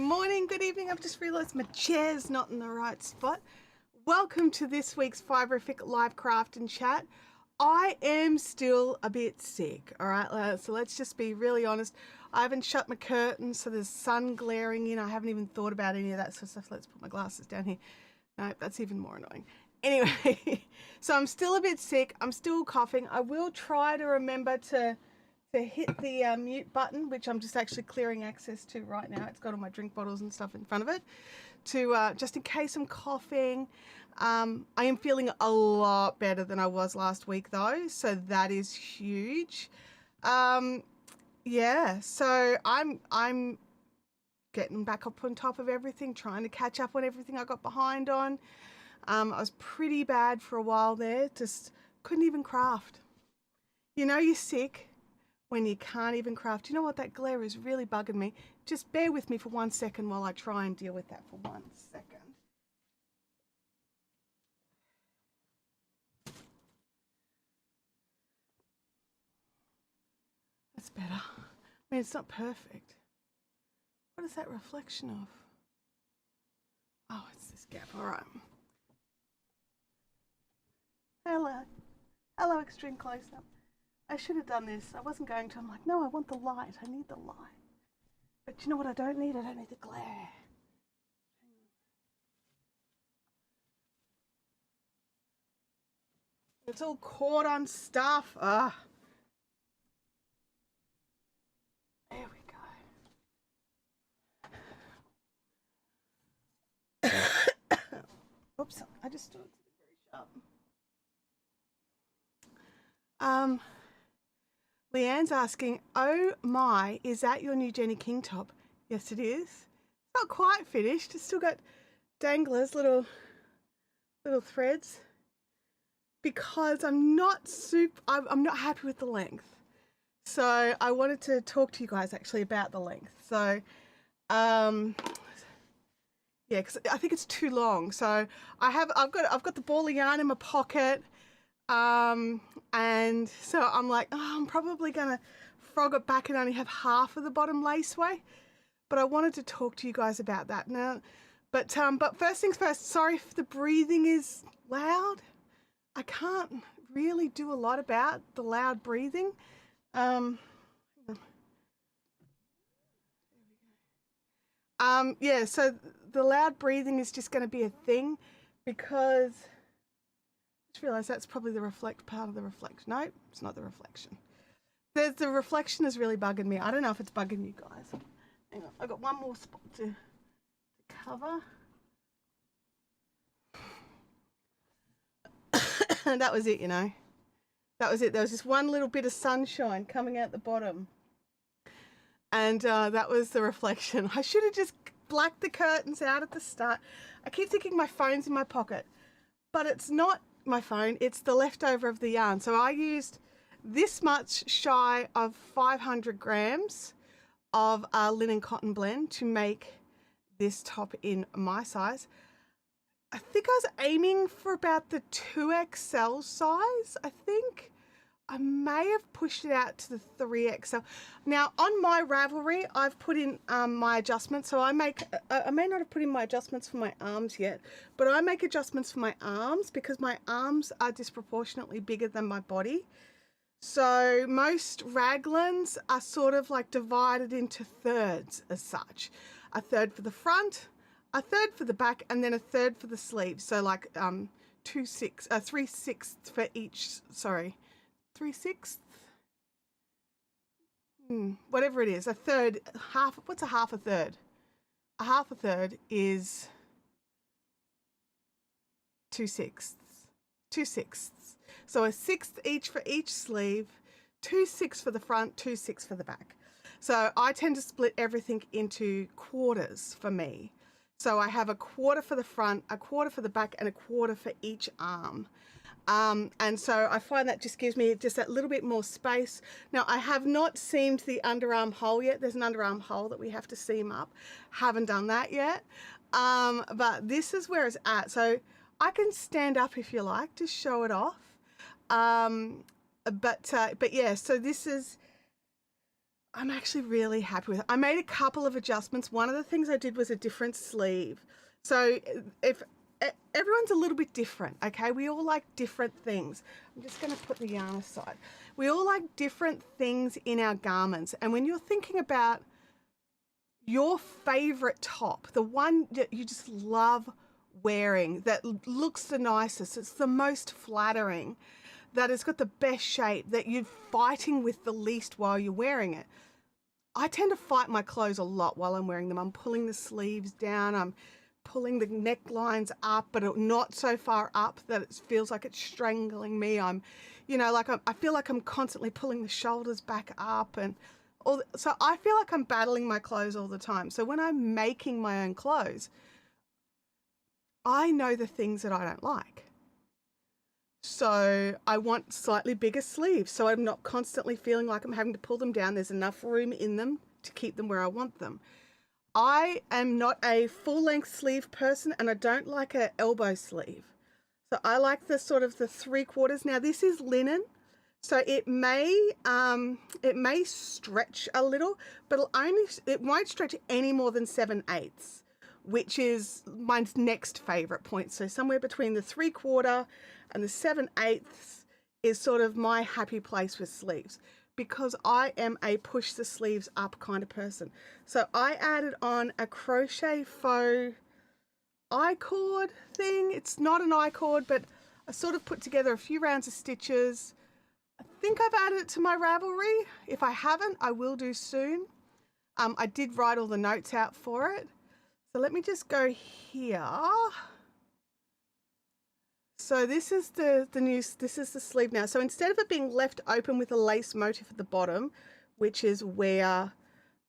morning, good evening. I've just realised my chair's not in the right spot. Welcome to this week's Fiberific Live Craft and Chat. I am still a bit sick, all right? So let's just be really honest. I haven't shut my curtains, so there's sun glaring in. I haven't even thought about any of that sort of stuff. Let's put my glasses down here. No, that's even more annoying. Anyway, so I'm still a bit sick. I'm still coughing. I will try to remember to hit the mute button, which I'm just actually clearing access to right now. It's got all my drink bottles and stuff in front of it, to just in case I'm coughing. I am feeling a lot better than I was last week though, so that is huge. Yeah, so I'm getting back up on top of everything, trying to catch up on everything I got behind on. I was pretty bad for a while there, just couldn't even craft. You know you're sick when you can't even craft. You know what, that glare is really bugging me. Just bear with me for 1 second while I try and deal with that for 1 second. That's better. I mean, it's not perfect. What is that reflection of? Oh, it's this gap. All right. Hello. Hello, extreme close-up. I should have done this. I wasn't going to. I'm like, no, I want the light. I need the light. But you know what I don't need? I don't need the glare. It's all caught on stuff. Ah. There we go. Oops, I just stood very sharp. Leanne's asking, oh my, is that your new Jenny King top? Yes, it is. It's not quite finished. It's still got danglers, little threads, because I'm not happy with the length. So I wanted to talk to you guys actually about the length. So, yeah, because I think it's too long. So I've got the ball of yarn in my pocket. And so I'm like, oh, I'm probably gonna frog it back and only have half of the bottom laceway, but I wanted to talk to you guys about that now. But first things first, sorry if the breathing is loud. I can't really do a lot about the loud breathing. Yeah, so the loud breathing is just going to be a thing, because realize that's probably the part of the reflection. No, it's not the reflection. The reflection is really bugging me. I don't know if it's bugging you guys. Hang on, I've got one more spot to cover. And that was it, you know. That was it. There was just one little bit of sunshine coming out the bottom. And that was the reflection. I should have just blacked the curtains out at the start. I keep thinking my phone's in my pocket, but it's not my phone, it's the leftover of the yarn. So I used this much shy of 500 grams of linen cotton blend to make this top in my size. I think I was aiming for about the 2XL size. I think I may have pushed it out to the 3XL. Now on my Ravelry, I've put in my adjustments. So I may not have put in my adjustments for my arms yet, but I make adjustments for my arms because my arms are disproportionately bigger than my body. So most raglans are sort of like divided into thirds as such. A third for the front, a third for the back, and then a third for the sleeves. So like 3/6 for each, sorry. 3/6, whatever it is, a third, half. What's a half a third? A half a third is 2/6. 2/6. So a sixth each for each sleeve, 2/6 for the front, 2/6 for the back. So I tend to split everything into quarters for me. So I have a quarter for the front, a quarter for the back, and a quarter for each arm. And so I find that just gives me just that little bit more space. Now I have not seamed the underarm hole yet. There's an underarm hole that we have to seam up. Haven't done that yet. But this is where it's at. So I can stand up if you like to show it off. But yeah, so this is, I'm actually really happy with it. I made a couple of adjustments. One of the things I did was a different sleeve. So if everyone's a little bit different, okay? We all like different things. I'm just going to put the yarn aside. We all like different things in our garments. And when you're thinking about your favorite top, the one that you just love wearing, that looks the nicest, it's the most flattering, that has got the best shape, that you're fighting with the least while you're wearing it. I tend to fight my clothes a lot while I'm wearing them. I'm pulling the sleeves down, I'm pulling the necklines up, but not so far up that it feels like it's strangling me. I'm, you know, like I feel like I'm constantly pulling the shoulders back up, and so I feel like I'm battling my clothes all the time. So when I'm making my own clothes, I know the things that I don't like. So I want slightly bigger sleeves, so I'm not constantly feeling like I'm having to pull them down. There's enough room in them to keep them where I want them. I am not a full-length sleeve person, and I don't like an elbow sleeve. So I like the sort of the 3/4. Now this is linen, so it may stretch a little, but it won't stretch any more than 7/8, which is my next favorite point. So somewhere between the 3/4 and the 7/8 is sort of my happy place with sleeves, because I am a push the sleeves up kind of person. So I added on a crochet faux I-cord thing. It's not an I-cord, but I sort of put together a few rounds of stitches. I think I've added it to my Ravelry. If I haven't, I will do soon. I did write all the notes out for it. So let me just go here. So this is this is the sleeve now. So instead of it being left open with a lace motif at the bottom, which is where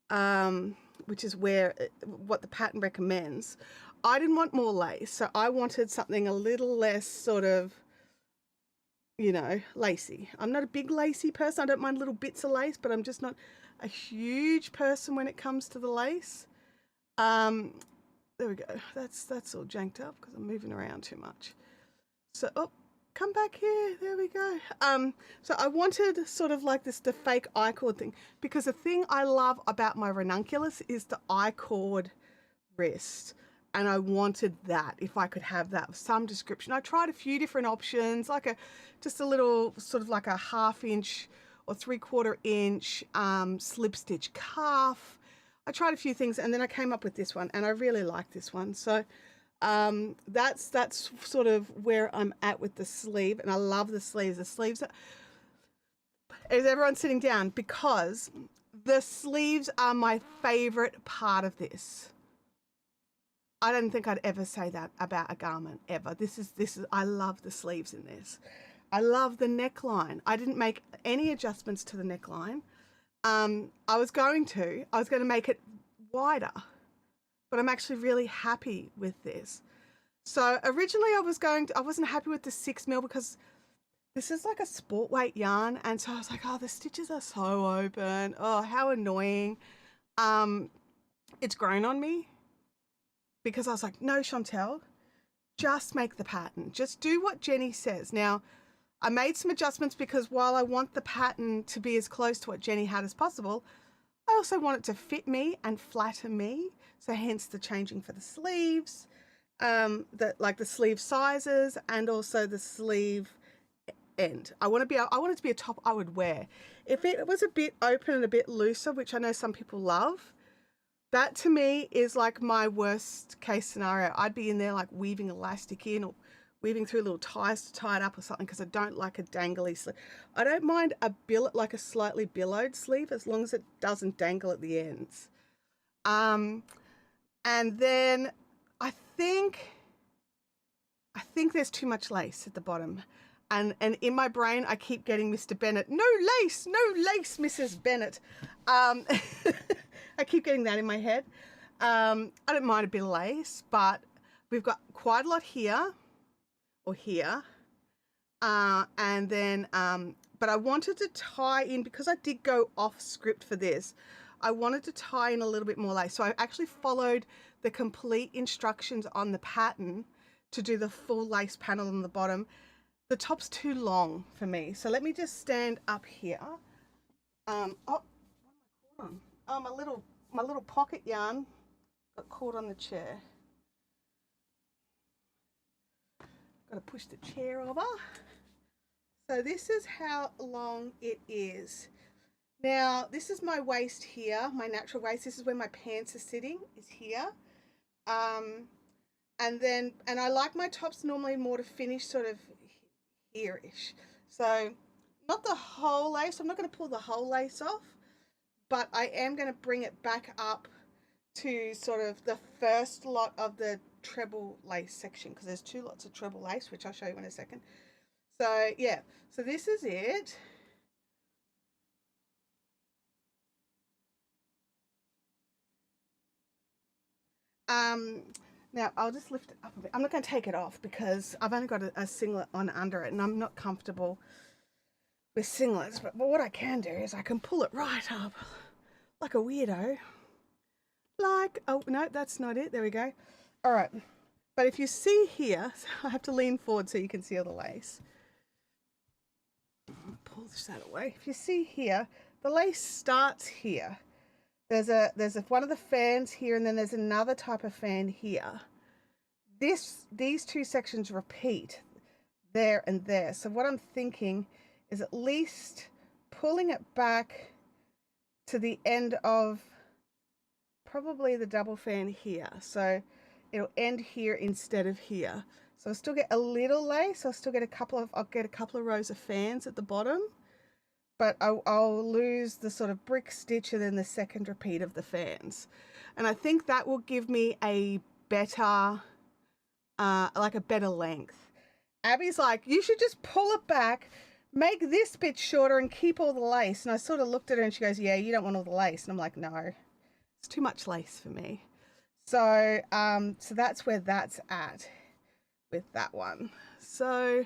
what the pattern recommends, I didn't want more lace. So I wanted something a little less sort of, you know, lacy. I'm not a big lacy person. I don't mind little bits of lace, but I'm just not a huge person when it comes to the lace. There we go. That's all janked up because I'm moving around too much. So, oh, come back here. There we go. So I wanted sort of like the fake I-cord thing, because the thing I love about my ranunculus is the I-cord wrist. And I wanted that, if I could have that, some description. I tried a few different options, like just a little sort of like a 1/2 inch or 3/4 inch slip stitch cuff. I tried a few things, and then I came up with this one, and I really like this one. So that's sort of where I'm at with the sleeve, and I love the sleeves. The sleeves is everyone sitting down, because the sleeves are my favorite part of this. I don't think I'd ever say that about a garment ever. This is I love the sleeves in this. I love the neckline. I didn't make any adjustments to the neckline. I was going to make it wider, but I'm actually really happy with this. So originally I wasn't happy with the 6mm, because this is like a sport weight yarn, and so I was like, oh, the stitches are so open. Oh, how annoying. It's grown on me, because I was like, no, Chantel, just make the pattern. Just do what Jenny says. Now, I made some adjustments, because while I want the pattern to be as close to what Jenny had as possible, I also want it to fit me and flatter me. So hence the changing for the sleeves, like the sleeve sizes, and also the sleeve end. I want it to be a top I would wear. If it was a bit open and a bit looser, which I know some people love, that to me is like my worst case scenario. I'd be in there like weaving elastic in, or weaving through little ties to tie it up or something, because I don't like a dangly sleeve. I don't mind like a slightly billowed sleeve, as long as it doesn't dangle at the ends. And then I think there's too much lace at the bottom. And in my brain, I keep getting Mr. Bennett, no lace, Mrs. Bennett. I keep getting that in my head. I don't mind a bit of lace, but we've got quite a lot here, or here. And then, but I wanted to tie in, because I did go off script for this, I wanted to tie in a little bit more lace. So I actually followed the complete instructions on the pattern to do the full lace panel on the bottom. The top's too long for me. So let me just stand up here. Oh, Oh, my little pocket yarn got caught on the chair. Got to push the chair over. So this is how long it is. Now, this is my waist here, my natural waist. This is where my pants are sitting, is here. And I like my tops normally more to finish sort of here-ish. So not the whole lace. I'm not going to pull the whole lace off, but I am going to bring it back up to sort of the first lot of the treble lace section, because there's two lots of treble lace, which I'll show you in a second. So yeah, so this is it. Now I'll just lift it up a bit. I'm not going to take it off because I've only got a singlet on under it and I'm not comfortable with singlets, but what I can do is I can pull it right up like a weirdo. Like, oh no, that's not it. There we go. All right. But if you see here, so I have to lean forward so you can see all the lace. Pull this out away. If you see here, the lace starts here. There's one of the fans here, and then there's another type of fan here. These two sections repeat there and there. So what I'm thinking is at least pulling it back to the end of probably the double fan here. So it'll end here instead of here. So I'll still get a little lace. I'll get a couple of rows of fans at the bottom, but I'll lose the sort of brick stitch and then the second repeat of the fans. And I think that will give me a better, like a better length. Abby's like, you should just pull it back, make this bit shorter and keep all the lace. And I sort of looked at her and she goes, yeah, you don't want all the lace. And I'm like, no, it's too much lace for me. So, so that's where that's at with that one. So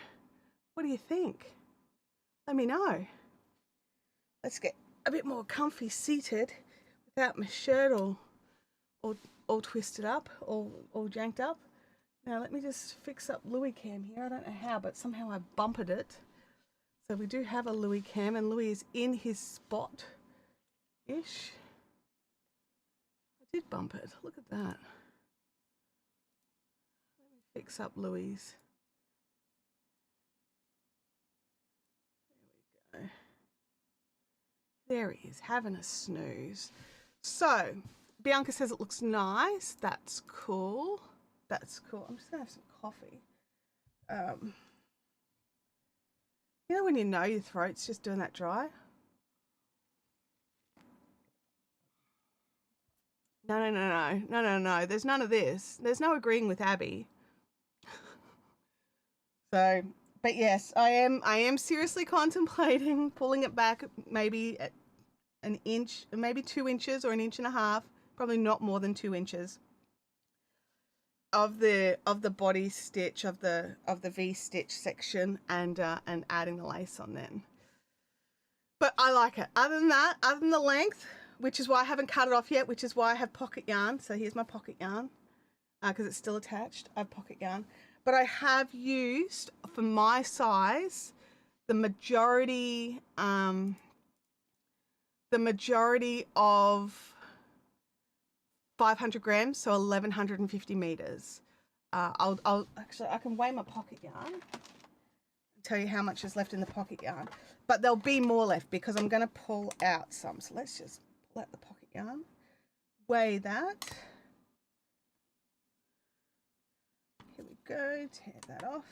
what do you think? Let me know. Let's get a bit more comfy seated without my shirt all twisted up, all janked up. Now let me just fix up Louis cam here. I don't know how, but somehow I bumped it. So we do have a Louis cam and Louis is in his spot-ish. I did bump it. Look at that. Let me fix up Louis. There we go. There he is, having a snooze. So, Bianca says it looks nice. That's cool. That's cool. I'm just going to have some coffee. You know when you know your throat's just doing that dry? No. There's none of this. There's no agreeing with Abby. So, but yes, I am seriously contemplating pulling it back maybe at an inch, maybe 2 inches or 1.5 inches, probably not more than 2 inches of the body stitch of the V stitch section and adding the lace on then. But I like it. Other than that, other than the length, which is why I haven't cut it off yet, which is why I have pocket yarn. So here's my pocket yarn because it's still attached. I have pocket yarn. But I have used, for my size, the majority of 500 grams, so 1,150 meters. I'll actually, I can weigh my pocket yarn and tell you how much is left in the pocket yarn. But there'll be more left because I'm going to pull out some. So let's just pull out the pocket yarn, weigh that. Here we go, tear that off.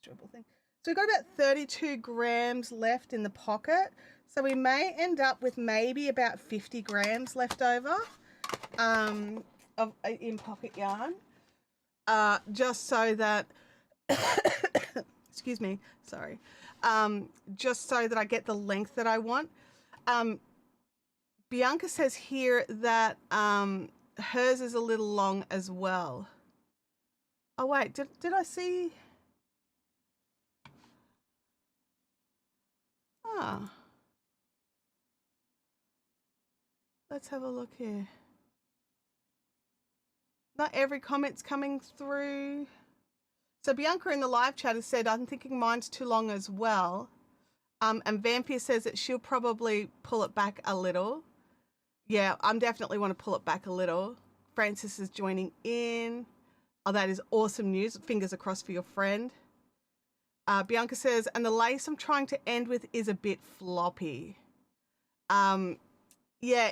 Miserable thing. So we've got about 32 grams left in the pocket. So we may end up with maybe about 50 grams left over in pocket yarn. Just so that, excuse me, sorry. Just so that I get the length that I want. Bianca says here that hers is a little long as well. Oh wait, did I see? Ah. Let's have a look here. Not every comment's coming through. So Bianca in the live chat has said, I'm thinking mine's too long as well. And Vampire says that she'll probably pull it back a little. Yeah, I'm definitely want to pull it back a little. Francis is joining in. Oh, that is awesome news. Fingers across for your friend. Bianca says, and the lace I'm trying to end with is a bit floppy. Yeah,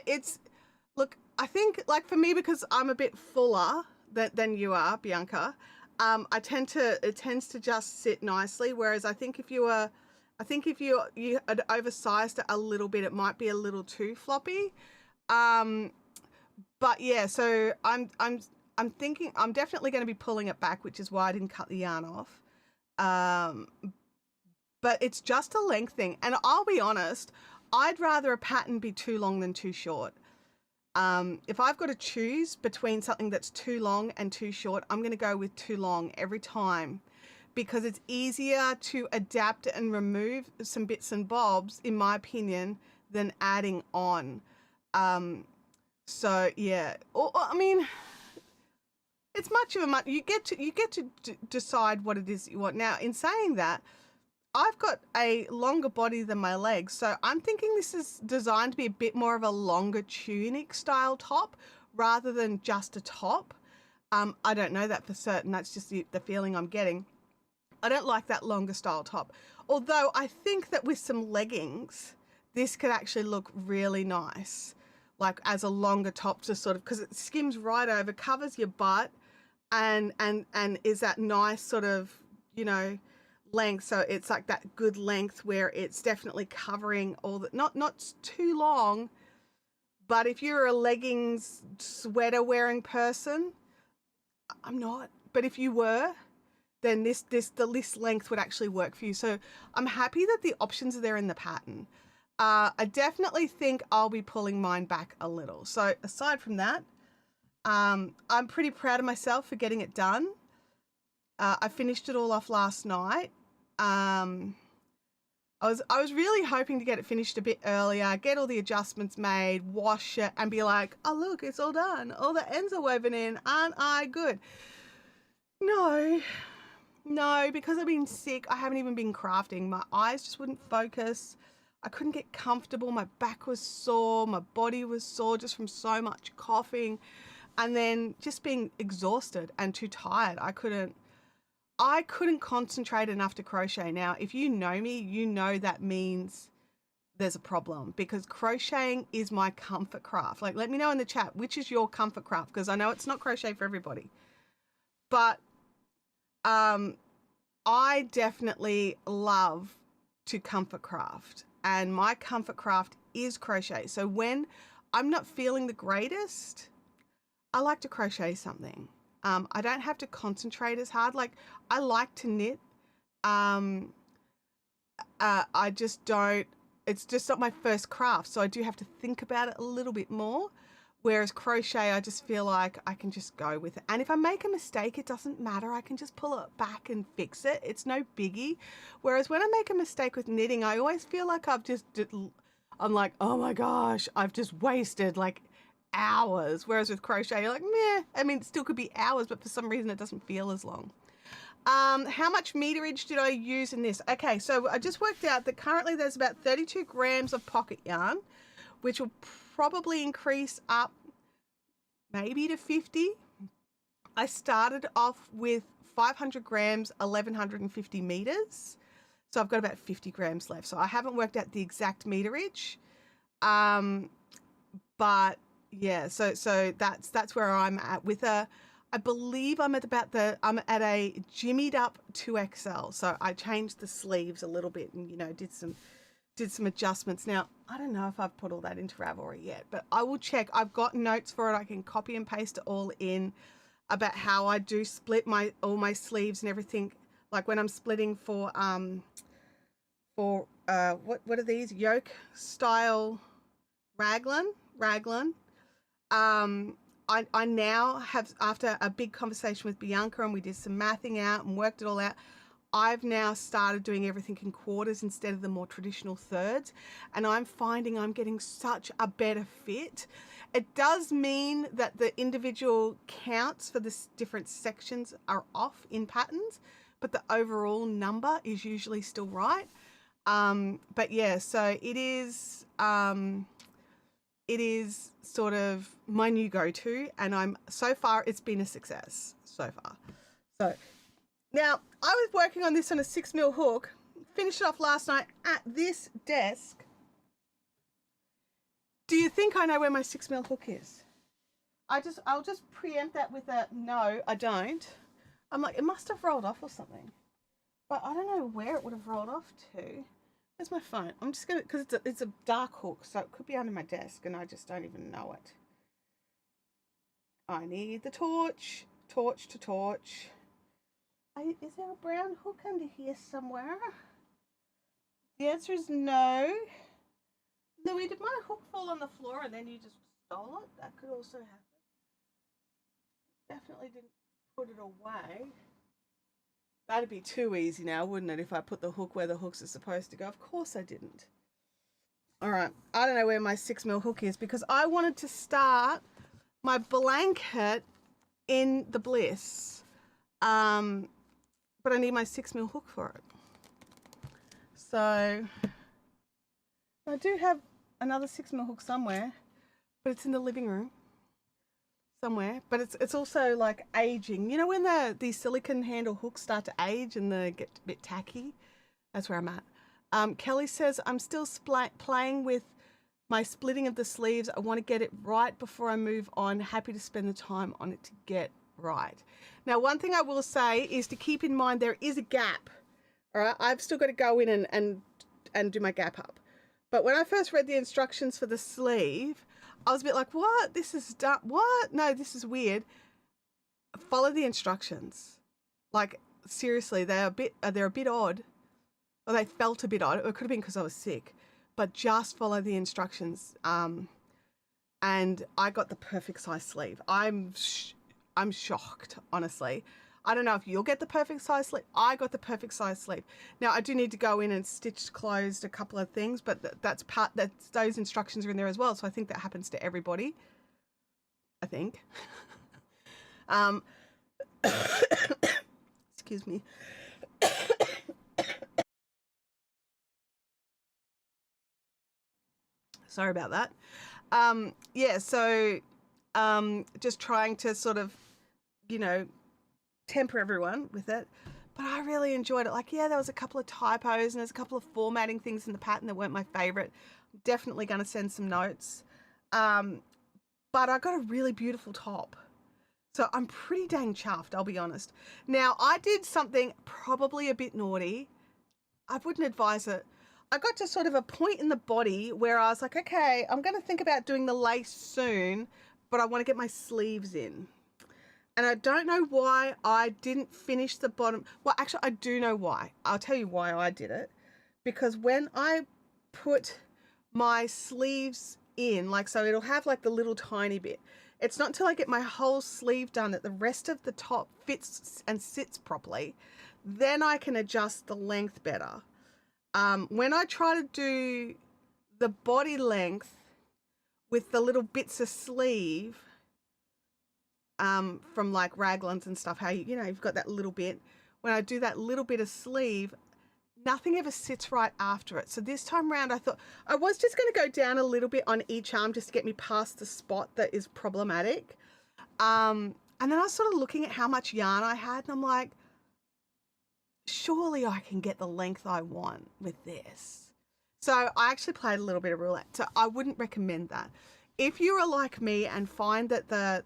look, I think like for me, because I'm a bit fuller than you are, Bianca, it tends to just sit nicely. Whereas I think if you had oversized it a little bit, it might be a little too floppy. But yeah, so I'm thinking I'm definitely going to be pulling it back, which is why I didn't cut the yarn off. But it's just a length thing. And I'll be honest, I'd rather a pattern be too long than too short. If I've got to choose between something that's too long and too short, I'm going to go with too long every time, because it's easier to adapt and remove some bits and bobs, in my opinion, than adding on. So yeah, I mean, it's much of a you get to decide what it is you want. Now, in saying that, I've got a longer body than my legs, so I'm thinking this is designed to be a bit more of a longer tunic style top rather than just a top. I don't know that for certain. That's just the feeling I'm getting. I don't like that longer style top. Although I think that with some leggings, this could actually look really nice, like as a longer top, to sort of, because it skims right over, covers your butt, and is that nice sort of, you know, length. So it's like that good length where it's definitely covering all the, not too long, but if you're a leggings sweater wearing person, I'm not, but if you were, then this length would actually work for you. So I'm happy that the options are there in the pattern. I definitely think I'll be pulling mine back a little. So aside from that, I'm pretty proud of myself for getting it done. I finished it all off last night. I was really hoping to get it finished a bit earlier, get all the adjustments made, wash it, and be like, oh look, it's all done. All the ends are woven in. Aren't I good? No, because I've been sick, I haven't even been crafting. My eyes just wouldn't focus. I couldn't get comfortable. My back was sore. My body was sore just from so much coughing. And then just being exhausted and too tired. I couldn't concentrate enough to crochet. Now, if you know me, you know that means there's a problem, because crocheting is my comfort craft. Like, let me know in the chat, which is your comfort craft? Because I know it's not crochet for everybody. But I definitely love to comfort craft, and my comfort craft is crochet. So when I'm not feeling the greatest, I like to crochet something. I don't have to concentrate as hard. Like, I like to knit. I just don't, it's just not my first craft. So I do have to think about it a little bit more. Whereas crochet, I just feel like I can just go with it. And if I make a mistake, it doesn't matter. I can just pull it back and fix it. It's no biggie. Whereas when I make a mistake with knitting, I always feel like I'm like, oh my gosh, I've just wasted like hours. Whereas with crochet, you're like, meh. I mean, it still could be hours, but for some reason it doesn't feel as long. How much meterage did I use in this? Okay, so I just worked out that currently there's about 32 grams of pocket yarn, which will probably increase up maybe to 50. I started off with 500 grams, 1150 meters. So I've got about 50 grams left. So I haven't worked out the exact meterage. But yeah, so that's where I'm at with I believe I'm at a jimmied up 2XL. So I changed the sleeves a little bit and, you know, did some adjustments. Now, I don't know if I've put all that into Ravelry yet, but I will check. I've got notes for it. I can copy and paste it all in about how I do split all my sleeves and everything. Like when I'm splitting for what are these? Yoke style raglan. I now have, after a big conversation with Bianca and we did some mathing out and worked it all out, I've now started doing everything in quarters instead of the more traditional thirds, and I'm finding I'm getting such a better fit. It does mean that the individual counts for the different sections are off in patterns, but the overall number is usually still right. But yeah, so it is sort of my new go-to, and so far it's been a success so far. So now I was working on this on a 6mm hook, finished it off last night at this desk. Do you think I know where my 6mm hook is? I'll just preempt that with a no, I don't. I'm like, it must have rolled off or something, but I don't know where it would have rolled off to. Where's my phone? I'm just gonna, because it's a dark hook, so it could be under my desk and I just don't even know it. I need the torch to torch. Is there a brown hook under here somewhere? The answer is no. Louis, did my hook fall on the floor and then you just stole it? That could also happen. Definitely didn't put it away. That'd be too easy now, wouldn't it, if I put the hook where the hooks are supposed to go? Of course I didn't. All right, I don't know where my 6mm hook is because I wanted to start my blanket in the Bliss, but I need my 6mm hook for it. So I do have another 6mm hook somewhere, but it's in the living room somewhere. But it's also like aging. You know when these silicone handle hooks start to age and they get a bit tacky? That's where I'm at. Kelly says, I'm still playing with my splitting of the sleeves. I want to get it right before I move on. Happy to spend the time on it to get right. Now, one thing I will say is to keep in mind there is a gap. All right, I've still got to go in and do my gap up. But when I first read the instructions for the sleeve, I was a bit like, what? This is done. What? No, this is weird. Follow the instructions. Like, seriously, they're a bit odd. Or they felt a bit odd. It could have been because I was sick. But just follow the instructions. And I got the perfect size sleeve. I'm shocked, honestly. I don't know if you'll get the perfect size sleeve. I got the perfect size sleeve. Now, I do need to go in and stitch closed a couple of things, but those instructions are in there as well. So I think that happens to everybody. I think. Excuse me. Sorry about that. Yeah, so just trying to sort of, temper everyone with it. But I really enjoyed it. Like, yeah, there was a couple of typos and there's a couple of formatting things in the pattern that weren't my favorite. I'm definitely going to send some notes. But I got a really beautiful top. So I'm pretty dang chuffed, I'll be honest. Now, I did something probably a bit naughty. I wouldn't advise it. I got to sort of a point in the body where I was like, okay, I'm going to think about doing the lace soon, but I want to get my sleeves in. And I don't know why I didn't finish the bottom. Well, actually, I do know why. I'll tell you why I did it. Because when I put my sleeves in, like, so it'll have like the little tiny bit. It's not until I get my whole sleeve done that the rest of the top fits and sits properly. Then I can adjust the length better. When I try to do the body length with the little bits of sleeve, from like raglans and stuff, how you've got that little bit. When I do that little bit of sleeve, nothing ever sits right after it. So this time around, I thought I was just going to go down a little bit on each arm just to get me past the spot that is problematic. And then I was sort of looking at how much yarn I had, and I'm like, surely I can get the length I want with this. So I actually played a little bit of roulette. So I wouldn't recommend that. If you are like me and find that the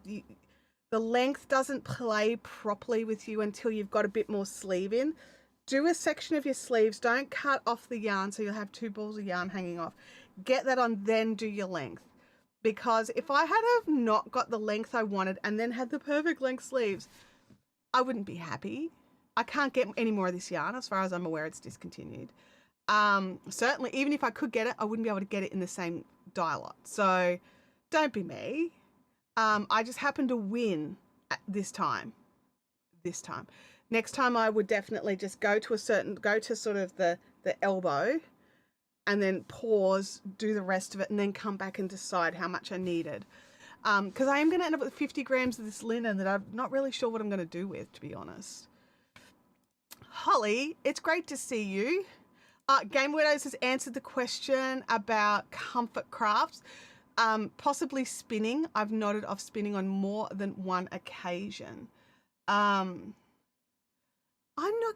length doesn't play properly with you until you've got a bit more sleeve in, do a section of your sleeves. Don't cut off the yarn so you'll have two balls of yarn hanging off. Get that on, then do your length. Because if I had have not got the length I wanted and then had the perfect length sleeves, I wouldn't be happy. I can't get any more of this yarn. As far as I'm aware, it's discontinued. Certainly, even if I could get it, I wouldn't be able to get it in the same dye lot. So don't be me. I just happened to win at this time. Next time I would definitely just go to sort of the elbow and then pause, do the rest of it, and then come back and decide how much I needed. Because I am going to end up with 50 grams of this linen that I'm not really sure what I'm going to do with, to be honest. Holly, it's great to see you. Game Widows has answered the question about comfort crafts. Possibly spinning. I've nodded off spinning on more than one occasion. I'm not,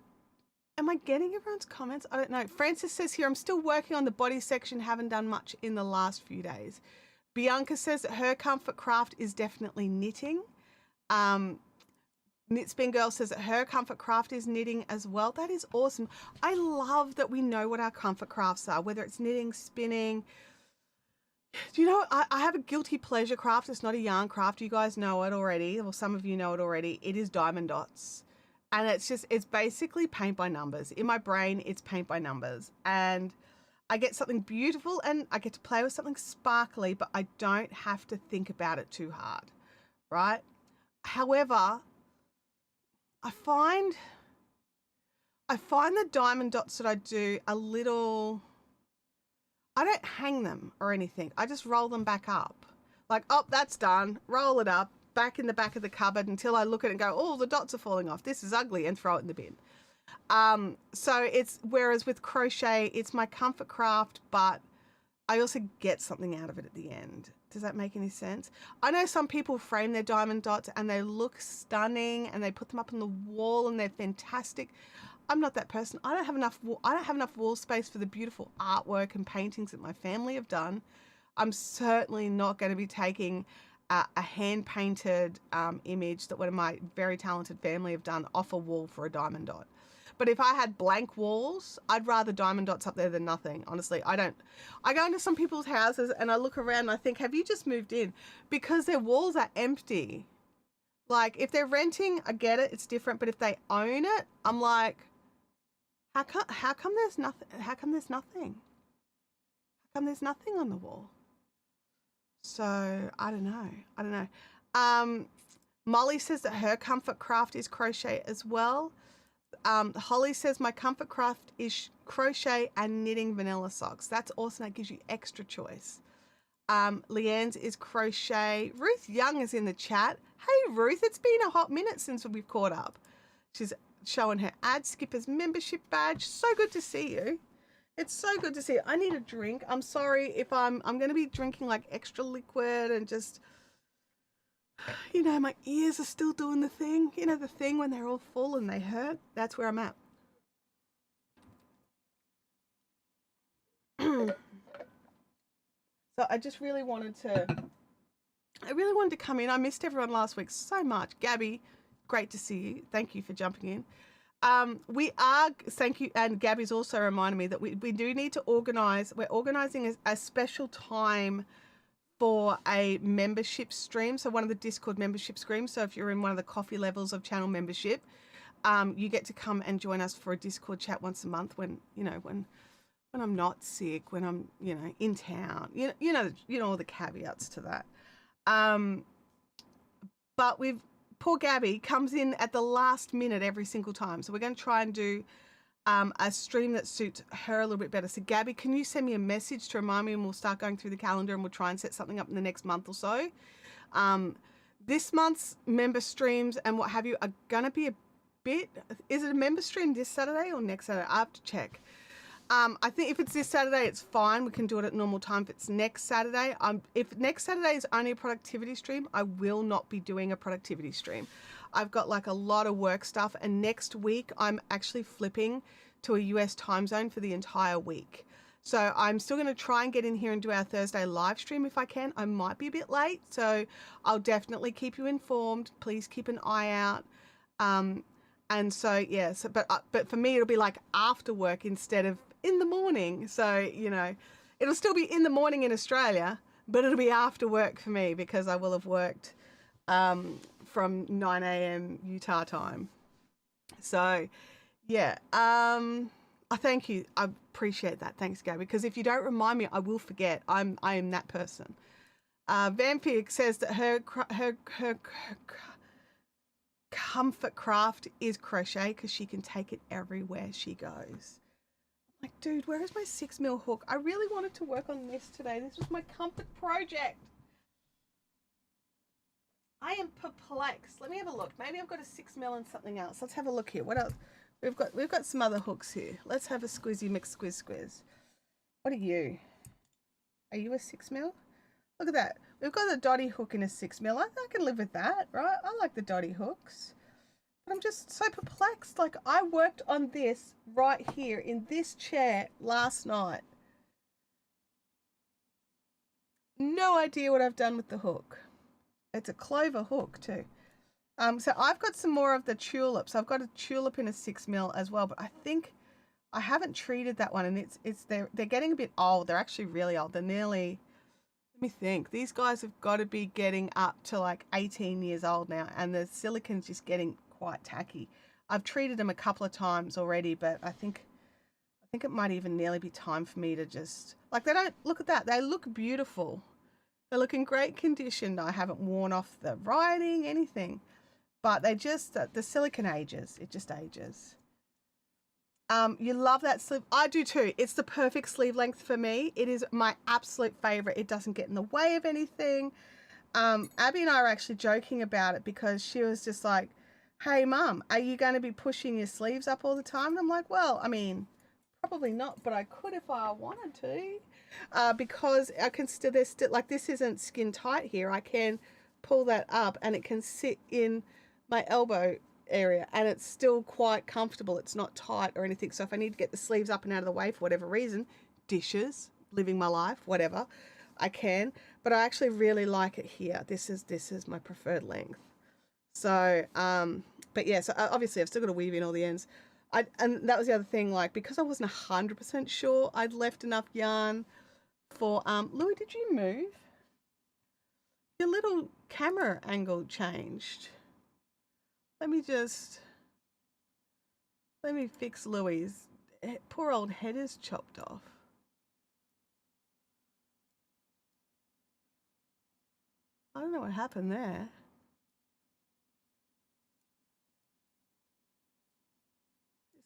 am I getting everyone's comments? I don't know. Francis says here, I'm still working on the body section, haven't done much in the last few days. Bianca says that her comfort craft is definitely knitting. Knitspin Girl says that her comfort craft is knitting as well. That is awesome. I love that we know what our comfort crafts are, whether it's knitting, spinning. Do you know, I have a guilty pleasure craft. It's not a yarn craft. You guys know it already. Well, some of you know it already. It is diamond dots. And it's basically paint by numbers. In my brain, it's paint by numbers. And I get something beautiful and I get to play with something sparkly, but I don't have to think about it too hard, right? However, I find the diamond dots that I do a little, I don't hang them or anything. I just roll them back up. Like, oh, that's done. Roll it up back in the back of the cupboard until I look at it and go, oh, the dots are falling off. This is ugly, and throw it in the bin. So it's, whereas with crochet, it's my comfort craft, but I also get something out of it at the end. Does that make any sense? I know some people frame their diamond dots and they look stunning and they put them up on the wall and they're fantastic. I'm not that person. I don't have enough wall space for the beautiful artwork and paintings that my family have done. I'm certainly not going to be taking a hand-painted image that one of my very talented family have done off a wall for a diamond dot. But if I had blank walls, I'd rather diamond dots up there than nothing. Honestly, I go into some people's houses and I look around and I think, have you just moved in? Because their walls are empty. Like, if they're renting, I get it, it's different. But if they own it, I'm like, how come there's nothing? How come there's nothing? How come there's nothing on the wall? So I don't know. Molly says that her comfort craft is crochet as well. Holly says my comfort craft is crochet and knitting vanilla socks. That's awesome. That gives you extra choice. Leanne's is crochet. Ruth Young is in the chat. Hey Ruth, it's been a hot minute since we've caught up. She's showing her Ad Skippers membership badge. So good to see you. It's so good to see you. I need a drink. I'm sorry if I'm going to be drinking like extra liquid and just, you know, my ears are still doing the thing. You know, the thing when they're all full and they hurt. That's where I'm at. So I just really wanted to come in. I missed everyone last week so much. Gabby, great to see you. Thank you for jumping in. Thank you. And Gabby's also reminded me that we do need to organize. We're organizing a special time for a membership stream. So one of the Discord membership streams. So if you're in one of the coffee levels of channel membership, you get to come and join us for a Discord chat once a month when I'm not sick, when I'm, in town, you know, all the caveats to that. But poor Gabby comes in at the last minute every single time. So we're going to try and do a stream that suits her a little bit better. So Gabby, can you send me a message to remind me, and we'll start going through the calendar and we'll try and set something up in the next month or so. This month's member streams and what have you are going to be is it a member stream this Saturday or next Saturday? I have to check. I think if it's this Saturday, it's fine. We can do it at normal time. If it's next Saturday, if next Saturday is only a productivity stream, I will not be doing a productivity stream. I've got like a lot of work stuff, and next week I'm actually flipping to a US time zone for the entire week. So I'm still going to try and get in here and do our Thursday live stream if I can. I might be a bit late, so I'll definitely keep you informed. Please keep an eye out. And so, yeah, but for me, it'll be like after work instead of in the morning. So, it'll still be in the morning in Australia, but it'll be after work for me because I will have worked from 9 a.m. Utah time. So, yeah, I thank you. I appreciate that. Thanks, Gabby. Because if you don't remind me, I will forget. I am that person. Vampire says that her comfort craft is crochet because she can take it everywhere she goes. I'm like, dude, where is my 6mm hook? I really wanted to work on this today. This was my comfort project. I am perplexed. Let me have a look. Maybe I've got a 6mm and something else. Let's have a look here. What else? We've got some other hooks here. Let's have a squizzy mix squiz. What are you? Are you a 6mm? Look at that. We've got a dotty hook in a 6mm. I can live with that, right? I like the dotty hooks. But I'm just so perplexed. Like, I worked on this right here in this chair last night. No idea what I've done with the hook. It's a clover hook too. So I've got some more of the tulips. I've got a tulip in a 6mm as well, but I think I haven't treated that one, and they're getting a bit old. They're actually really old. They're nearly, let me think. These guys have got to be getting up to like 18 years old now, and the silicon's just getting quite tacky. I've treated them a couple of times already, but I think it might even nearly be time for me to just, like, they don't, look at that. They look beautiful. They look in great condition. I haven't worn off the writing, anything. But they just, the silicone ages. It just ages. You love that sleeve. I do too. It's the perfect sleeve length for me. It is my absolute favorite. It doesn't get in the way of anything. Abby and I are actually joking about it because she was just like, hey, Mum, are you going to be pushing your sleeves up all the time? And I'm like, well, I mean, probably not, but I could if I wanted to, because I can still, there's still, like, this isn't skin tight here. I can pull that up and it can sit in my elbow area and it's still quite comfortable. It's not tight or anything. So if I need to get the sleeves up and out of the way for whatever reason, dishes, living my life, whatever, I can. But I actually really like it here. This is my preferred length. So, but yeah, so obviously I've still got to weave in all the ends. And that was the other thing, like, because I wasn't 100% sure, I'd left enough yarn for, Louis, did you move? Your little camera angle changed. Let me fix Louis's. Poor old head is chopped off. I don't know what happened there.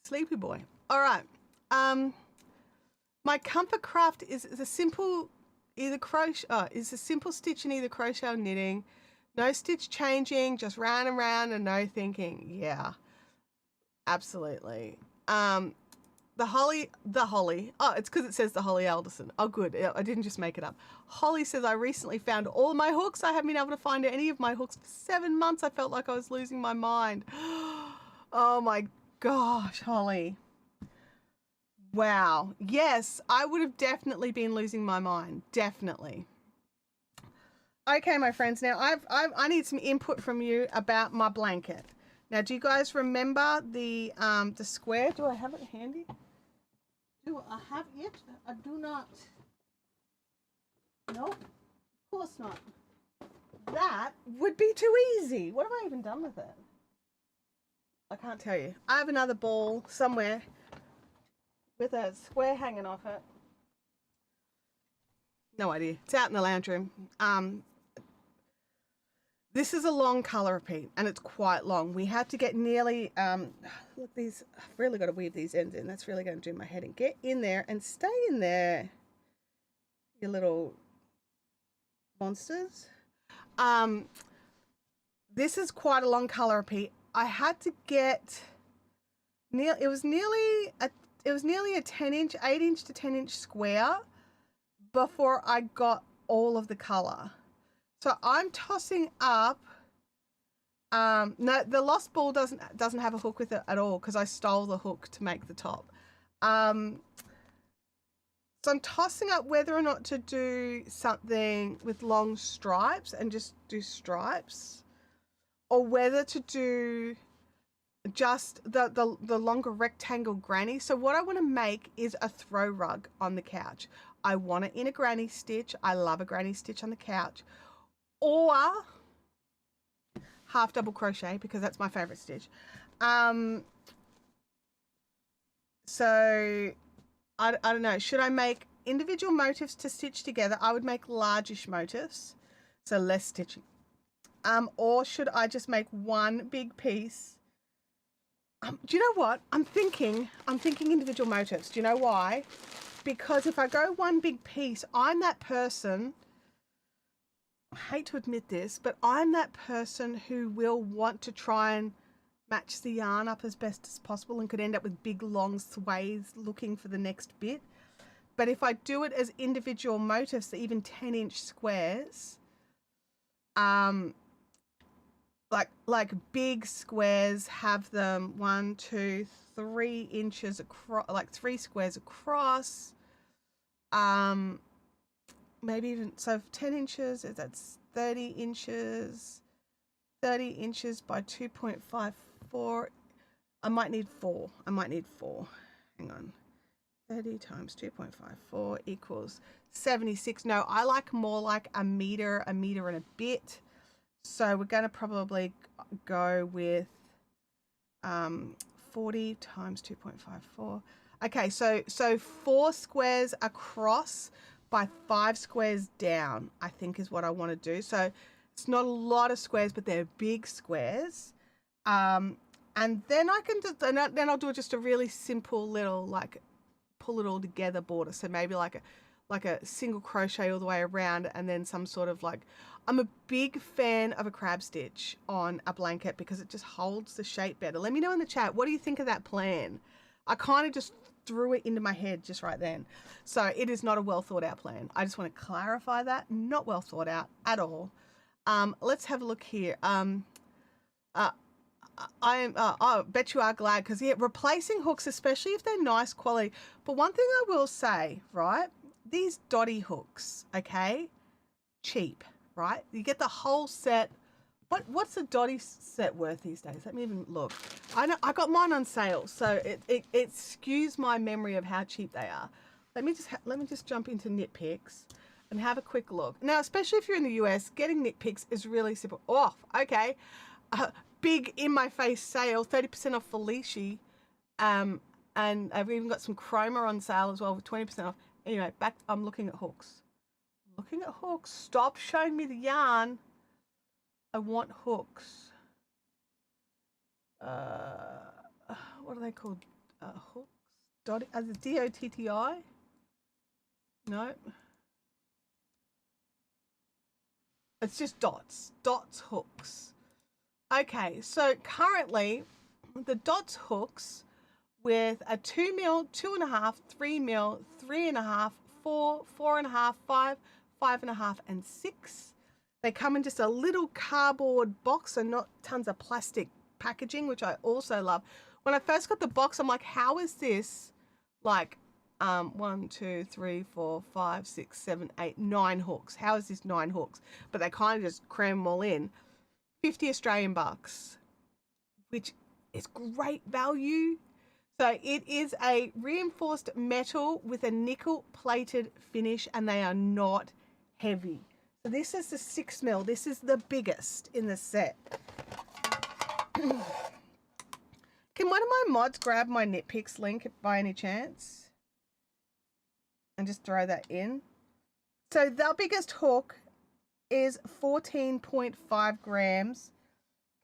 Sleepy boy. All right. My comfort craft is a simple is a simple stitch in either crochet or knitting. No stitch changing, just round and round and no thinking. Yeah, absolutely. The holly. Oh, it's because it says the Holly Alderson. Oh, good. I didn't just make it up. Holly says, I recently found all my hooks. I haven't been able to find any of my hooks for 7 months. I felt like I was losing my mind. Oh my gosh, Holly. Wow. Yes, I would have definitely been losing my mind. Definitely. Okay, my friends. Now I need some input from you about my blanket. Now, do you guys remember the square? Do I have it handy? Do I have it? I do not. Nope. Of course not. That would be too easy. What have I even done with it? I can't tell you. I have another ball somewhere with a square hanging off it. No idea. It's out in the lounge room. This is a long colour repeat and it's quite long. We have to get nearly, look, these, I've really got to weave these ends in. That's really going to do my head in. Get in there and stay in there, you little monsters. This is quite a long colour repeat. I had to get, it was nearly a 10-inch, 8-inch to 10-inch square before I got all of the colour. So I'm tossing up, no, the lost ball doesn't have a hook with it at all because I stole the hook to make the top. So I'm tossing up whether or not to do something with long stripes and just do stripes, or whether to do just the longer rectangle granny. So what I want to make is a throw rug on the couch. I want it in a granny stitch. I love a granny stitch on the couch. Or half double crochet because that's my favorite stitch. So I don't know. Should I make individual motifs to stitch together? I would make largish motifs, so less stitching. Or should I just make one big piece? Do you know what? I'm thinking individual motifs. Do you know why? Because if I go one big piece, I'm that person, I hate to admit this, but I'm that person who will want to try and match the yarn up as best as possible and could end up with big long sways looking for the next bit. But if I do it as individual motifs, even 10-inch squares, like big squares, have them 1, 2, 3 inches across, like 3 squares across. Maybe even, so 10 inches, that's 30 inches. 30 inches by 2.54. I might need 4. Hang on. 30 times 2.54 equals 76. No, I like more like a meter and a bit. So we're going to probably go with 40 times 2.54. Okay, so 4 squares across by 5 squares down, I think is what I want to do. So it's not a lot of squares, but they're big squares. And then I can just, then I'll do just a really simple little, like, pull it all together border. So maybe like a single crochet all the way around, and then some sort of like, I'm a big fan of a crab stitch on a blanket because it just holds the shape better. Let me know in the chat, what do you think of that plan? I kind of just threw it into my head just right then. So it is not a well thought out plan. I just want to clarify that, not well thought out at all. Let's have a look here. I bet you are glad, because yeah, replacing hooks, especially if they're nice quality. But one thing I will say, right, these dotty hooks, okay, cheap, right? You get the whole set. What's a dotty set worth these days? Let me even look. I know I got mine on sale, so it skews my memory of how cheap they are. Let me just jump into Knit Picks and have a quick look. Now, especially if you're in the US, getting Knit Picks is really simple. Oh, okay. Big in my face sale, 30% off Felici. And I've even got some Chroma on sale as well with 20% off. Anyway, back, I'm looking at hooks. Looking at hooks. Stop showing me the yarn. I want hooks. What are they called? Hooks? D-O-T-T-I? No. It's just dots. Dots hooks. Okay, so currently the dots hooks with a 2 mil, 2.5, 3 mil, 3.5, 4, 4.5, 5, 5.5, and 6. They come in just a little cardboard box and not tons of plastic packaging, which I also love. When I first got the box, I'm like, how is this like 1, 2, 3, 4, 5, 6, 7, 8, 9 hooks? How is this 9 hooks? But they kind of just cram them all in. 50 Australian bucks, which is great value. So it is a reinforced metal with a nickel plated finish, and they are not heavy. So this is the 6 mil. This is the biggest in the set. Can one of my mods grab my Knit Picks link by any chance and just throw that in? So the biggest hook is 14.5 grams.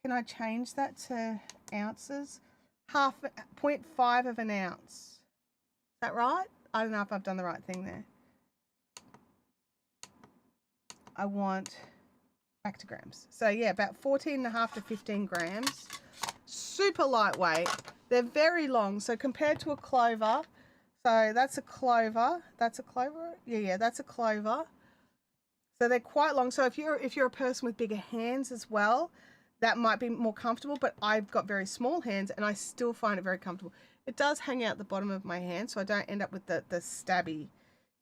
Can I change that to ounces? 0.5 of an ounce. Is that right? I don't know if I've done the right thing there. I want back to grams. So yeah, about 14.5 to 15 grams. Super lightweight. They're very long. So compared to a clover, so that's a clover. That's a clover? Yeah, that's a clover. So they're quite long. So if you're a person with bigger hands as well, that might be more comfortable, but I've got very small hands and I still find it very comfortable. It does hang out the bottom of my hand, so I don't end up with the stabby.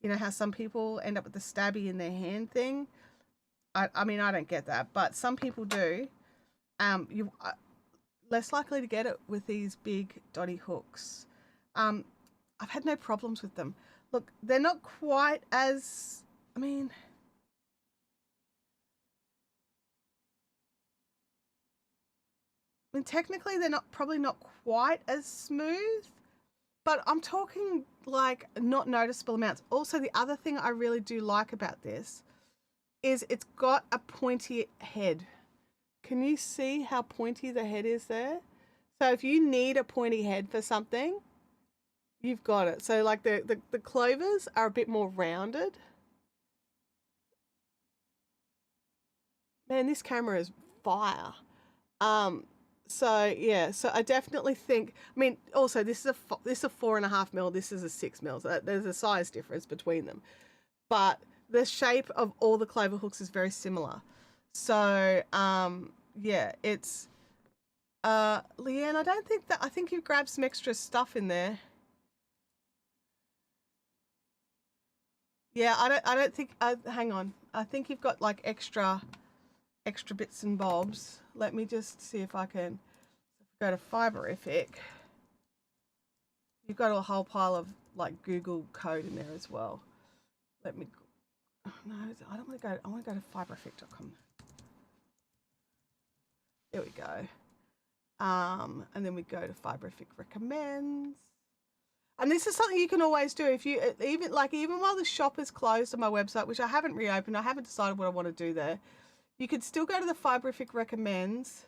You know how some people end up with the stabby in their hand thing? I mean, I don't get that, but some people do. You less likely to get it with these big dotty hooks. I've had no problems with them. Look, they're not quite as, I mean, technically they're probably not quite as smooth, but I'm talking like not noticeable amounts. Also, the other thing I really do like about this is it's got a pointy head. Can you see how pointy the head is there? So if you need a pointy head for something, you've got it. So like the clovers are a bit more rounded. Man, this camera is fire. So yeah, so I definitely think. I mean, also this is a 4.5 mil. This is a 6 mil. So there's a size difference between them, but the shape of all the clover hooks is very similar. So yeah, it's Leanne. I don't think that. I think you've grabbed some extra stuff in there. Yeah, I don't think. Hang on. I think you've got like extra bits and bobs. Let me just see if I can go to Fiberific. You've got a whole pile of like Google code in there as well. Let me. No, I don't want to go. I want to go to fiberific.com. There we go. And then we go to Fiberific recommends. And this is something you can always do if you even while the shop is closed on my website, which I haven't reopened. I haven't decided what I want to do there. You could still go to the Fiberific recommends.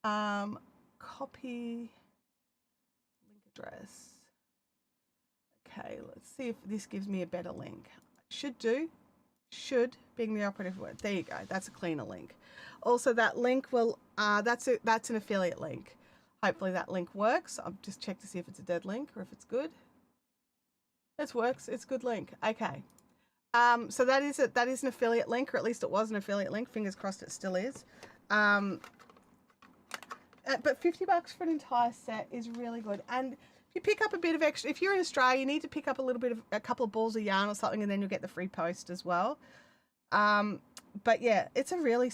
Copy link address. Okay, let's see if this gives me a better link. Should do. Should being the operative word. There you go. That's a cleaner link. Also, that link will that's an affiliate link. Hopefully that link works. I'll just check to see if it's a dead link or if it's good. It works. It's a good link. Okay. So that is an affiliate link, or at least it was an affiliate link. Fingers crossed it still is. But $50 for an entire set is really good. And if you pick up a bit of extra, if you're in Australia, you need to pick up a couple of balls of yarn or something, and then you'll get the free post as well. But yeah, they're really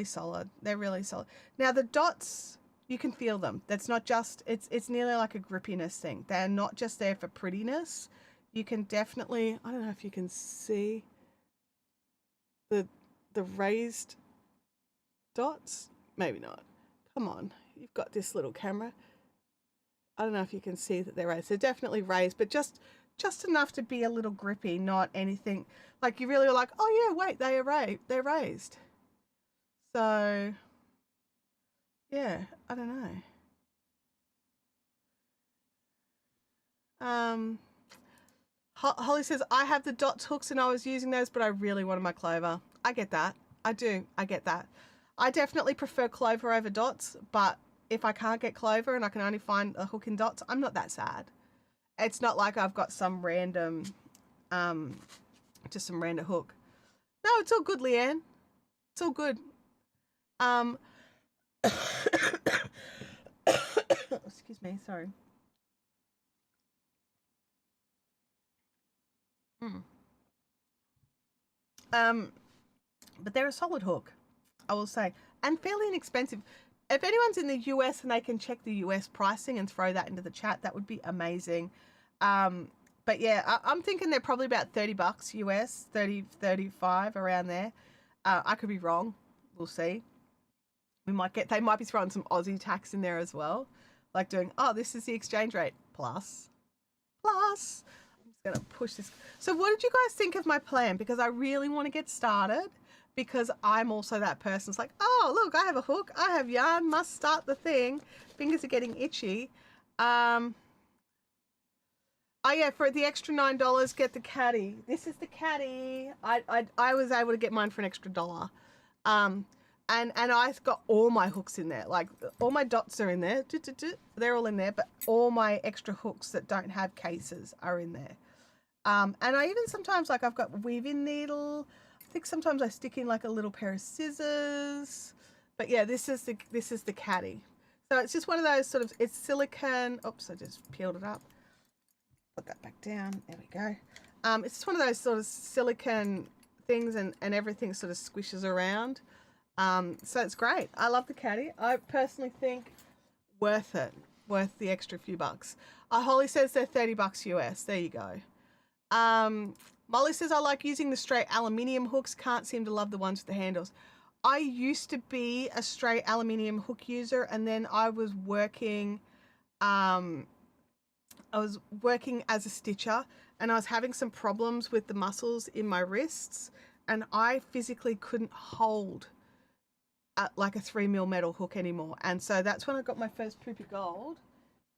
solid. They're really solid. Now the dots, you can feel them. That's not just, it's nearly like a grippiness thing. They're not just there for prettiness. You can definitely, I don't know if you can see the raised dots. Maybe not. Come on, you've got this little camera. I don't know if you can see that they're raised. They're definitely raised, but just enough to be a little grippy, not anything like you really are like, oh yeah, wait, they're raised. So yeah, I don't know. Holly says, I have the dots hooks and I was using those, but I really wanted my clover. I get that. I do. I get that. I definitely prefer clover over dots, but if I can't get clover and I can only find a hook in dots, I'm not that sad. It's not like I've got some random, just some random hook. No, it's all good, Leanne. It's all good. Excuse me, sorry. But they're a solid hook, I will say, and fairly inexpensive. If anyone's in the US and they can check the US pricing and throw that into the chat, that would be amazing. But yeah, I'm thinking they're probably about $30 US, 30, 35 around there. I could be wrong. We'll see. They might be throwing some Aussie tax in there as well. Like doing, oh, this is the exchange rate plus. I'm just going to push this. So what did you guys think of my plan? Because I really want to get started, because I'm also that person. It's like, oh, look, I have a hook. I have yarn. Must start the thing. Fingers are getting itchy. Oh yeah, for the extra $9, get the caddy. This is the caddy. I was able to get mine for an extra $1. And I've got all my hooks in there. Like all my dots are in there. They're all in there, but all my extra hooks that don't have cases are in there. And I even sometimes, like, I've got weave-in needle. I think sometimes I stick in like a little pair of scissors. But yeah, this is the caddy. So it's just one of those sort of, it's silicone. Oops, I just peeled it up. Put that back down. There we go. It's just one of those sort of silicone things, and everything sort of squishes around. So it's great. I love the caddy. I personally think worth it. Worth the extra few bucks. Holly says they're $30 US. There you go. Molly says, I like using the straight aluminium hooks. Can't seem to love the ones with the handles. I used to be a straight aluminium hook user, and then I was working as a stitcher, and I was having some problems with the muscles in my wrists, and I physically couldn't hold like a 3mm metal hook anymore. And so that's when I got my first poopy gold.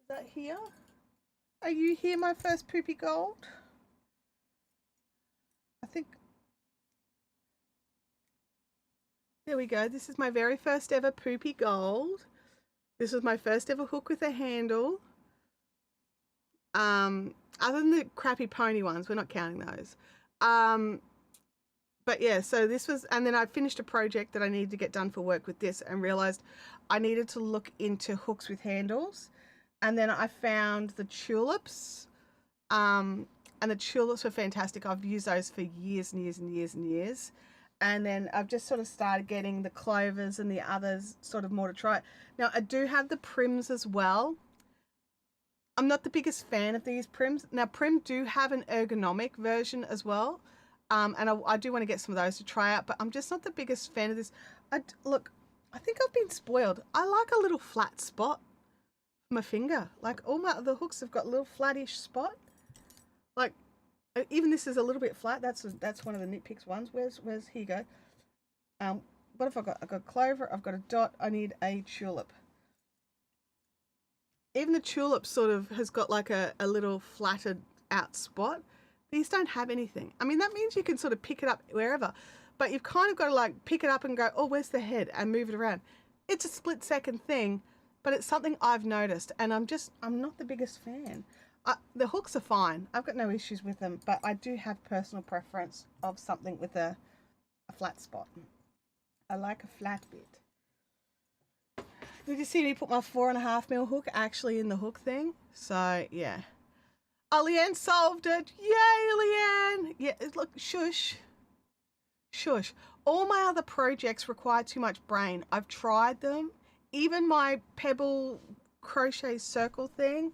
Is that here? Are you here, my first poopy gold? I think. There we go. This is my very first ever poopy gold. This was my first ever hook with a handle. Other than the crappy pony ones, we're not counting those. But yeah, so this was, and then I finished a project that I needed to get done for work with this and realized I needed to look into hooks with handles. And then I found the tulips, and the tulips were fantastic. I've used those for years and years and years and years. And then I've just sort of started getting the clovers and the others sort of more to try. Now I do have the prims as well. I'm not the biggest fan of these prims. Now prim do have an ergonomic version as well. And I do want to get some of those to try out, but I'm just not the biggest fan of this. Look, I think I've been spoiled. I like a little flat spot for my finger. Like all my other hooks have got a little flattish spot. Like even this is a little bit flat. That's one of the nitpicks ones. Where's here you go. What have I got? I've got a clover. I've got a dot. I need a tulip. Even the tulip sort of has got like a little flattened out spot. These don't have anything. I mean, that means you can sort of pick it up wherever, but you've kind of got to like pick it up and go, oh, where's the head, and move it around. It's a split second thing, but it's something I've noticed, and I'm not the biggest fan. The hooks are fine. I've got no issues with them, but I do have personal preference of something with a flat spot. I like a flat bit. Did you see me put my 4.5mm hook actually in the hook thing? So yeah. Oh, Leanne solved it. Yay, Leanne. Yeah, look, shush. Shush. All my other projects require too much brain. I've tried them. Even my pebble crochet circle thing,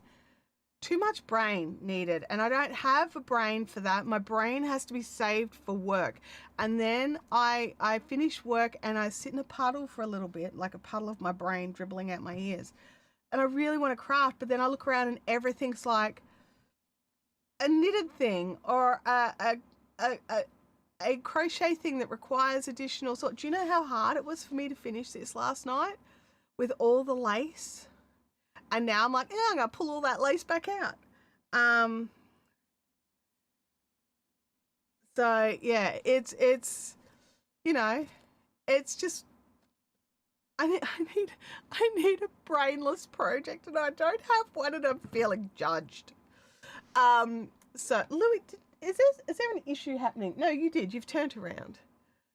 too much brain needed. And I don't have a brain for that. My brain has to be saved for work. And then I finish work and I sit in a puddle for a little bit, like a puddle of my brain dribbling out my ears. And I really want to craft, but then I look around and everything's like a knitted thing or a crochet thing that requires additional sort. Do you know how hard it was for me to finish this last night with all the lace? And now I'm like, yeah, I'm gonna pull all that lace back out. So yeah, it's you know, it's just I need a brainless project, and I don't have one, and I'm feeling judged. So Louis, is there an issue happening? No, you did. You've turned around.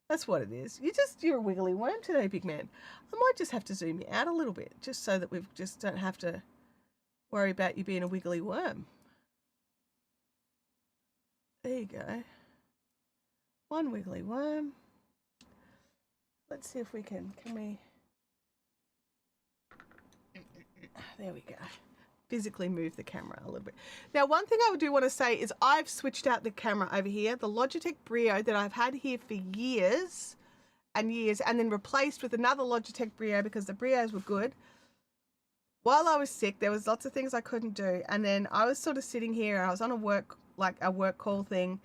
That's what it is. You're a wiggly worm today, big man. I might just have to zoom you out a little bit, just so that we just don't have to worry about you being a wiggly worm. There you go. One wiggly worm. Let's see if we can we? There we go. Physically move the camera a little bit. Now, one thing I do want to say is I've switched out the camera over here, the Logitech Brio that I've had here for years and years, and then replaced with another Logitech Brio because the Brios were good. While I was sick, there was lots of things I couldn't do, and then I was sort of sitting here, I was on a work call thing,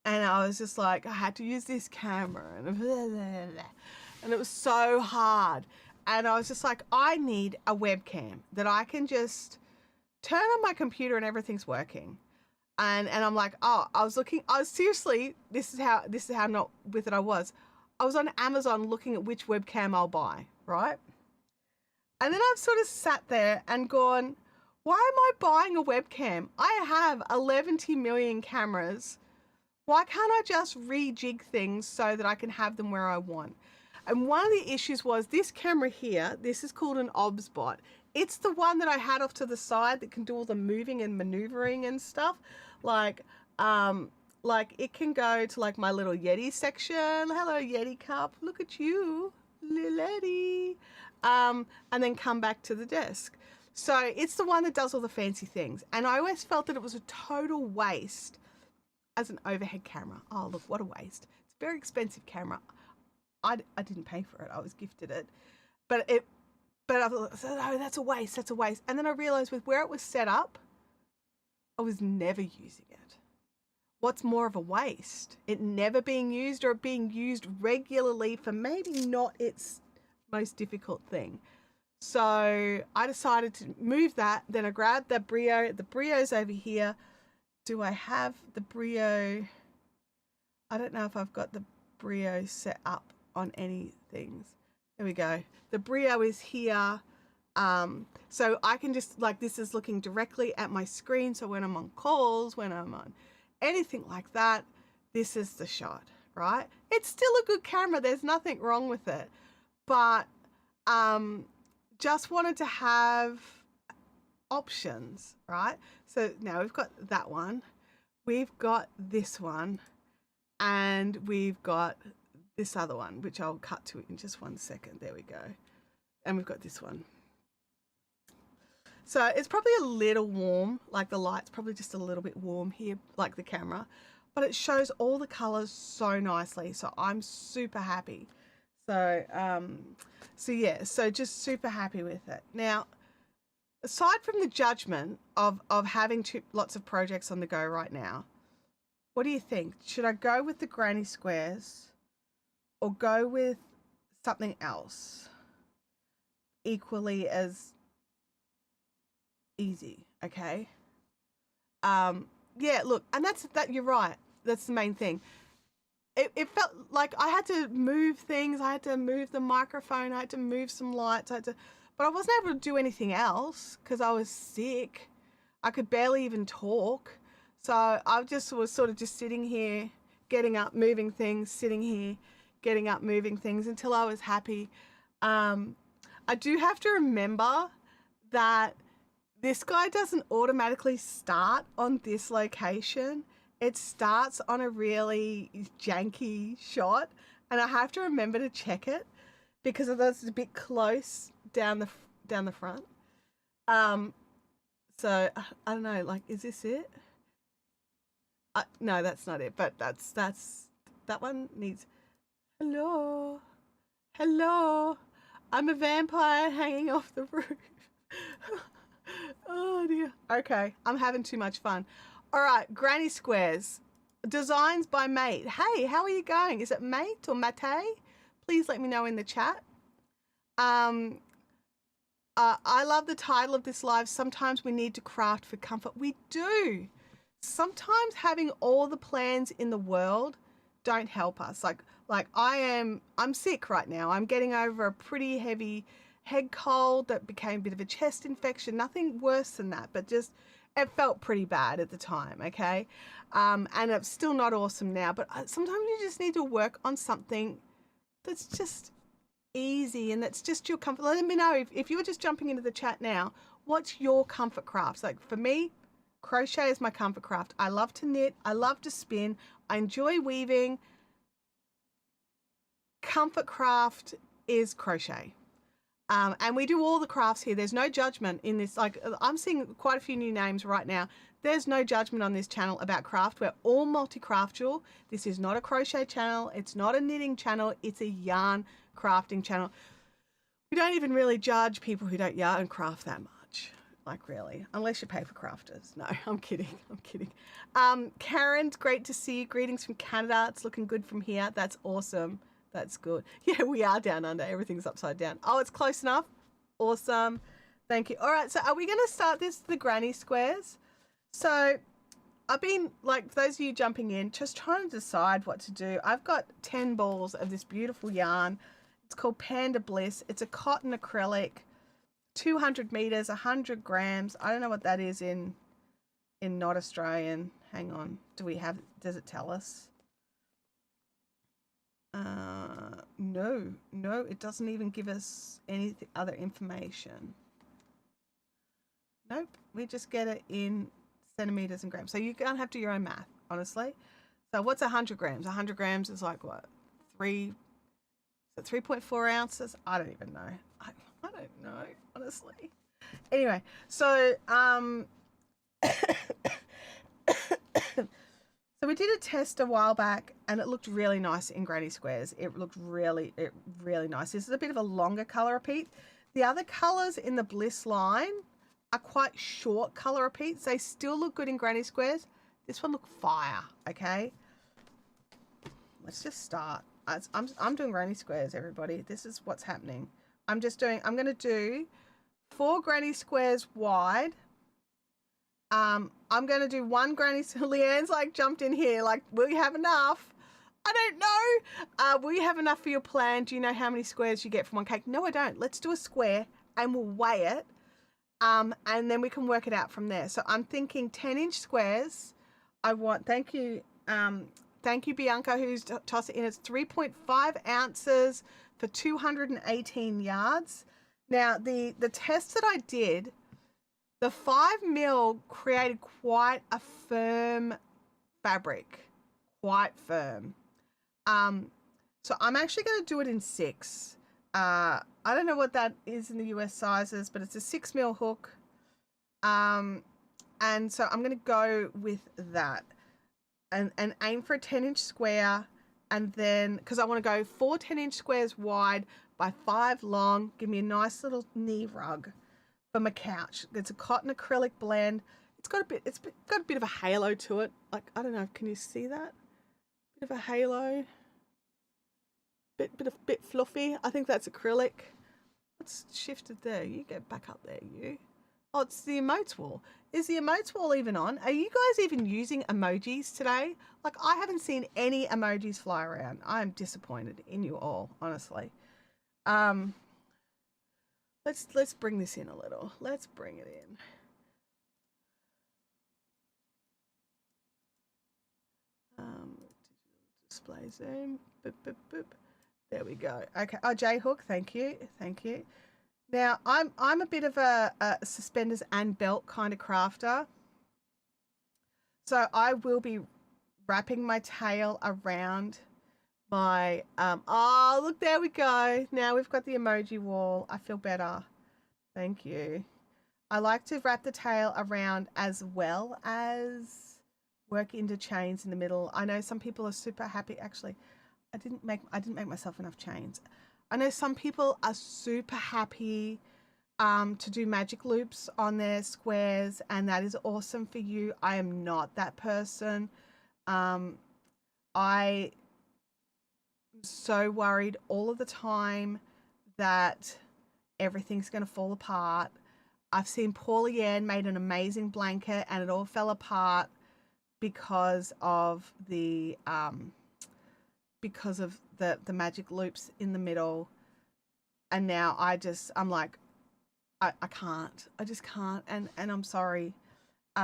and I was just like, I had to use this camera, and it was so hard. And I was just like, I need a webcam that I can just turn on my computer and everything's working. And I'm like, oh, I was seriously, this is how not with it I was. I was on Amazon looking at which webcam I'll buy, right? And then I've sort of sat there and gone, why am I buying a webcam? I have 11 million cameras. Why can't I just rejig things so that I can have them where I want? And one of the issues was this camera here, this is called an OBSBot. It's the one that I had off to the side that can do all the moving and maneuvering and stuff. Like it can go to like my little Yeti section. Hello, Yeti cup. Look at you, little Yeti. And then come back to the desk. So it's the one that does all the fancy things. And I always felt that it was a total waste as an overhead camera. Oh, look, what a waste. It's a very expensive camera. I didn't pay for it. I was gifted it. But I thought, oh, that's a waste. That's a waste. And then I realized with where it was set up, I was never using it. What's more of a waste? It never being used or it being used regularly for maybe not its most difficult thing. So I decided to move that. Then I grabbed the Brio. The Brio's over here. Do I have the Brio? I don't know if I've got the Brio set up on any things. There we go. The Brio is here. So I can just, like, this is looking directly at my screen. So when I'm on calls, when I'm on anything like that, this is the shot, right? It's still a good camera. There's nothing wrong with it. But just wanted to have options, right? So now we've got that one. We've got this one. And we've got this other one, which I'll cut to in just 1 second. There we go. And we've got this one. So it's probably a little warm, like the light's probably just a little bit warm here, like the camera, but it shows all the colors so nicely. So I'm super happy. So, yeah, so just super happy with it. Now, aside from the judgment of having lots of projects on the go right now, what do you think? Should I go with the granny squares or go with something else equally as easy? Okay. Yeah, look, and that you're right. That's the main thing. It felt like I had to move things. I had to move the microphone. I had to move some lights. But I wasn't able to do anything else because I was sick. I could barely even talk. So I just was sort of just sitting here, getting up, moving things, sitting here, getting up, moving things until I was happy. I do have to remember that this guy doesn't automatically start on this location. It starts on a really janky shot, and I have to remember to check it because it's a bit close down the front. So I don't know, like, is this it? No, that's not it, but that one needs, hello, I'm a vampire hanging off the roof. Oh dear. Okay, I'm having too much fun. All right, granny squares, designs by Mate. Hey, how are you going? Is it Mate or Mate? Please let me know in the chat. I love the title of this live. Sometimes we need to craft for comfort. We do. Sometimes having all the plans in the world don't help us. Like I'm sick right now. I'm getting over a pretty heavy head cold that became a bit of a chest infection. Nothing worse than that, but just it felt pretty bad at the time, okay? And it's still not awesome now, but sometimes you just need to work on something that's just easy and that's just your comfort. Let me know if you're just jumping into the chat now, what's your comfort crafts? Like for me, crochet is my comfort craft. I love to knit. I love to spin. I enjoy weaving. Comfort craft is crochet. And we do all the crafts here. There's no judgment in this. Like I'm seeing quite a few new names right now. There's no judgment on this channel about craft. We're all multi-craftual. This is not a crochet channel. It's not a knitting channel. It's a yarn crafting channel. We don't even really judge people who don't yarn craft that much. Like really, unless you pay for crafters. No, I'm kidding. Karen's great to see you. Greetings from Canada. It's looking good from here. That's awesome. That's good. Yeah, we are down under. Everything's upside down. Oh, it's close enough. Awesome. Thank you. All right, so are we going to start the granny squares? So I've been, like, for those of you jumping in, just trying to decide what to do. I've got 10 balls of this beautiful yarn. It's called Panda Bliss. It's a cotton acrylic, 200 meters, 100 grams. I don't know what that is in not Australian. Hang on. Does it tell us? No, it doesn't even give us any other information. Nope, we just get it in centimeters and grams. So you're going to have to do your own math, honestly. So what's 100 grams? 100 grams is like what? 3.4 ounces? I don't even know. I don't know, honestly. Anyway, so so we did a test a while back and it looked really nice in granny squares. It looked really nice. This is a bit of a longer color repeat. The other colors in the Bliss line are quite short color repeats. They still look good in granny squares. This one looked fire, okay? Let's just start. I'm doing granny squares, everybody. This is what's happening. I'm going to do 4 granny squares wide. I'm going to do 1 granny. Leanne's like jumped in here, like, will you have enough? I don't know. Will you have enough for your plan? Do you know how many squares you get from one cake? No, I don't. Let's do a square and we'll weigh it. And then we can work it out from there. So I'm thinking 10-inch squares. I want, thank you, Bianca, who's tossed it in. It's 3.5 ounces for 218 yards. Now, the test that I did, the 5 mil created quite a firm fabric, quite firm. So I'm actually going to do it in 6. I don't know what that is in the US sizes, but it's a 6 mil hook. And so I'm going to go with that and aim for a 10-inch square. And then, because I want to go 4 10-inch squares wide by 5 long, give me a nice little knee rug for my couch. It's a cotton acrylic blend. It's got a bit of a halo to it. Like, I don't know, can you see that? Bit of a halo. Bit fluffy. I think that's acrylic. What's shifted there? You get back up there, you. Oh, it's the emotes wall. Is the emotes wall even on? Are you guys even using emojis today? Like, I haven't seen any emojis fly around. I am disappointed in you all, honestly. Let's bring this in a little. Let's bring it in. Display zoom. Boop, boop, boop. There we go. Okay. Oh, J Hook, thank you. Thank you. Now, I'm a bit of a suspenders and belt kind of crafter. So I will be wrapping my tail around my, oh, look, there we go. Now we've got the emoji wall. I feel better. Thank you. I like to wrap the tail around as well as work into chains in the middle. I know some people are super happy. Actually, I didn't make myself enough chains. I know some people are super happy to do magic loops on their squares, and that is awesome for you. I am not that person. I am so worried all of the time that everything's going to fall apart. I've seen Paul Leanne made an amazing blanket and it all fell apart because of the magic loops in the middle. And now I'm like, I can't. I just can't. And I'm sorry. So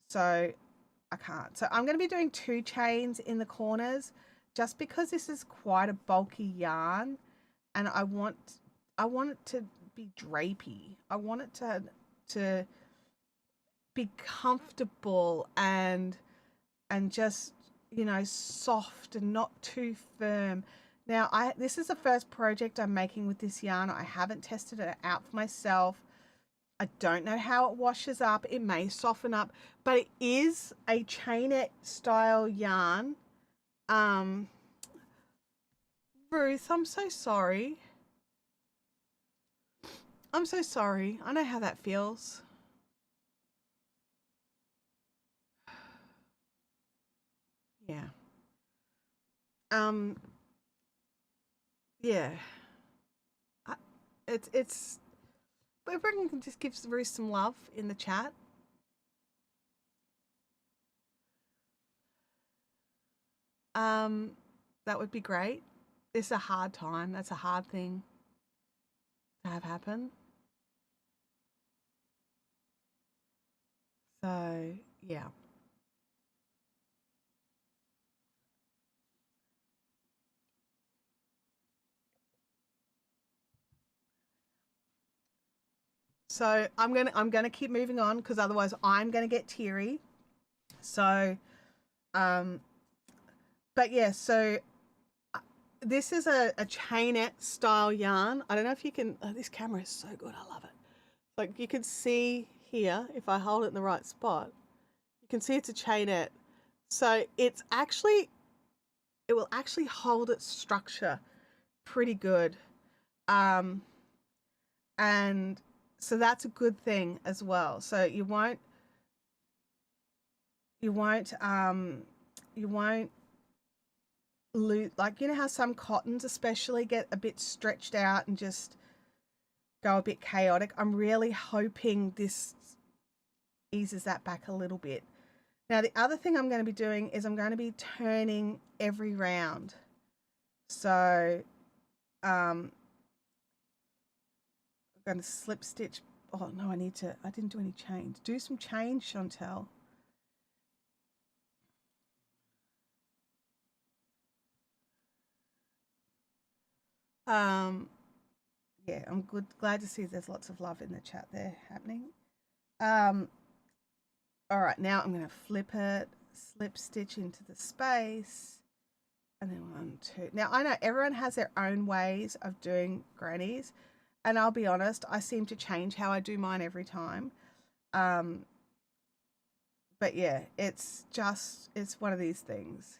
I can't. So I'm going to be doing 2 chains in the corners just because this is quite a bulky yarn and I want it to be drapey. I want it to be comfortable and just, you know, soft and not too firm. Now, this is the first project I'm making with this yarn. I haven't tested it out for myself. I don't know how it washes up. It may soften up, but it is a chainette style yarn. Ruth, I'm so sorry. I'm so sorry. I know how that feels. Yeah. Yeah. It's but everyone can just give Ruth some love in the chat. That would be great. It's a hard time. That's a hard thing to have happen. So, yeah. So I'm gonna keep moving on because otherwise I'm gonna get teary. So, but yeah. So this is a chainette style yarn. I don't know if you can. Oh, this camera is so good. I love it. Like you can see here if I hold it in the right spot, you can see it's a chainette. So it will actually hold its structure pretty good. And so that's a good thing as well. So you won't lose, like, you know how some cottons especially get a bit stretched out and just go a bit chaotic. I'm really hoping this eases that back a little bit. Now, the other thing I'm going to be doing is I'm going to be turning every round. So I'm going to slip stitch. Oh, no, I didn't do any chains. Do some chains, Chantel. Yeah, I'm glad to see there's lots of love in the chat there happening. All right, now I'm going to flip it, slip stitch into the space, and then 1, 2. Now, I know everyone has their own ways of doing grannies, and I'll be honest, I seem to change how I do mine every time. But yeah, it's one of these things.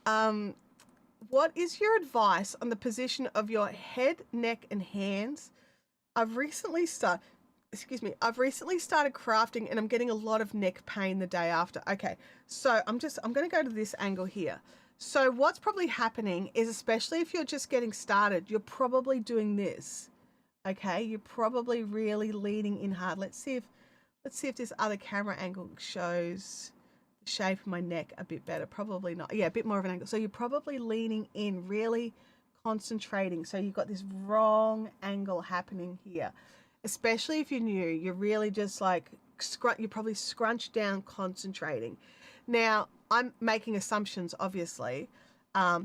What is your advice on the position of your head, neck, and hands? I've recently started crafting and I'm getting a lot of neck pain the day after. Okay, so I'm going to go to this angle here. So what's probably happening is, especially if you're just getting started, you're probably doing this. Okay, you're probably really leaning in hard. Let's see if this other camera angle shows the shape of my neck a bit better. Probably not. Yeah, a bit more of an angle. So you're probably leaning in, really concentrating. So you've got this wrong angle happening here. Especially if you're new, you're really just like, you're probably scrunched down, concentrating. Now, I'm making assumptions, obviously,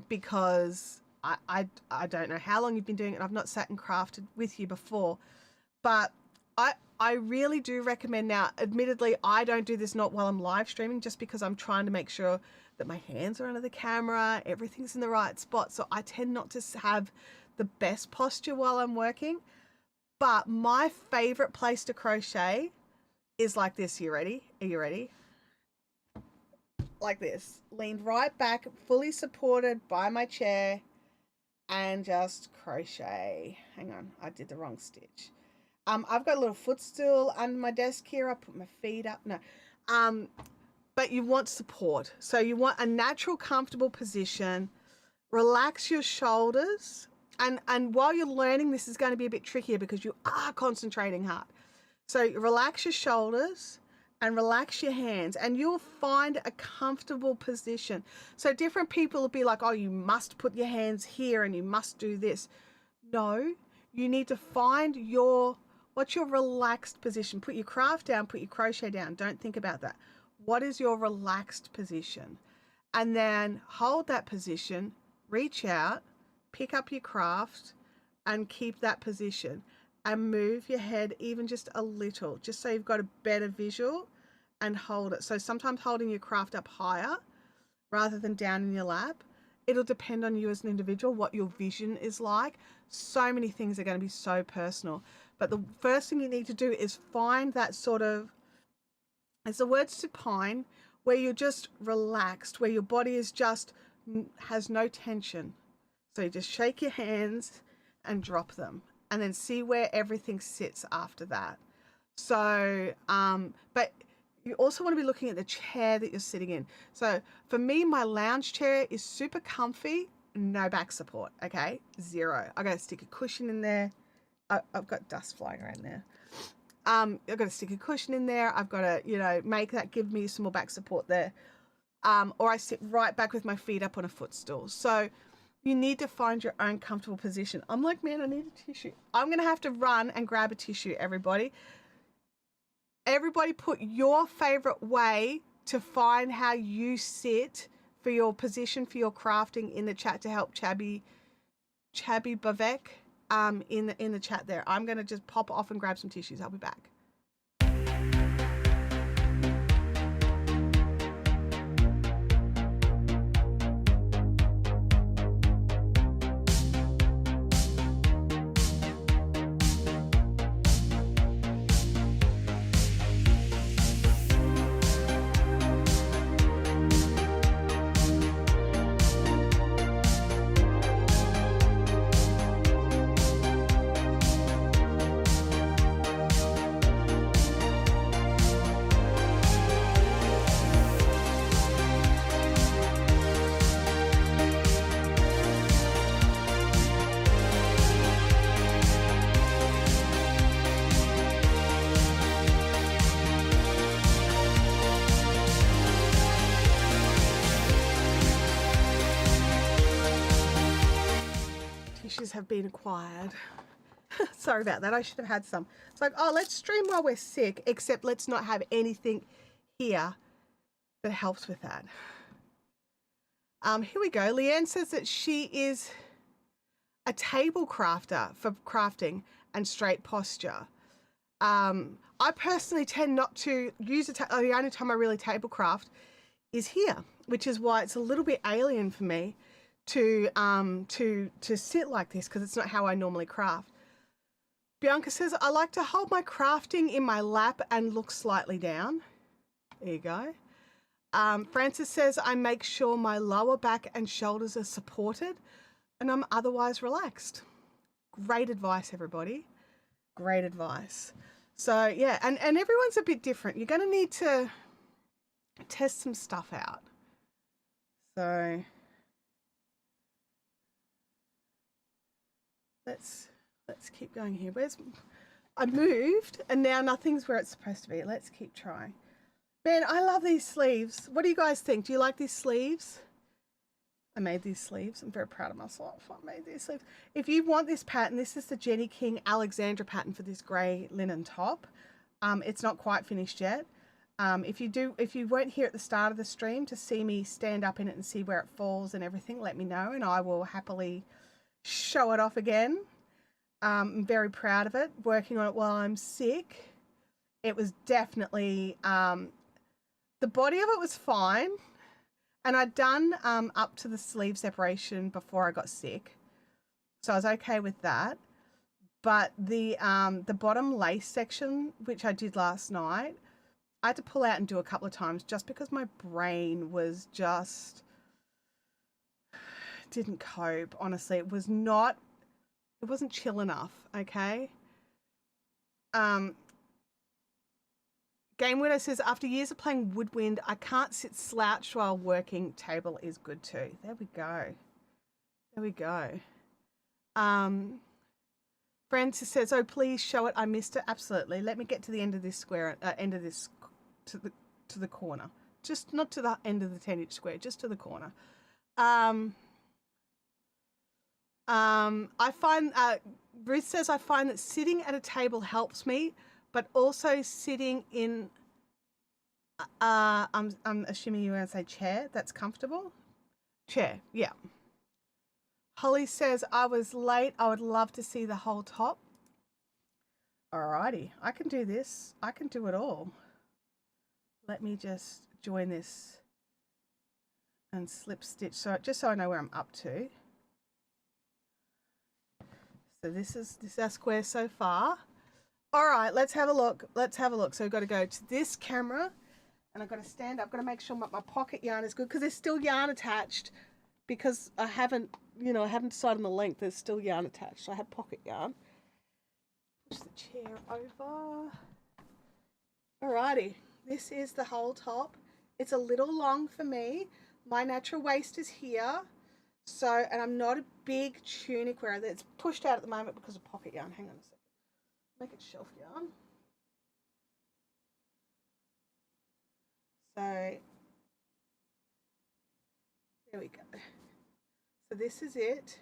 because I don't know how long you've been doing it. I've not sat and crafted with you before, but I really do recommend now. Admittedly, I don't do this not while I'm live streaming, just because I'm trying to make sure that my hands are under the camera, everything's in the right spot. So I tend not to have the best posture while I'm working. But my favorite place to crochet is like this. You ready? Are you ready? Like this. Leaned right back, fully supported by my chair, and just crochet. Hang on, I did the wrong stitch. I've got a little footstool under my desk here. I put my feet up. No. But you want support. So you want a natural, comfortable position. Relax your shoulders. And while you're learning, this is going to be a bit trickier because you are concentrating hard. So relax your shoulders and relax your hands, and you'll find a comfortable position. So different people will be like, oh, you must put your hands here and you must do this. No, you need to find what's your relaxed position. Put your craft down, put your crochet down. Don't think about that. What is your relaxed position? And then hold that position, reach out, pick up your craft and keep that position, and move your head even just a little, just so you've got a better visual, and hold it. So sometimes holding your craft up higher rather than down in your lap. It'll depend on you as an individual, what your vision is like. So many things are going to be so personal. But the first thing you need to do is find that sort of, as the word supine, where you're just relaxed, where your body is just, has no tension. So you just shake your hands and drop them, and then see where everything sits after that. So, but you also want to be looking at the chair that you're sitting in. So for me, my lounge chair is super comfy, no back support, okay? Zero. I got to stick a cushion in there. I've got dust flying around there. I've got to stick a cushion in there. I've got to, make that give me some more back support there. Or I sit right back with my feet up on a footstool. So you need to find your own comfortable position. I'm like, man, I need a tissue. I'm going to have to run and grab a tissue, everybody. Everybody put your favorite way to find how you sit for your position, for your crafting in the chat to help Chabby Bavek in the chat there. I'm going to just pop off and grab some tissues. I'll be back. tissues have been acquired. Sorry about that. I should have had some. It's like, oh, let's stream while we're sick, except let's not have anything here that helps with that. Here we go. Leanne says that she is a table crafter for crafting and straight posture. I personally tend not to use the only time I really table craft is here, which is why it's a little bit alien for me to sit like this, because it's not how I normally craft. Bianca says, I like to hold my crafting in my lap and look slightly down. There you go. Francis says, I make sure my lower back and shoulders are supported and I'm otherwise relaxed. Great advice, everybody. Great advice. So yeah, and everyone's a bit different. You're going to need to test some stuff out. So let's keep going here. I moved and now nothing's where it's supposed to be. Let's keep trying. Man, I love these sleeves. What do you guys think? Do you like these sleeves? I made these sleeves. I'm very proud of myself. I made these sleeves. If you want this pattern, this is the Jenny King Alexandra pattern for this grey linen top. It's not quite finished yet. If you weren't here at the start of the stream to see me stand up in it and see where it falls and everything, let me know and I will happily show it off again. I'm very proud of it. Working on it while I'm sick. It was definitely, the body of it was fine. And I'd done up to the sleeve separation before I got sick. So I was okay with that. But the bottom lace section, which I did last night, I had to pull out and do a couple of times just because my brain was just, didn't cope. Honestly, it wasn't chill enough, okay? Game Widow says, after years of playing woodwind, I can't sit slouched while working. Table is good too. There we go. There we go. Francis says, oh, please show it. I missed it. Absolutely. Let me get to the end of this square, to the corner. Just not to the end of the 10-inch square, just to the corner. I find, Ruth says, I find that sitting at a table helps me, but also sitting in, I'm assuming you want to say chair, that's comfortable. Chair, yeah. Holly says, I was late. I would love to see the whole top. Alrighty, I can do this. I can do it all. Let me just join this and slip stitch, so just so I know where I'm up to. So this is our square so far. All right, let's have a look. Let's have a look. So we've got to go to this camera and I've got to stand up. I've got to make sure my pocket yarn is good because there's still yarn attached because I haven't decided on the length. There's still yarn attached. So I have pocket yarn. Push the chair over. All righty. This is the whole top. It's a little long for me. My natural waist is here. So, and I'm not a big tunic wearer. It's pushed out at the moment because of pocket yarn. Hang on a second. Make it shelf yarn. So there we go. So this is it.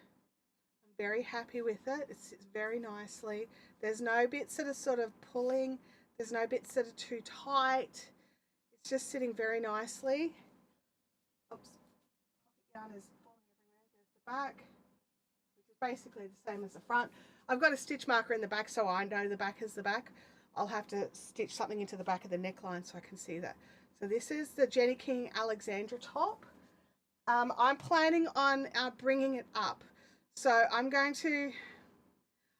I'm very happy with it. It sits very nicely. There's no bits that are sort of pulling. There's no bits that are too tight. It's just sitting very nicely. Oops. Pocket yarn is falling everywhere. There's the back, which is basically the same as the front. I've got a stitch marker in the back so I know the back is the back. I'll have to stitch something into the back of the neckline so I can see that. So this is the Jenny King Alexandra top. I'm planning on bringing it up. So I'm going to,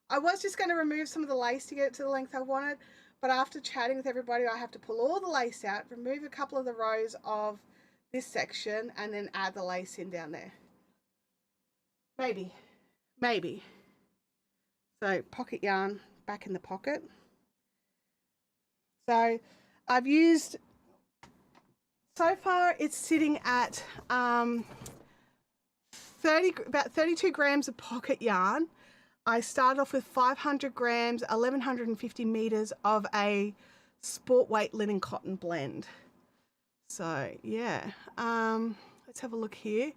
I was just going to remove some of the lace to get it to the length I wanted, but after chatting with everybody, I have to pull all the lace out, remove a couple of the rows of this section, and then add the lace in down there. Maybe. So pocket yarn back in the pocket. So I've used, so far it's sitting at about 32 grams of pocket yarn. I started off with 500 grams, 1150 meters of a sport weight linen cotton blend. So yeah, let's have a look here.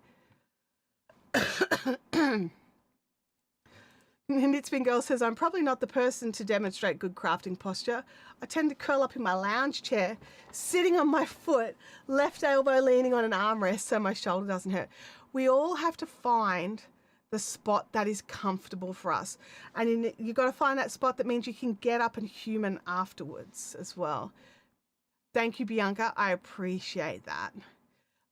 Knitspin Girl says, I'm probably not the person to demonstrate good crafting posture. I tend to curl up in my lounge chair, sitting on my foot, left elbow leaning on an armrest so my shoulder doesn't hurt. We all have to find the spot that is comfortable for us. And you've got to find that spot that means you can get up and human afterwards as well. Thank you, Bianca. I appreciate that.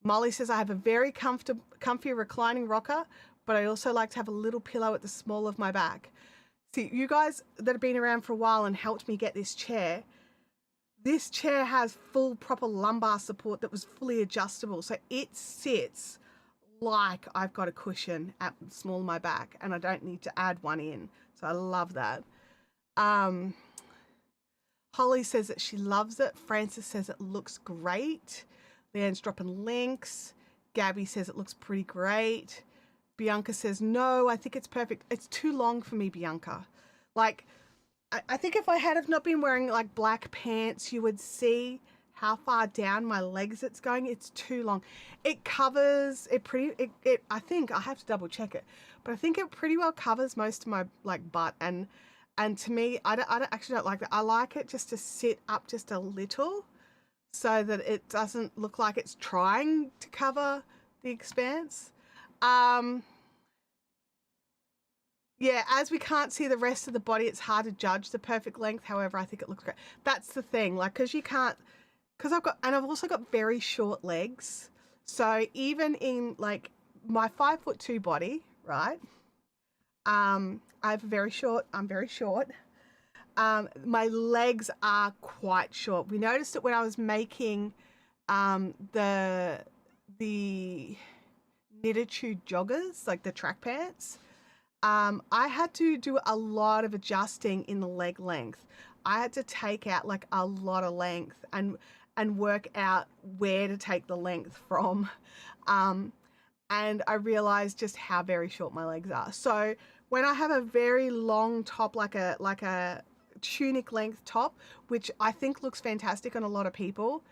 Molly says, I have a very comfy reclining rocker, but I also like to have a little pillow at the small of my back. See, you guys that have been around for a while and helped me get this chair has full proper lumbar support that was fully adjustable. So it sits like I've got a cushion at the small of my back and I don't need to add one in. So I love that. Holly says that she loves it. Frances says it looks great. Leanne's dropping links. Gabby says it looks pretty great. Bianca says, no, I think it's perfect. It's too long for me, Bianca. Like, I think if I had have not been wearing like black pants, you would see how far down my legs it's going. It's too long. It covers it pretty, I think, I have to double check it, but I think it pretty well covers most of my like butt. And to me, I actually don't like that. I like it just to sit up just a little so that it doesn't look like it's trying to cover the expanse. Yeah, as we can't see the rest of the body, it's hard to judge the perfect length. However, I think it looks great. That's the thing, like, because I've also got very short legs. So even in like my 5'2" body, right? I'm very short. My legs are quite short. We noticed it when I was making the Knititude joggers, like the track pants. I had to do a lot of adjusting in the leg length. I had to take out like a lot of length and work out where to take the length from. And I realized just how very short my legs are. So when I have a very long top, like a tunic length top, which I think looks fantastic on a lot of people,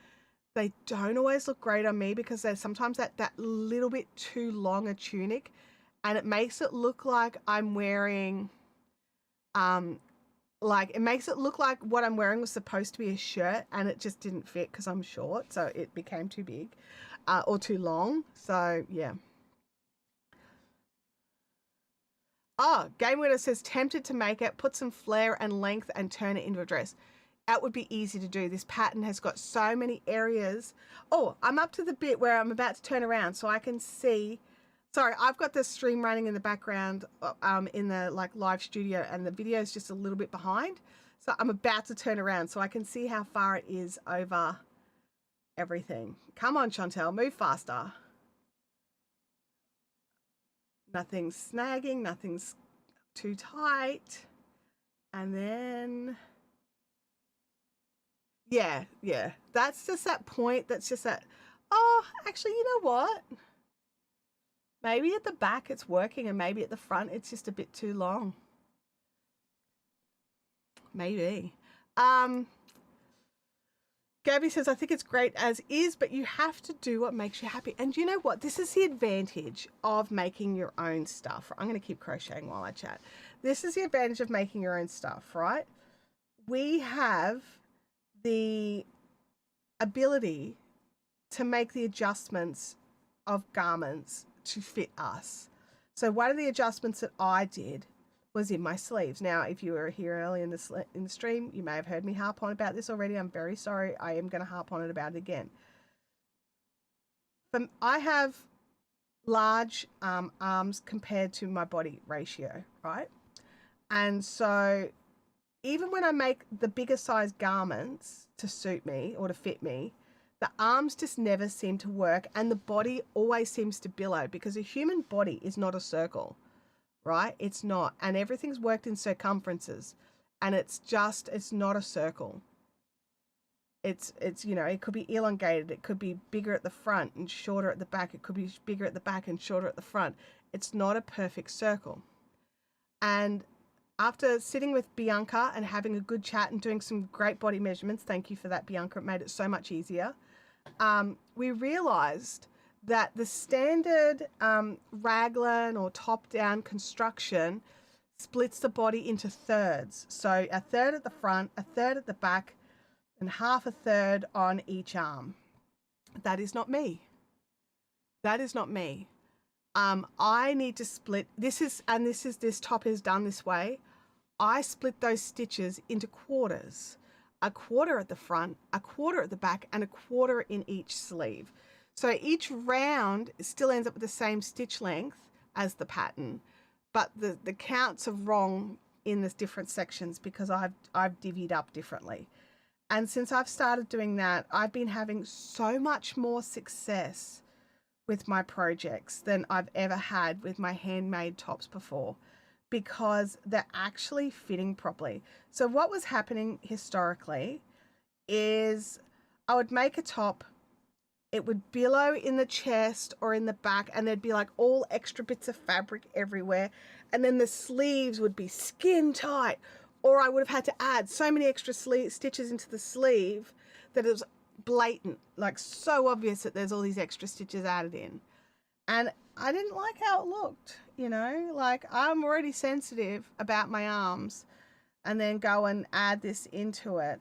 they don't always look great on me because there's sometimes that little bit too long a tunic, and it makes it look like I'm wearing, it makes it look like what I'm wearing was supposed to be a shirt and it just didn't fit because I'm short. So it became too big or too long. So yeah. Oh, Game Winner says, tempted to make it, put some flare and length and turn it into a dress. That would be easy to do. This pattern has got so many areas. Oh, I'm up to the bit where I'm about to turn around so I can see. Sorry, I've got the stream running in the background in the like live studio, and the video is just a little bit behind. So I'm about to turn around so I can see how far it is over everything. Come on, Chantel, move faster. Nothing's snagging, nothing's too tight. And then, yeah, that's just that point. That's just that, oh, actually, you know what? Maybe at the back it's working and maybe at the front it's just a bit too long. Maybe. Gabby says, I think it's great as is, but you have to do what makes you happy. And you know what? This is the advantage of making your own stuff. I'm going to keep crocheting while I chat. This is the advantage of making your own stuff, right? We have the ability to make the adjustments of garments to fit us. So one of the adjustments that I did was in my sleeves. Now, if you were here early in the stream, you may have heard me harp on about this already. I'm very sorry. I am going to harp on it about it again. I have large arms compared to my body ratio, right? And so even when I make the bigger size garments to suit me or to fit me, the arms just never seem to work, and the body always seems to billow because a human body is not a circle, right? It's not. And everything's worked in circumferences, and it's not a circle. It's, you know, it could be elongated. It could be bigger at the front and shorter at the back. It could be bigger at the back and shorter at the front. It's not a perfect circle. And after sitting with Bianca and having a good chat and doing some great body measurements, thank you for that, Bianca, it made it so much easier. We realized that the standard raglan or top-down construction splits the body into thirds. So a third at the front, a third at the back, and half a third on each arm. That is not me. That is not me. I need to split, this top is done this way. I split those stitches into quarters, a quarter at the front, a quarter at the back, and a quarter in each sleeve. So each round still ends up with the same stitch length as the pattern, but the counts are wrong in the different sections because I've divvied up differently. And since I've started doing that, I've been having so much more success with my projects than I've ever had with my handmade tops before, because they're actually fitting properly. So what was happening historically is I would make a top, it would billow in the chest or in the back, and there'd be like all extra bits of fabric everywhere. And then the sleeves would be skin tight, or I would have had to add so many extra stitches into the sleeve that it was blatant, like so obvious that there's all these extra stitches added in. And I didn't like how it looked, you know, like I'm already sensitive about my arms, and then go and add this into it.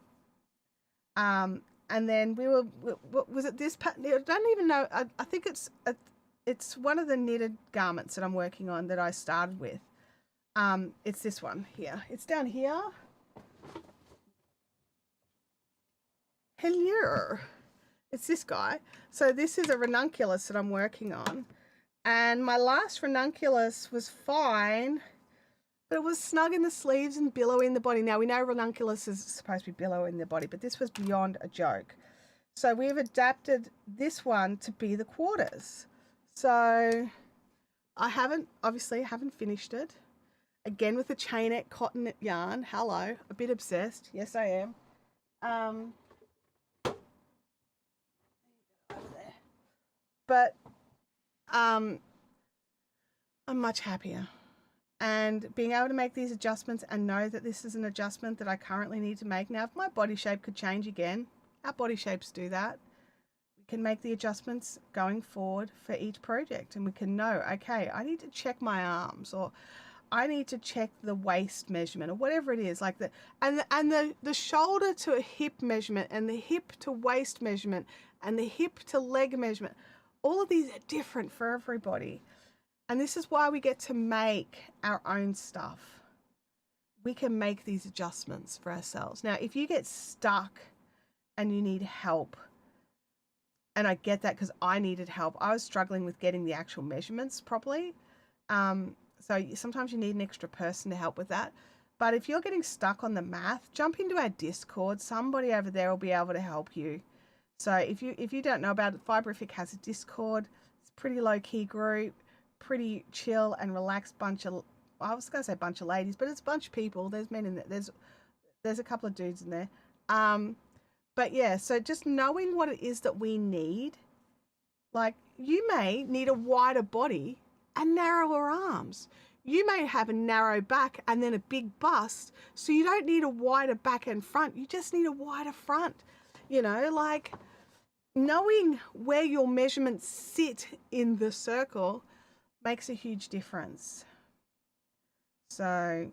And then what was it, this pattern? I don't even know. I think it's one of the knitted garments that I'm working on that I started with. It's this one here. It's down here. Hello. It's this guy. So this is a ranunculus that I'm working on. And my last ranunculus was fine, but it was snug in the sleeves and billowy in the body. Now we know ranunculus is supposed to be billowy in the body, but this was beyond a joke. So we've adapted this one to be the quarters. So obviously haven't finished it. Again with the chain net cotton knit yarn. Hello, a bit obsessed. Yes, I am. But I'm much happier. And being able to make these adjustments and know that this is an adjustment that I currently need to make. Now, if my body shape could change again, our body shapes do that. We can make the adjustments going forward for each project, and we can know, okay, I need to check my arms, or I need to check the waist measurement, or whatever it is, like the shoulder to a hip measurement, and the hip to waist measurement, and the hip to leg measurement. All of these are different for everybody. And this is why we get to make our own stuff. We can make these adjustments for ourselves. Now, if you get stuck and you need help, and I get that because I needed help. I was struggling with getting the actual measurements properly. So sometimes you need an extra person to help with that. But if you're getting stuck on the math, jump into our Discord. Somebody over there will be able to help you. So if you don't know about it, Fibrific has a Discord. It's a pretty low-key group, pretty chill and relaxed bunch of, I was going to say bunch of ladies, but it's a bunch of people. There's men in there. There's a couple of dudes in there. But yeah, so just knowing what it is that we need, like you may need a wider body and narrower arms. You may have a narrow back and then a big bust, so you don't need a wider back and front. You just need a wider front. You know, like knowing where your measurements sit in the circle makes a huge difference. So,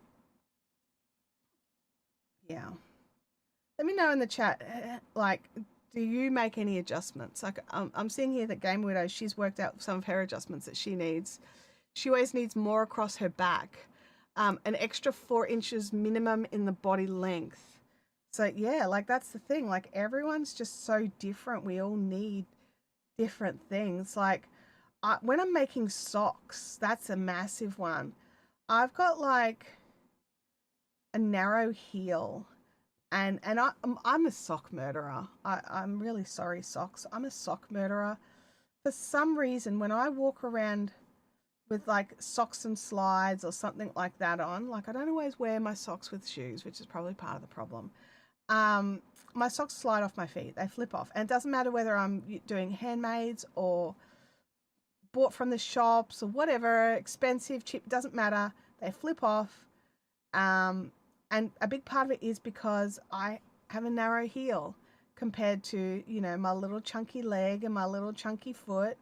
yeah. Let me know in the chat, like, do you make any adjustments? Like, I'm seeing here that Game Widow, she's worked out some of her adjustments that she needs. She always needs more across her back, an extra 4 inches minimum in the body length. So yeah, like that's the thing, like everyone's just so different. We all need different things. Like when I'm making socks, that's a massive one. I've got like a narrow heel, and I'm a sock murderer. I'm really sorry, socks. I'm a sock murderer. For some reason, when I walk around with like socks and slides or something like that on, like I don't always wear my socks with shoes, which is probably part of the problem. My socks slide off my feet. They flip off. And it doesn't matter whether I'm doing handmaids or bought from the shops or whatever, expensive, cheap, doesn't matter. They flip off. And a big part of it is because I have a narrow heel compared to, you know, my little chunky leg and my little chunky foot.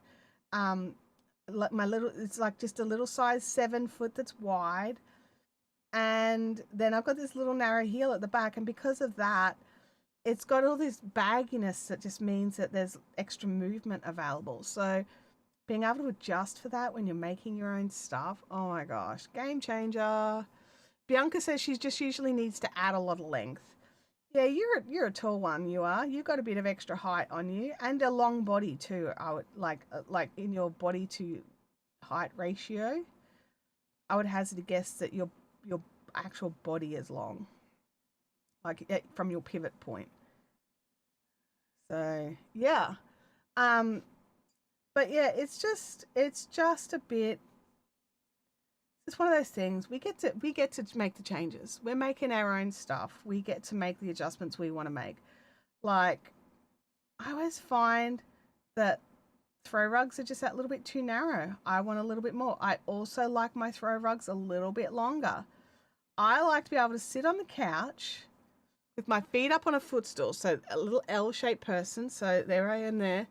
It's like just a little size 7 foot that's wide. And then I've got this little narrow heel at the back, and because of that, it's got all this bagginess that just means that there's extra movement available. So being able to adjust for that when you're making your own stuff, oh my gosh, game changer. Bianca says she just usually needs to add a lot of length. Yeah, you're a tall one. You are. You've got a bit of extra height on you and a long body too. I would like in your body to height ratio. I would hazard a guess that your actual body is long, like from your pivot point. So yeah, um, but yeah, it's just a bit. It's one of those things. We get to make the changes. We're making our own stuff. We get to make the adjustments we want to make. Like I always find that throw rugs are just that little bit too narrow. I want a little bit more. I also like my throw rugs a little bit longer. I like to be able to sit on the couch with my feet up on a footstool, so a little L-shaped person. So there I am there.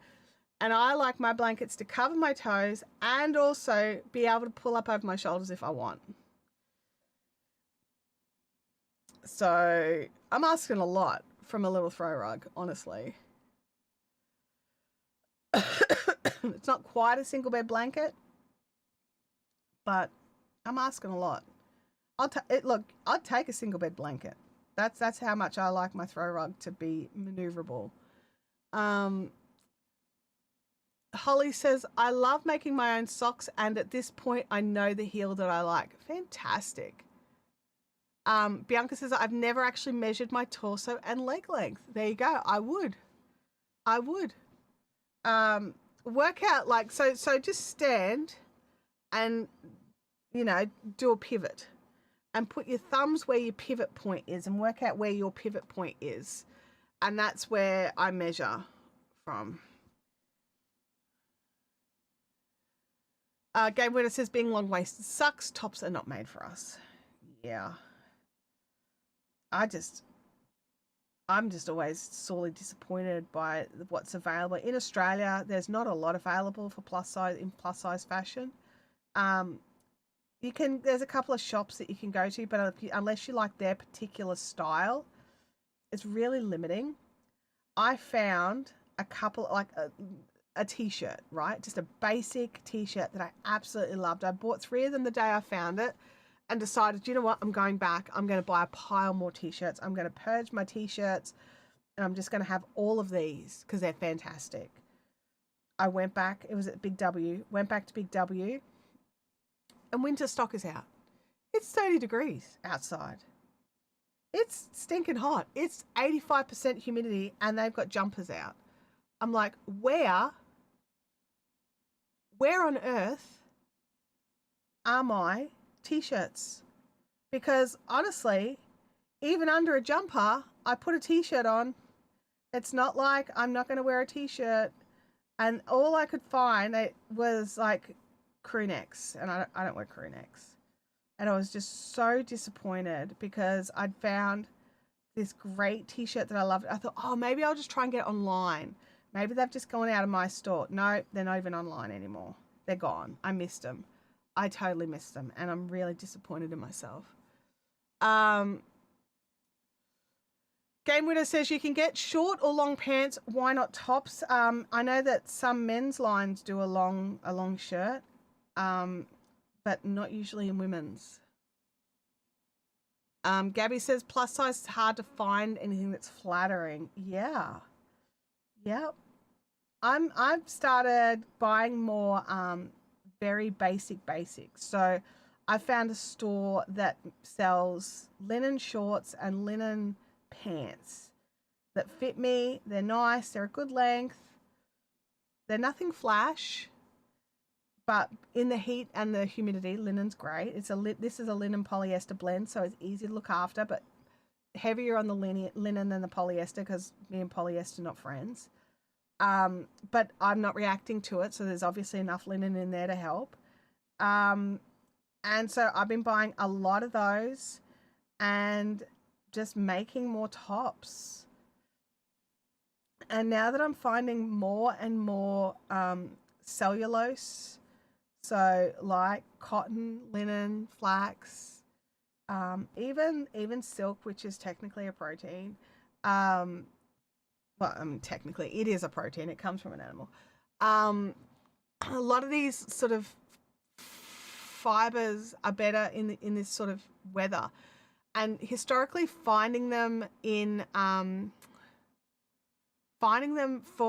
And I like my blankets to cover my toes and also be able to pull up over my shoulders if I want. So I'm asking a lot from a little throw rug, honestly. It's not quite a single bed blanket, but I'm asking a lot. Look, I'd take a single bed blanket. That's how much I like my throw rug to be maneuverable. Um, Holly says, I love making my own socks, and at this point, I know the heel that I like. Fantastic. Bianca says, I've never actually measured my torso and leg length. There you go. I would. I would. Work out so just stand and, do a pivot and put your thumbs where your pivot point is and work out where your pivot point is. And that's where I measure from. Game Winner says being long-waisted sucks. Tops are not made for us. Yeah. I'm just always sorely disappointed by what's available. In Australia, there's not a lot available for plus size fashion. There's a couple of shops that you can go to, but unless you like their particular style, it's really limiting. I found a couple, like a t-shirt, right? Just a basic t-shirt that I absolutely loved. I bought 3 of them the day I found it and decided, you know what, I'm going back. I'm going to buy a pile more t-shirts. I'm going to purge my t-shirts and I'm just going to have all of these because they're fantastic. I went back. It was at Big W. Went back to Big W and winter stock is out. It's 30 degrees outside. It's stinking hot. It's 85% humidity and they've got jumpers out. I'm like, where on earth are my t-shirts? Because honestly, even under a jumper, I put a t-shirt on. It's not like I'm not going to wear a t-shirt. And all I could find was like crew necks. And I don't wear crew necks. And I was just so disappointed because I'd found this great t-shirt that I loved. I thought, oh, maybe I'll just try and get it online. Maybe they've just gone out of my store. No, they're not even online anymore. They're gone. I missed them. I totally missed them. And I'm really disappointed in myself. Game Winner says you can get short or long pants. Why not tops? I know that some men's lines do a long shirt, but not usually in women's. Gabby says plus size is hard to find anything that's flattering. Yeah. Yep. I've started buying more very basics. So I found a store that sells linen shorts and linen pants that fit me. They're nice. They're a good length. They're nothing flash, but in the heat and the humidity, linen's great. This is a linen polyester blend, so it's easy to look after, but heavier on the linen than the polyester because me and polyester are not friends. But I'm not reacting to it, so there's obviously enough linen in there to help. And so I've been buying a lot of those and just making more tops. And now that I'm finding more and more cellulose, so like cotton, linen, flax, Even silk, which is technically a protein. Um, technically it is a protein. It comes from an animal. A lot of these sort of fibers are better in this sort of weather, and historically finding them for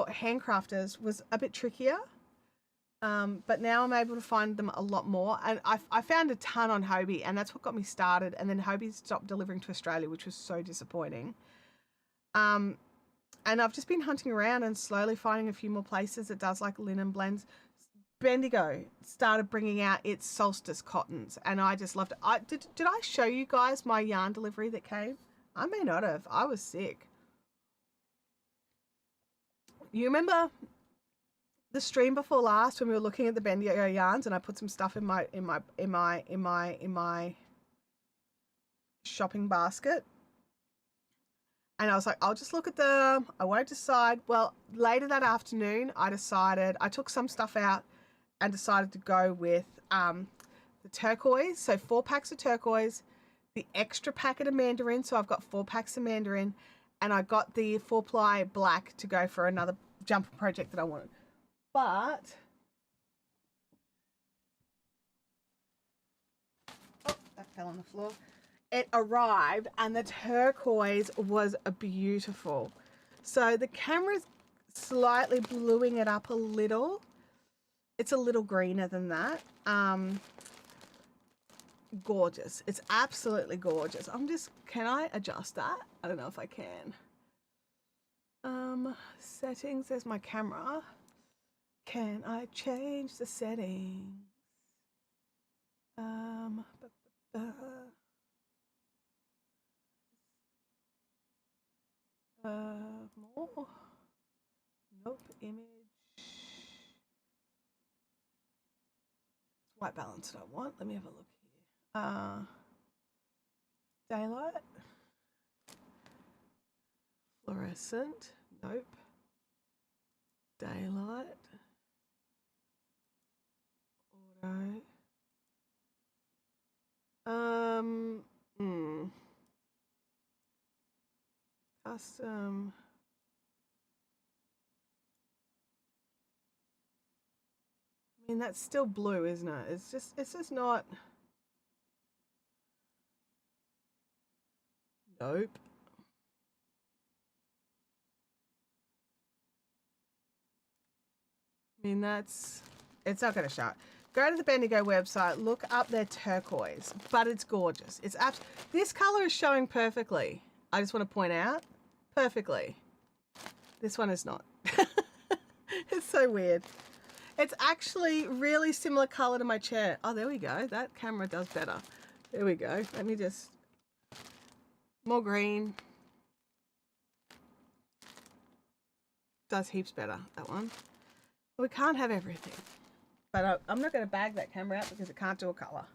handcrafters was a bit trickier. But now I'm able to find them a lot more. And I found a ton on Hobie, and that's what got me started. And then Hobie stopped delivering to Australia, which was so disappointing. And I've just been hunting around and slowly finding a few more places that does like linen blends. Bendigo started bringing out its solstice cottons, and I just loved it. Did I show you guys my yarn delivery that came? I may not have. I was sick. You remember the stream before last when we were looking at the Bendigo yarns, and I put some stuff in my shopping basket, and I was like, I'll just look at them. I won't decide. Well, later that afternoon, I took some stuff out and decided to go with the turquoise. So 4 packs of turquoise, the extra packet of mandarin. So I've got 4 packs of mandarin, and I got the 4-ply black to go for another jumper project that I wanted. But that fell on the floor. It arrived, and the turquoise was beautiful. So the camera's slightly bluing it up a little. It's a little greener than that. Gorgeous. It's absolutely gorgeous. Can I adjust that? I don't know if I can. Settings, there's my camera. Can I change the settings? More? Nope, image. White balance I want. Let me have a look here. Daylight. Fluorescent. Nope. Daylight. Auto. Custom. I mean, that's still blue, isn't it? It's just not. Nope. I mean, it's not going to show. Go to the Bendigo website, look up their turquoise, but it's gorgeous. This color is showing perfectly. I just want to point out, perfectly. This one is not. It's so weird. It's actually really similar color to my chair. Oh, there we go. That camera does better. There we go. Let me just, more green. Does heaps better, that one. We can't have everything. But I'm not going to bag that camera out because it can't do a color.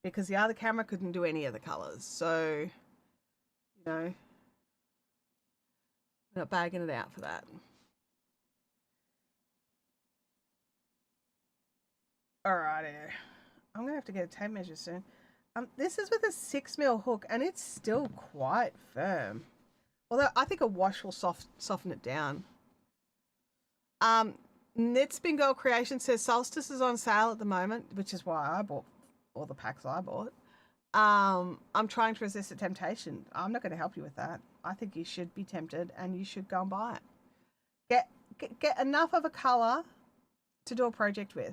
Because the other camera couldn't do any of the colors. So, you know, we're not bagging it out for that. Alrighty. I'm going to have to get a tape measure soon. This is with a 6mm hook, and it's still quite firm. Although I think a wash will soften it down. Knit Spin Girl Creation says Solstice is on sale at the moment, which is why I bought all the packs I bought. I'm trying to resist the temptation. I'm not going to help you with that. I think you should be tempted and you should go and buy it. Get enough of a colour to do a project with.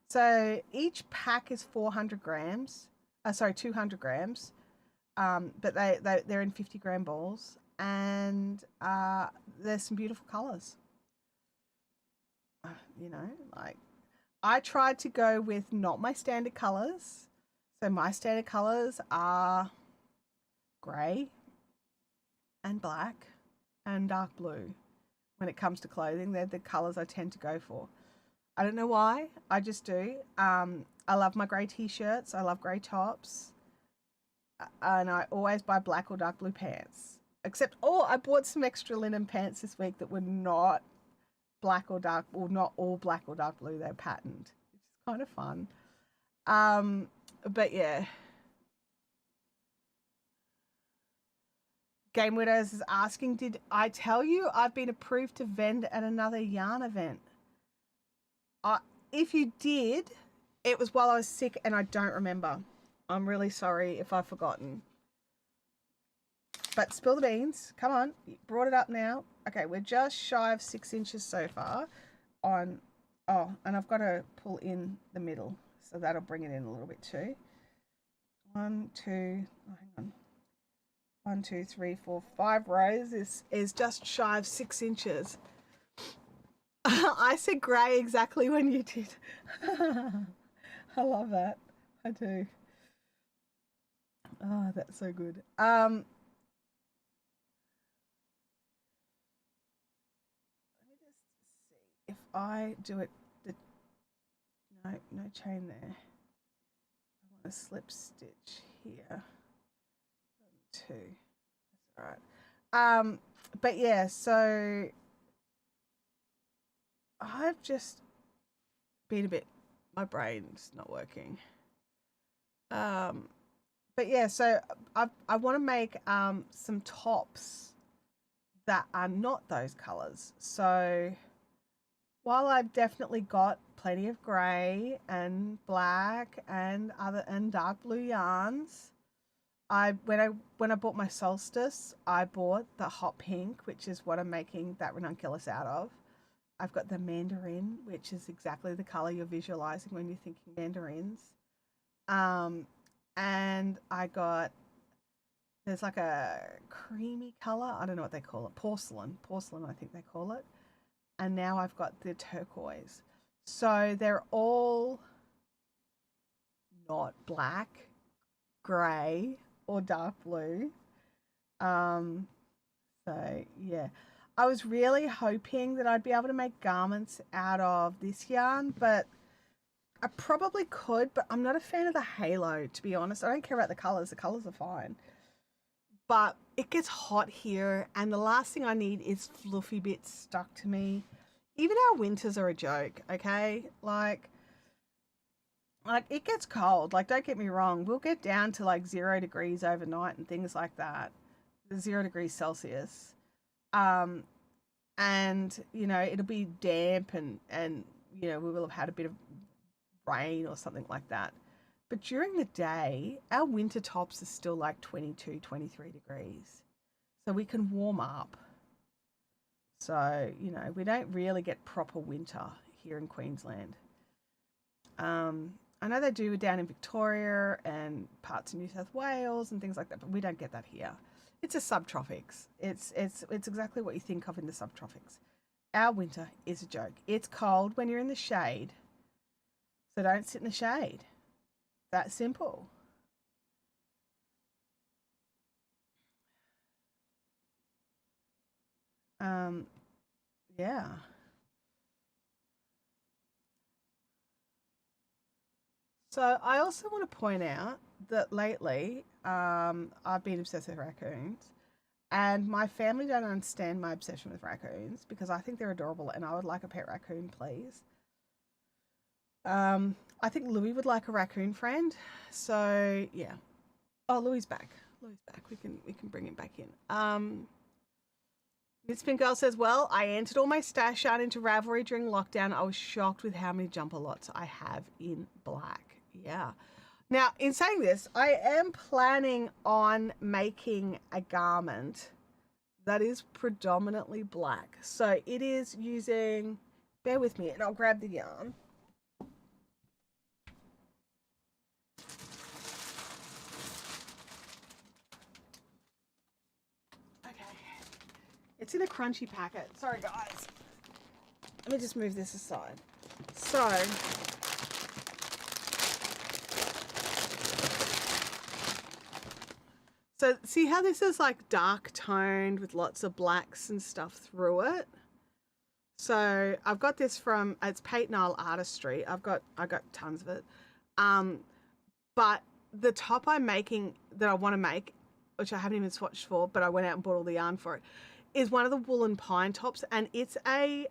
So each pack is 400 grams. 200 grams. But they're in 50 gram balls, and there's some beautiful colours. You know, like I tried to go with not my standard colours. So my standard colours are grey and black and dark blue. When it comes to clothing, they're the colours I tend to go for. I don't know why, I just do. I love my grey t-shirts, I love grey tops, and I always buy black or dark blue pants. Except, I bought some extra linen pants this week that were not black or dark, or not all black or dark blue, they're patterned, which is kind of fun. But yeah, Game Widows is asking, did I tell you I've been approved to vend at another yarn event? If you did, it was while I was sick and I don't remember. I'm really sorry if I've forgotten. But spill the beans. Come on. You brought it up now. Okay, we're just shy of 6 inches so far on... Oh, and I've got to pull in the middle. So that'll bring it in a little bit too. 1, 2... Oh, hang on. 1, 2, 3, 4, 5 rows is just shy of 6 inches. I said grey exactly when you did. I love that. I do. Oh, that's so good. Let me just see if I do it. No chain there. I want a slip stitch here. 2. That's all right. But yeah, so I've just been a bit, my brain's not working. But yeah, so I want to make some tops that are not those colors. So while I've definitely got plenty of gray and black and dark blue yarns, when I bought my solstice, I bought the hot pink, which is what I'm making that ranunculus out of. I've got the mandarin, which is exactly the color you're visualizing when you're thinking mandarins. And there's like a creamy color. I don't know what they call it. Porcelain, I think they call it. And now I've got the turquoise. So they're all not black, gray, or dark blue. So yeah, I was really hoping that I'd be able to make garments out of this yarn, but I probably could, but I'm not a fan of the halo, to be honest. I don't care about the colors. The colors are fine. But it gets hot here, and the last thing I need is fluffy bits stuck to me. Even our winters are a joke, okay? Like it gets cold. Like, don't get me wrong. We'll get down to like 0 degrees overnight and things like that. 0 degrees Celsius. And, you know, it'll be damp and, you know, we will have had a bit of rain or something like that. But during the day, our winter tops are still like 22, 23 degrees. So we can warm up. So, you know, we don't really get proper winter here in Queensland. I know they do down in Victoria and parts of New South Wales and things like that, but we don't get that here. It's a subtropics. It's exactly what you think of in the subtropics. Our winter is a joke. It's cold when you're in the shade. So don't sit in the shade. That simple. Yeah. So I also want to point out that lately I've been obsessed with raccoons, and my family don't understand my obsession with raccoons because I think they're adorable and I would like a pet raccoon, please. I think Louis would like a raccoon friend. So yeah. Oh, Louis back. Louis back. We can bring him back in. Spin Girl says, well, I entered all my stash out into Ravelry during lockdown. I was shocked with how many jumper lots I have in black. Yeah. Now, in saying this, I am planning on making a garment that is predominantly black. So it is using, bear with me, and I'll grab the yarn. It's in a crunchy packet. Sorry, guys. Let me just move this aside. So see how this is like dark toned with lots of blacks and stuff through it? So I've got this from, it's Pate Nile Artistry. I got tons of it. But the top I'm making, that I want to make, which I haven't even swatched for, but I went out and bought all the yarn for it, is one of the woolen pine tops, and it's a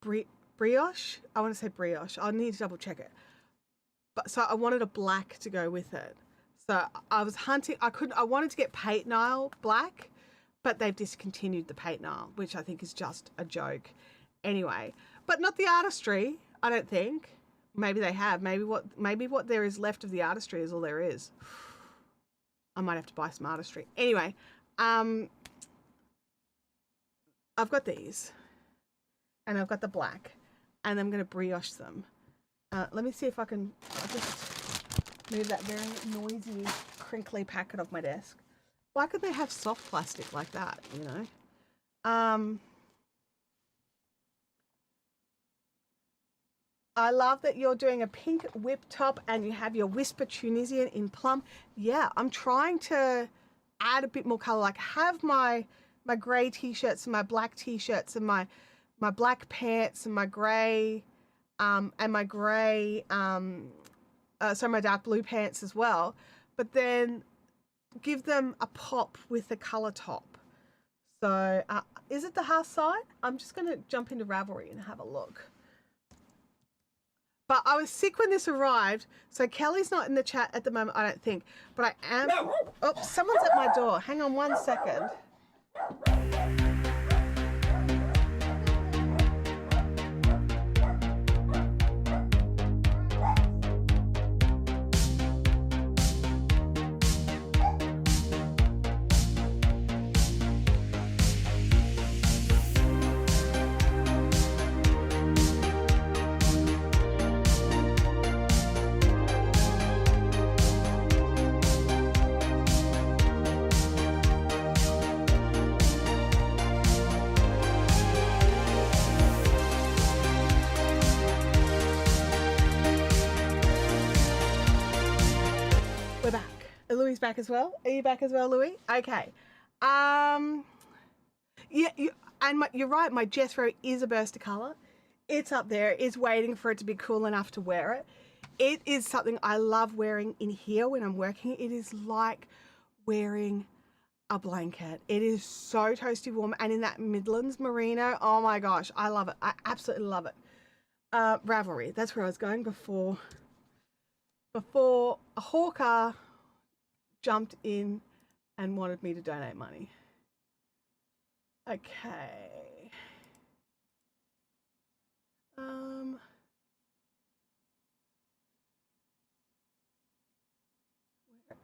brioche. I want to say brioche. I need to double check it. But so I wanted a black to go with it. So I was hunting. I wanted to get Patent Nile black, but they've discontinued the Patent Nile, which I think is just a joke. Anyway, but not the artistry. I don't think. Maybe they have. Maybe what there is left of the artistry is all there is. I might have to buy some artistry. Anyway, I've got these, and I've got the black, and I'm going to brioche them. Let me see if I can. I'll just move that very noisy, crinkly packet off my desk. Why could they have soft plastic like that, you know? I love that you're doing a pink whip top and you have your Whisper Tunisian in plum. Yeah, I'm trying to add a bit more color. Like have my gray t-shirts and my black t-shirts and my black pants and my gray my dark blue pants as well. But then give them a pop with the color top. So is it the half side? I'm just going to jump into Ravelry and have a look. But I was sick when this arrived, so Kelly's not in the chat at the moment, I don't think. But I am... Oh, someone's at my door. Hang on 1 second. We're back. Louis back as well. Are you back as well, Louis? Okay. Yeah, you're right. My Jethro is a burst of color. It's up there. It's waiting for it to be cool enough to wear it. It is something I love wearing in here when I'm working. It is like wearing a blanket. It is so toasty warm, and in that Midlands merino, oh my gosh, I love it. I absolutely love it. Ravelry. That's where I was going before a hawker jumped in and wanted me to donate money. Okay. Where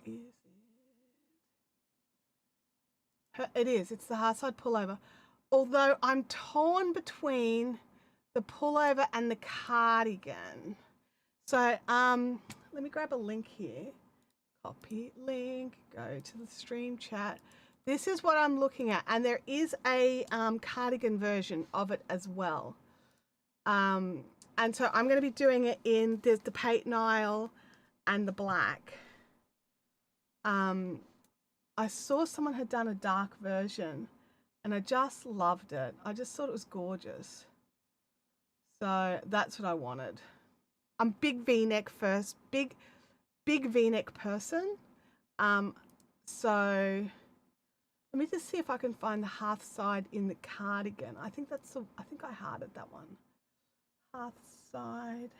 is it? It is. It's the hard side pullover. Although I'm torn between the pullover and the cardigan. So let me grab a link here. Copy link, go to the stream chat. This is what I'm looking at, and there is a cardigan version of it as well. And so I'm going to be doing it in the Patent Nile and the black. I saw someone had done a dark version, and I just loved it. I just thought it was gorgeous. So that's what I wanted. I'm big V-neck first, big V-neck person. So let me just see if I can find the hearth side in the cardigan. I think I hearted that one. Hearth side.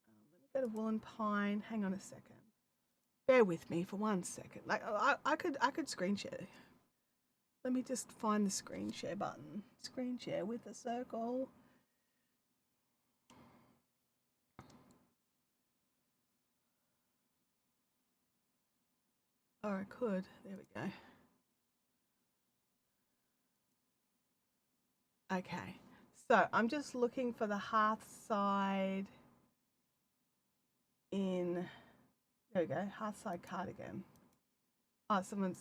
Let me go to woolen pine. Hang on a second. Bear with me for 1 second. Like I could screen share. Let me just find the screen share button. Screen share with a circle. Or I could. There we go. Okay. So I'm just looking for the hearth side in, there we go, hearth side cardigan. Oh, someone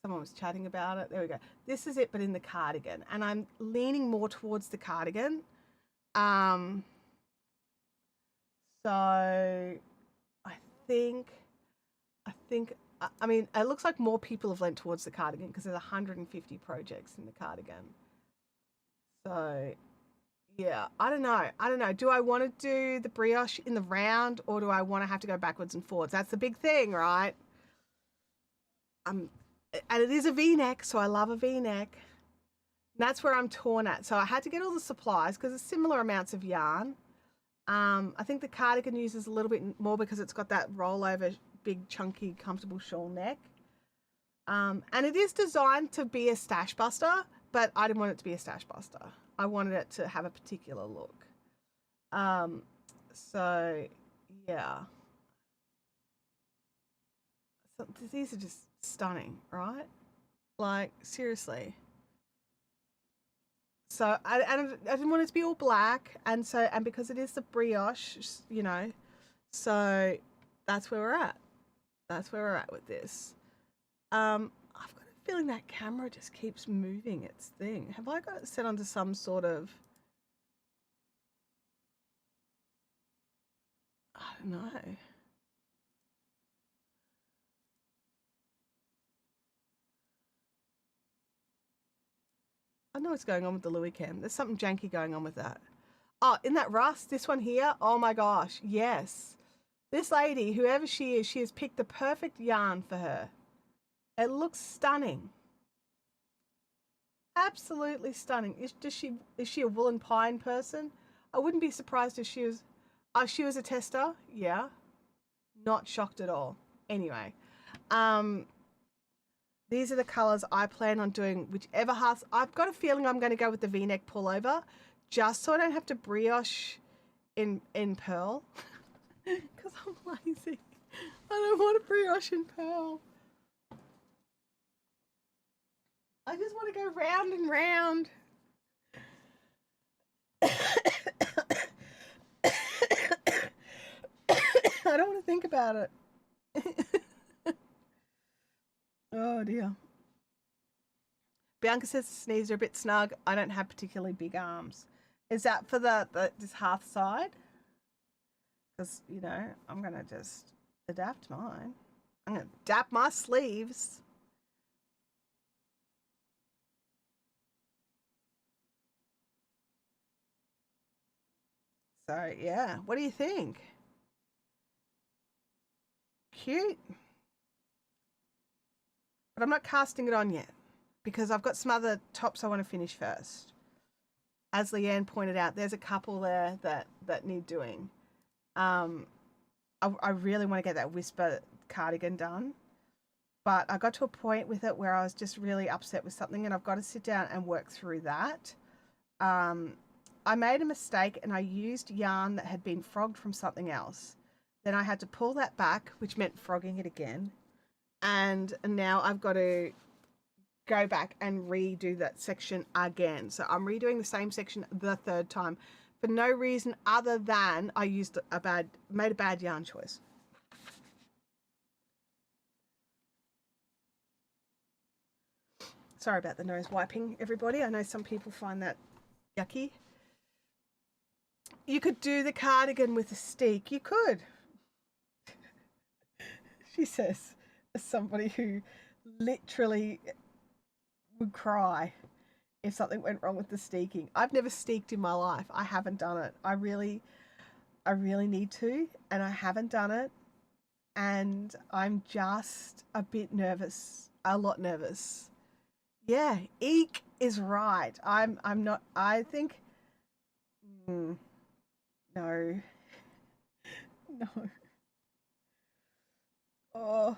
was chatting about it. There we go. This is it, but in the cardigan. And I'm leaning more towards the cardigan. So I mean, it looks like more people have lent towards the cardigan because there's 150 projects in the cardigan. So yeah, I don't know. Do I want to do the brioche in the round, or do I want to have to go backwards and forwards? That's the big thing, right? And it is a V-neck, so I love a V-neck. That's where I'm torn at. So I had to get all the supplies because it's similar amounts of yarn. I think the cardigan uses a little bit more because it's got that rollover, big, chunky, comfortable shawl neck. And it is designed to be a stash buster, but I didn't want it to be a stash buster. I wanted it to have a particular look. So yeah. So these are just stunning, right? Like, seriously. So I didn't want it to be all black, and because it is the brioche, you know, so that's where we're at. That's where we're at with this. I've got a feeling that camera just keeps moving its thing. Have I got it set onto some sort of, I don't know. I know what's going on with the Louis cam. There's something janky going on with that. Oh, in that rust, this one here, oh my gosh, yes. This lady, whoever she is, she has picked the perfect yarn for her. It looks stunning. Absolutely stunning. Is she a woolen pine person? I wouldn't be surprised if she was. Oh, she was a tester. Yeah, not shocked at all. Anyway, um, these are the colors I plan on doing. Whichever has, I've got a feeling I'm going to go with the V-neck pullover, just so I don't have to brioche in pearl, because I'm lazy. I don't want to brioche in pearl. I just want to go round and round. I don't want to think about it. Oh dear. Bianca says the sleeves are a bit snug. I don't have particularly big arms. Is that for this half side? Because, you know, I'm going to just adapt mine. I'm going to adapt my sleeves. So, yeah. What do you think? Cute. But I'm not casting it on yet because I've got some other tops I want to finish first. As Leanne pointed out, there's a couple there that need doing. I really want to get that Whisper cardigan done, but I got to a point with it where I was just really upset with something, and I've got to sit down and work through that. I made a mistake and I used yarn that had been frogged from something else. Then I had to pull that back, which meant frogging it again. And now I've got to go back and redo that section again. So I'm redoing the same section the third time for no reason other than I made a bad yarn choice. Sorry about the nose wiping, everybody. I know some people find that yucky. You could do the cardigan with a steek. You could. She says, as somebody who literally would cry if something went wrong with the steeking. I've never steeked in my life. I haven't done it. I really need to, and I haven't done it. And I'm just a bit nervous, a lot nervous. Yeah, eek is right. I'm not. I think. No, no. Oh,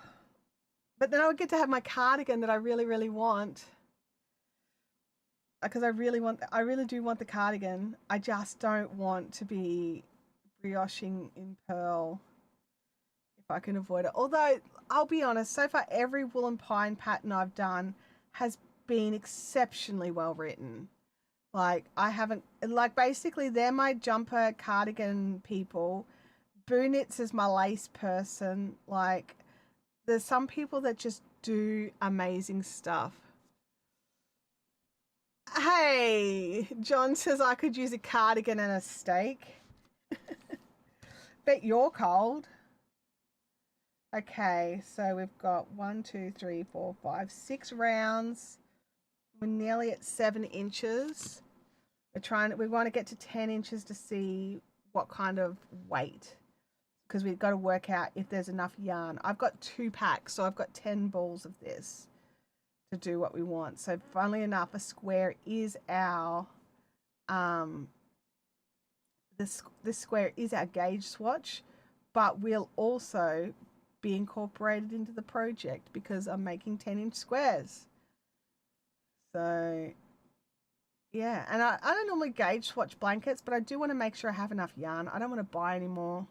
but then I would get to have my cardigan that I really want. Because I really do want the cardigan. I just don't want to be brioching in pearl if I can avoid it. Although, I'll be honest, so far every woolen pine pattern I've done has been exceptionally well written. Like, I haven't, like, basically, they're my jumper cardigan people. Boo Knits is my lace person. Like, there's some people that just do amazing stuff. Hey, John says I could use a cardigan and a steak. Bet you're cold. Okay, so we've got 1, 2, 3, 4, 5, 6 rounds. We're nearly at 7 inches. We want to get to 10 inches to see what kind of weight, because we've got to work out if there's enough yarn. I've got 2 packs, so I've got 10 balls of this to do what we want. So funnily enough, a square is our the this square is our gauge swatch, but will also be incorporated into the project because I'm making 10-inch squares. So yeah, and I don't normally gauge swatch blankets, but I do want to make sure I have enough yarn. I don't want to buy any more.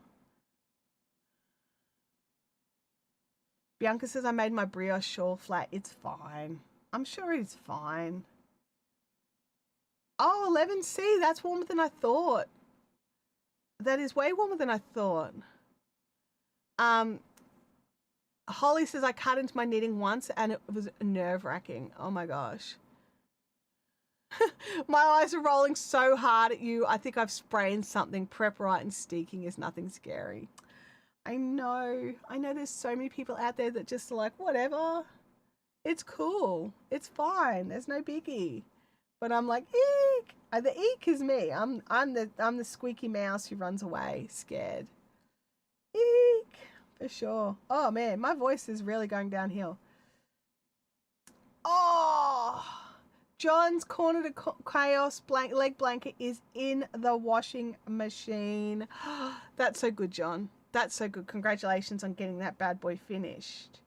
Bianca says I made my brioche shawl flat. It's fine. I'm sure it's fine. Oh, 11C, that's warmer than I thought. That is way warmer than I thought. Holly says I cut into my knitting once and it was nerve-wracking. Oh my gosh. My eyes are rolling so hard at you. I think I've sprained something. Prep right and steeking is nothing scary. I know there's so many people out there that just are like, whatever. It's cool. It's fine. There's no biggie. But I'm like, eek. The eek is me. I'm the squeaky mouse who runs away, scared. Eek, for sure. Oh man, my voice is really going downhill. Oh, John's Corner to Chaos leg blanket is in the washing machine. That's so good, John. That's so good. Congratulations on getting that bad boy finished.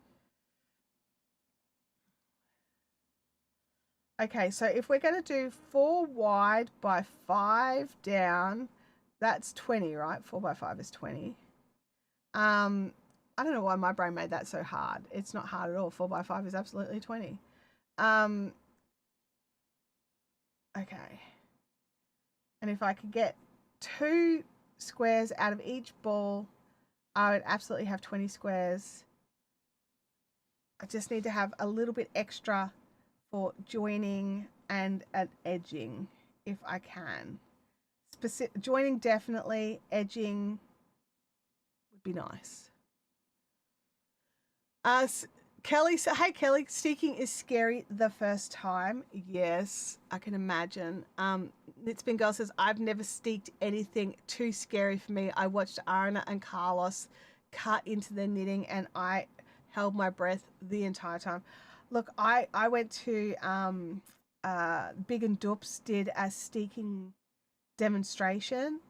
Okay, so if we're going to do 4 wide by 5 down, that's 20, right? 4 by 5 is 20. I don't know why my brain made that so hard. It's not hard at all. 4 by 5 is absolutely 20. Okay. And if I could get 2 squares out of each ball, I would absolutely have 20 squares. I just need to have a little bit extra for joining and edging if I can. Joining definitely, edging would be nice. Kelly said, hey Kelly, steeking is scary the first time. Yes, I can imagine. Knitspin Girl says, I've never steeked anything too scary for me. I watched Arna and Carlos cut into their knitting and I held my breath the entire time. Look, I went to Big and Doops did a steeking demonstration.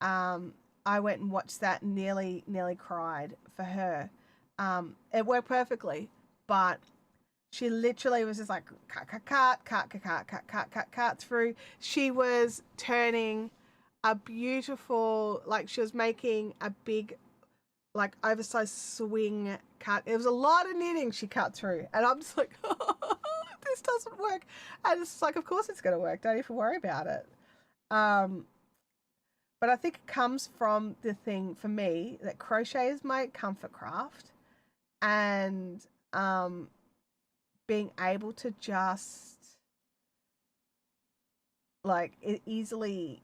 I went and watched that and nearly cried for her. It worked perfectly, but she literally was just like cut through. She was turning a beautiful, like she was making a big, like oversized swing cut. It was a lot of knitting she cut through, and I'm just like, oh, this doesn't work. And it's like, of course it's going to work. Don't even worry about it. But I think it comes from the thing for me that crochet is my comfort craft, and being able to just like easily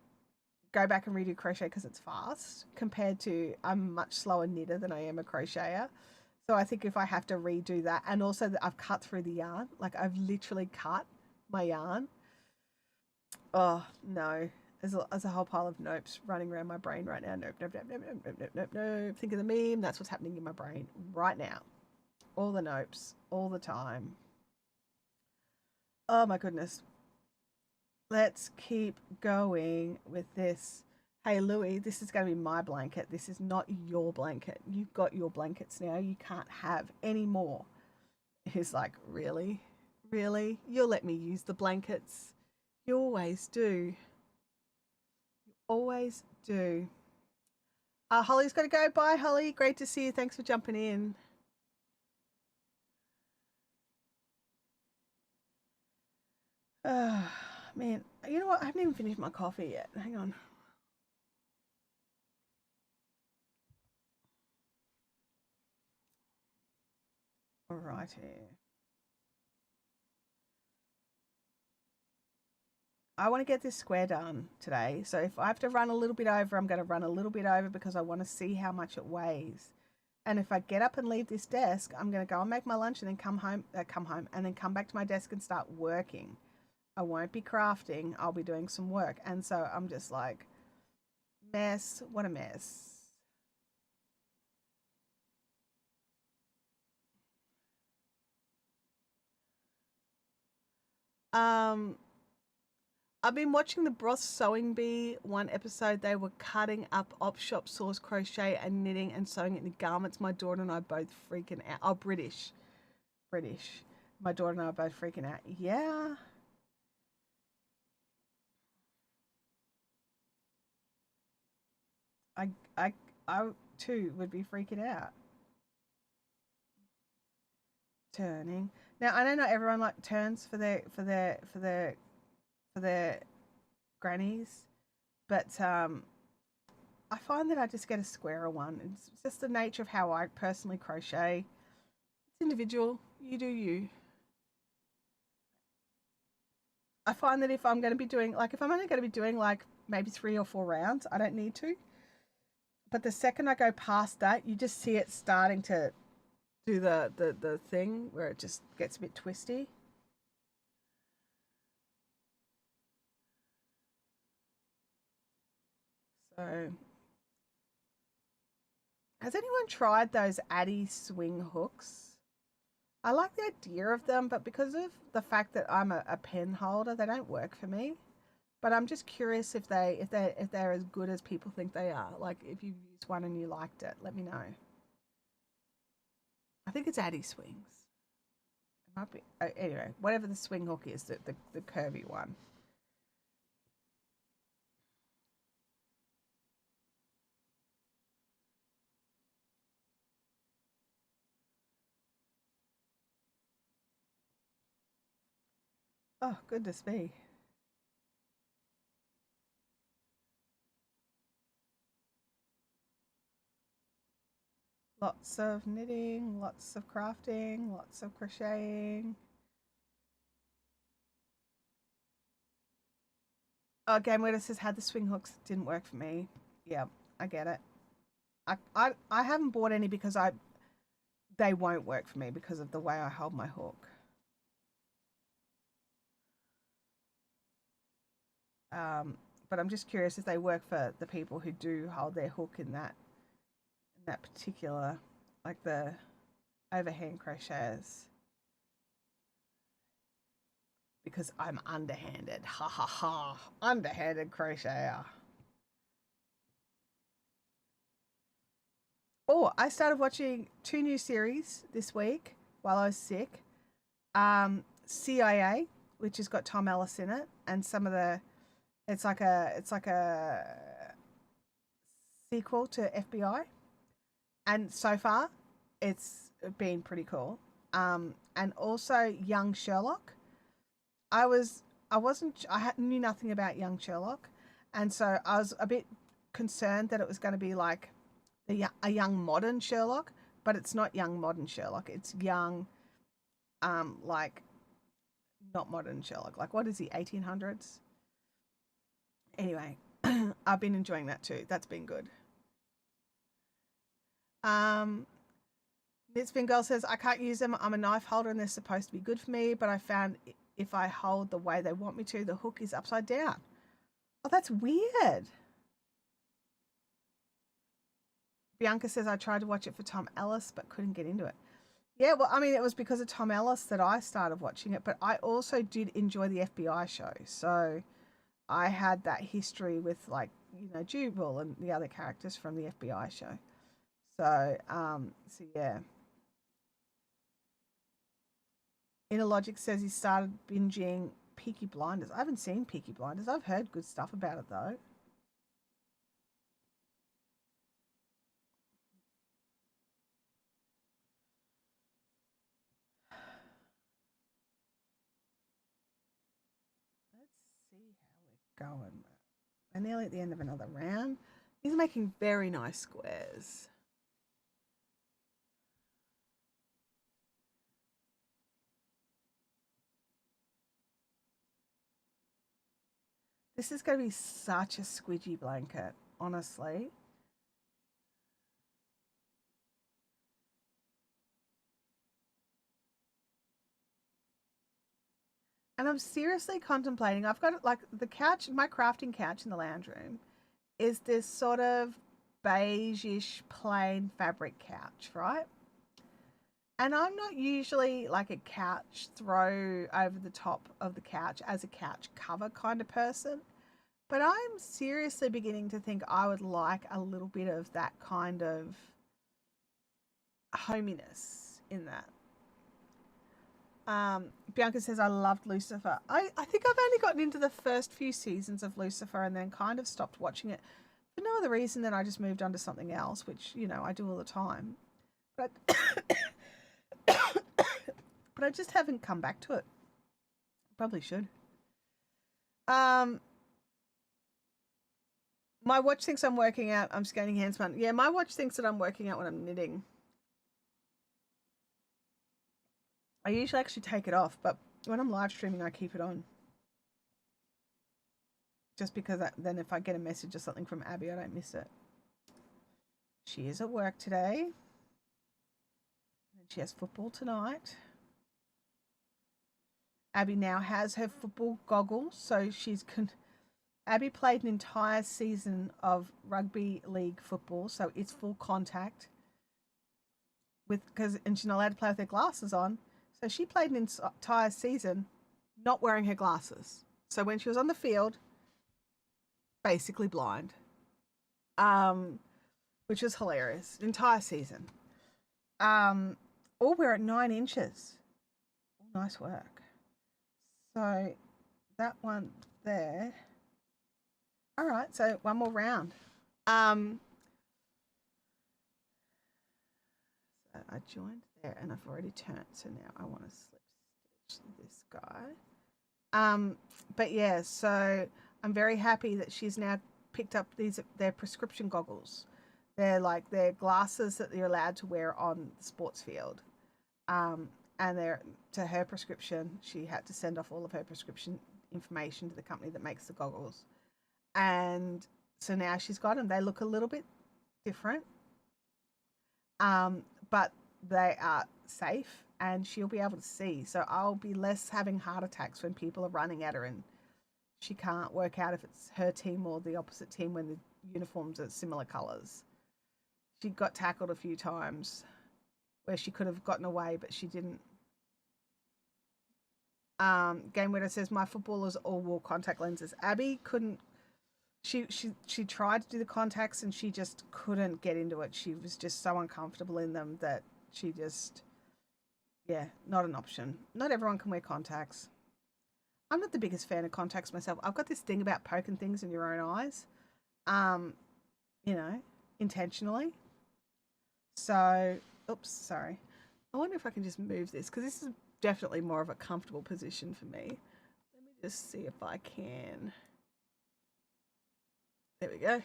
go back and redo crochet because it's fast compared to I'm a much slower knitter than I am a crocheter. So I think if I have to redo that, and also that I've cut through the yarn, like I've literally cut my yarn. Oh no, there's a whole pile of nopes running around my brain right now. Nope. Think of the meme. That's what's happening in my brain right now. All the nopes, all the time. Oh my goodness. Let's keep going with this. Hey Louie, this is going to be my blanket. This is not your blanket. You've got your blankets now. You can't have any more. He's like, really? Really? You'll let me use the blankets. You always do. You always do. Holly's got to go. Bye, Holly. Great to see you. Thanks for jumping in. Man, you know what? I haven't even finished my coffee yet. Hang on. Alrighty. I want to get this square done today. So if I have to run a little bit over, I'm going to run a little bit over because I want to see how much it weighs. And if I get up and leave this desk, I'm going to go and make my lunch and then come home and then come back to my desk and start working. I won't be crafting. I'll be doing some work. And so I'm just like, mess. What a mess. I've been watching the Bros Sewing Bee one episode. They were cutting up op shop source crochet and knitting and sewing it into garments. My daughter and I both freaking out. Oh, British. British. My daughter and I are both freaking out. Yeah. I I I too would be freaking out. Turning. Now I know not everyone like turns for their grannies, but I find that I just get a squarer one. It's just the nature of how I personally crochet. It's individual. You do you. I find that if I'm going to be doing like if I'm only going to be doing like maybe 3 or 4 rounds, I don't need to. But the second I go past that, you just see it starting to do the thing where it just gets a bit twisty. So, has anyone tried those Addy swing hooks? I like the idea of them, but because of the fact that I'm a pen holder, they don't work for me. But I'm just curious if they're as good as people think they are. Like if you've used one and you liked it, let me know. I think it's Addy swings. It might be anyway. Whatever the swing hook is, the curvy one. Oh goodness me! Lots of knitting, lots of crafting, lots of crocheting. Oh, Game Winner says had the swing hooks didn't work for me. Yeah, I get it. I haven't bought any because I they won't work for me because of the way I hold my hook. Um, but I'm just curious if they work for the people who do hold their hook in that particular, like the overhand crocheters, because I'm underhanded. Ha ha ha! Underhanded crocheter. Oh, I started watching 2 new series this week while I was sick. CIA, which has got Tom Ellis in it, and some of the it's like a sequel to FBI, and so far it's been pretty cool. And also Young Sherlock. I was I wasn't knew nothing about Young Sherlock, and so I was a bit concerned that it was going to be like a young modern Sherlock, but it's not young modern Sherlock. It's young, like not modern Sherlock. Like what is he? 1800s. Anyway, I've been enjoying that too. That's been good. Um, This Girl says, I can't use them. I'm a knife holder and they're supposed to be good for me, but I found if I hold the way they want me to, the hook is upside down. Oh, that's weird. Bianca says, I tried to watch it for Tom Ellis, but couldn't get into it. Yeah, well, I mean, it was because of Tom Ellis that I started watching it, but I also did enjoy the FBI show. So I had that history with, like, Jubal and the other characters from the FBI show. So yeah. Inner Logic says he started binging Peaky Blinders. I haven't seen Peaky Blinders. I've heard good stuff about it though. Let's see how we're going. We're nearly at the end of another round. He's making very nice squares. This is going to be such a squidgy blanket, honestly. And I'm seriously contemplating. I've got like the couch, my crafting couch in the lounge room is this sort of beige-ish plain fabric couch, right? And I'm not usually like a couch throw over the top of the couch as a couch cover kind of person. But I'm seriously beginning to think I would like a little bit of that kind of hominess in that. Bianca says, I loved Lucifer. I think I've only gotten into the first few seasons of Lucifer and then kind of stopped watching it for no other reason than I just moved on to something else, which, you know, I do all the time. But but I just haven't come back to it. Probably should. My watch thinks I'm working out. I'm scanning handspan. Yeah, my watch thinks that I'm working out when I'm knitting. I usually actually take it off, but when I'm live streaming, I keep it on. Just because then if I get a message or something from Abby, I don't miss it. She is at work today. And she has football tonight. Abby now has her football goggles, so Abby played an entire season of rugby league football, so it's full contact. And she's not allowed to play with her glasses on, so she played an entire season not wearing her glasses. So when she was on the field, basically blind, which was hilarious. The entire season. We're at 9 inches. Nice work. So that one there. All right, so one more round. So I joined there and I've already turned. So now I want to slip stitch this guy. But yeah, so I'm very happy that she's now picked up their prescription goggles. They're like their glasses that you're allowed to wear on the sports field. And they're to her prescription. She had to send off all of her prescription information to the company that makes the goggles. And so now she's got them. They look a little bit different, but they are safe and she'll be able to see. So I'll be less having heart attacks when people are running at her and she can't work out if it's her team or the opposite team when the uniforms are similar colours. She got tackled a few times where she could have gotten away, but she didn't. Game Widow says, my footballers all wore contact lenses. Abby couldn't. She tried to do the contacts and she just couldn't get into it. She was just so uncomfortable in them that she just, yeah, not an option. Not everyone can wear contacts. I'm not the biggest fan of contacts myself. I've got this thing about poking things in your own eyes, you know, intentionally. So, oops, sorry. I wonder if I can just move this because this is definitely more of a comfortable position for me. Let me just see if I can. There we go.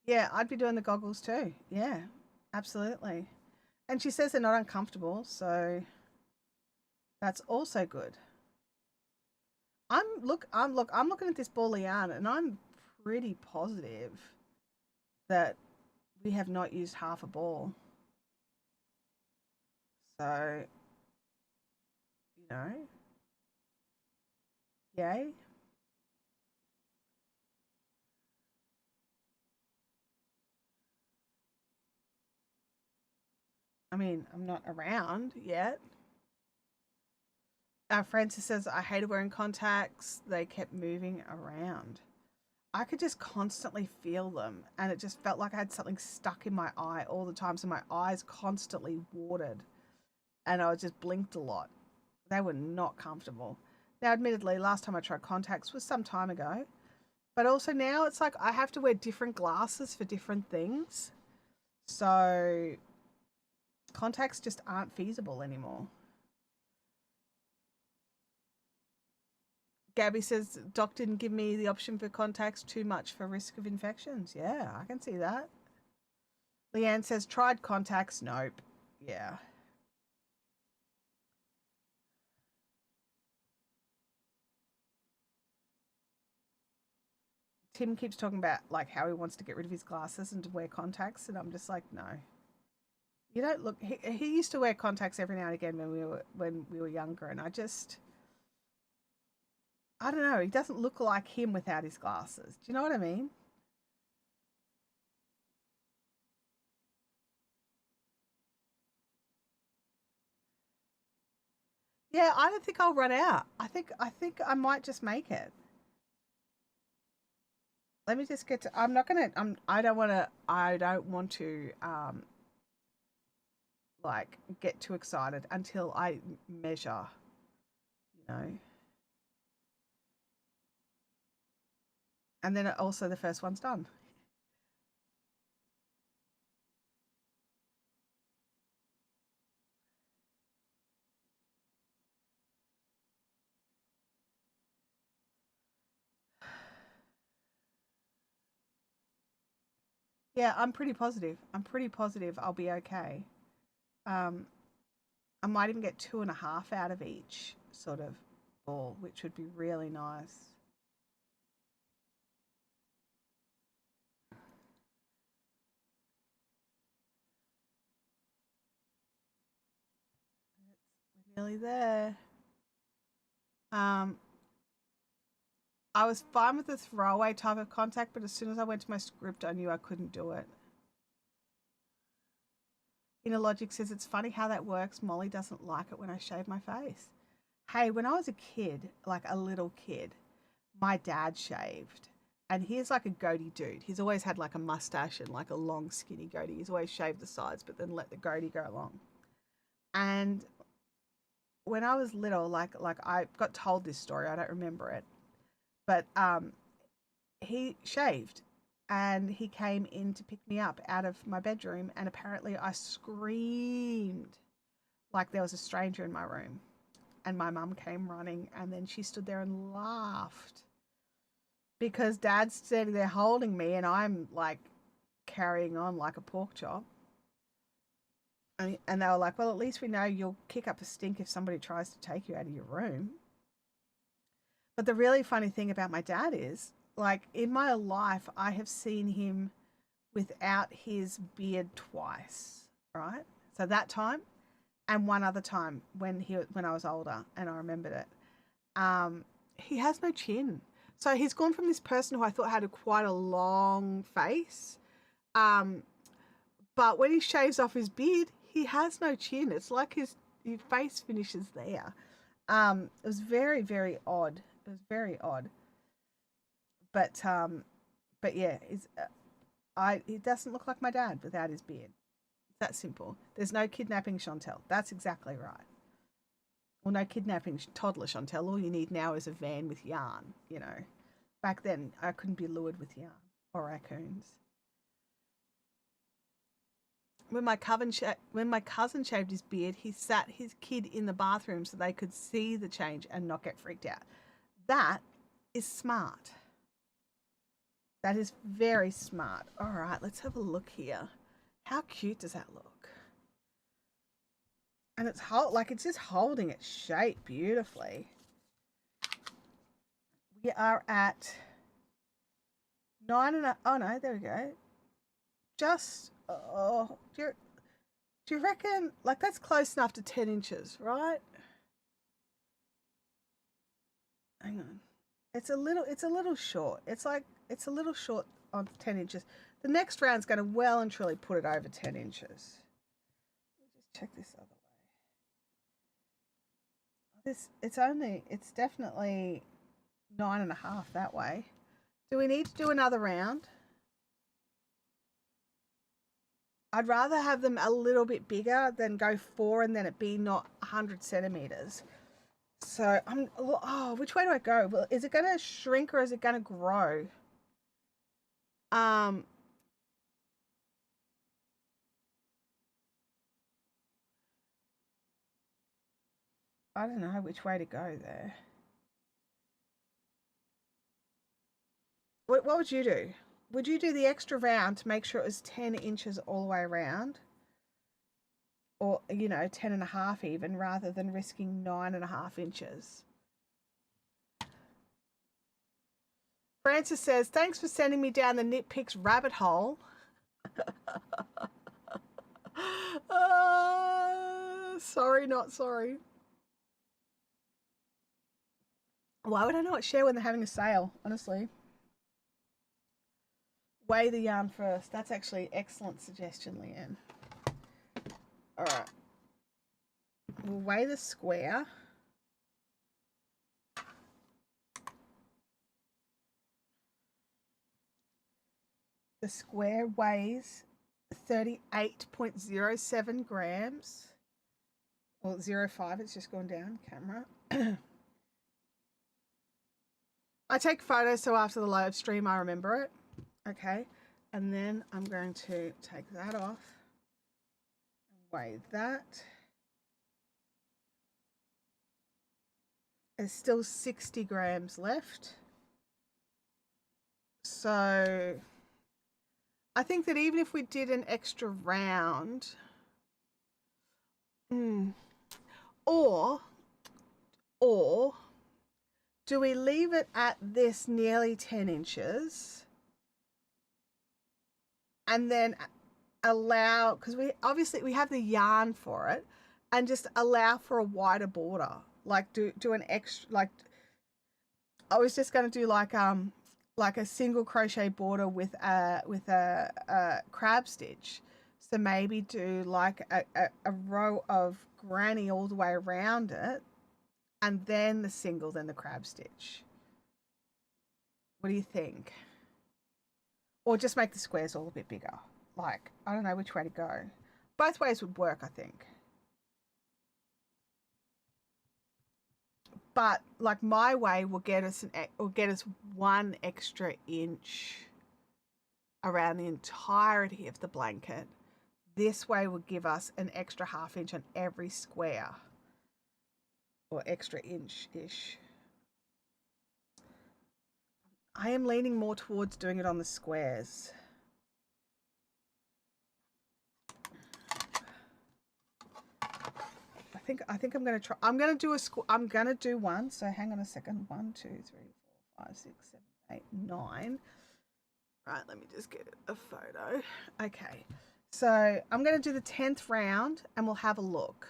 Yeah, I'd be doing the goggles too. Yeah, absolutely. And she says they're not uncomfortable, so that's also good. I'm looking at this ball of yarn and I'm pretty positive that we have not used half a ball. So, you know, yay. I mean, I'm not around yet. Francis says, I hated wearing contacts. They kept moving around. I could just constantly feel them, and it just felt like I had something stuck in my eye all the time. So my eyes constantly watered, and I just blinked a lot. They were not comfortable. Now, admittedly, last time I tried contacts was some time ago, but also now it's like I have to wear different glasses for different things. So contacts just aren't feasible anymore. Gabby says, Doc didn't give me the option for contacts, too much for risk of infections. Yeah, I can see that. Leanne says, tried contacts. Nope. Yeah. Tim keeps talking about like how he wants to get rid of his glasses and to wear contacts, and I'm just like, no. You don't look. He used to wear contacts every now and again when we were younger, and I just I don't know. He doesn't look like him without his glasses. Do you know what I mean? Yeah, I don't think I'll run out. I think I might just make it. Let me just get to. I'm not gonna. I don't want to. I don't want to. Like get too excited until I measure. You know. And then also the first one's done. Yeah, I'm pretty positive. I'm pretty positive I'll be okay. Um, I might even get 2.5 out of each sort of ball, which would be really nice. We're nearly there. Um, I was fine with the throwaway type of contact, but as soon as I went to my script, I knew I couldn't do it. Inner Logic says it's funny how that works. Molly doesn't like it when I shave my face. Hey, when I was a kid, like a little kid, my dad shaved. And he's like a goatee dude. He's always had like a mustache and like a long skinny goatee. He's always shaved the sides, but then let the goatee go long. And when I was little, like I got told this story. I don't remember it, but he shaved, and he came in to pick me up out of my bedroom, and apparently I screamed like there was a stranger in my room, and my mum came running, and then she stood there and laughed because Dad's standing there holding me, and I'm like carrying on like a pork chop. And they were like, well, at least we know you'll kick up a stink if somebody tries to take you out of your room. But the really funny thing about my dad is, like, in my life, I have seen him without his beard twice, right? So that time and one other time when I was older and I remembered it. He has no chin. So he's gone from this person who I thought had quite a long face, um, but when he shaves off his beard, he has no chin. It's like his face finishes there. It was very, very odd. It was very odd. But yeah, he doesn't look like my dad without his beard. It's that simple. There's no kidnapping Chantel. That's exactly right. Well, no kidnapping toddler Chantel. All you need now is a van with yarn. You know, back then I couldn't be lured with yarn or raccoons. When my cousin shaved his beard, he sat his kid in the bathroom so they could see the change and not get freaked out. That is smart. That is very smart. All right, let's have a look here. How cute does that look? And it's just holding its shape beautifully. We are at nine and a. Oh no, there we go. Just do you reckon like that's close enough to 10 inches, right? Hang on. It's a little short. It's a little short on 10 inches. The next round's going to well and truly put it over 10 inches. Let me just check this other way. It's definitely 9.5 that way. Do we need to do another round? I'd rather have them a little bit bigger than go 4 and then it be not 100 centimeters. So which way do I go? Well, is it going to shrink or is it going to grow? Um, I don't know which way to go there. What would you do? Would you do the extra round to make sure it was 10 inches all the way around? Or, 10.5 even, rather than risking 9.5 inches? Francis says, thanks for sending me down the nitpicks rabbit hole. Sorry, not sorry. Why would I not share when they're having a sale, honestly? Weigh the yarn first. That's actually an excellent suggestion, Leanne. All right. We'll weigh the square. The square weighs 38.07 grams. Well, 0.5, it's just gone down, camera. I take photos so after the live stream I remember it. Okay. And then I'm going to take that off. Weigh that. There's still 60 grams left. So I think that even if we did an extra round, or do we leave it at this nearly 10 inches and then allow, because we have the yarn for it, and just allow for a wider border, like do an extra, like I was just going to do like a single crochet border with a crab stitch. So maybe do like a row of granny all the way around it, and then the single, then the crab stitch. What do you think? Or just make the squares all a bit bigger. Like, I don't know which way to go. Both ways would work, I think. But like my way will get us one extra inch around the entirety of the blanket. This way will give us an extra ½ inch on every square, or extra inch-ish. I am leaning more towards doing it on the squares. I think I'm going to try. I'm going to do one. So hang on a second. 1, 2, 3, 4, 5, 6, 7, 8, 9. Right, let me just get a photo. Okay. So I'm going to do the 10th round and we'll have a look.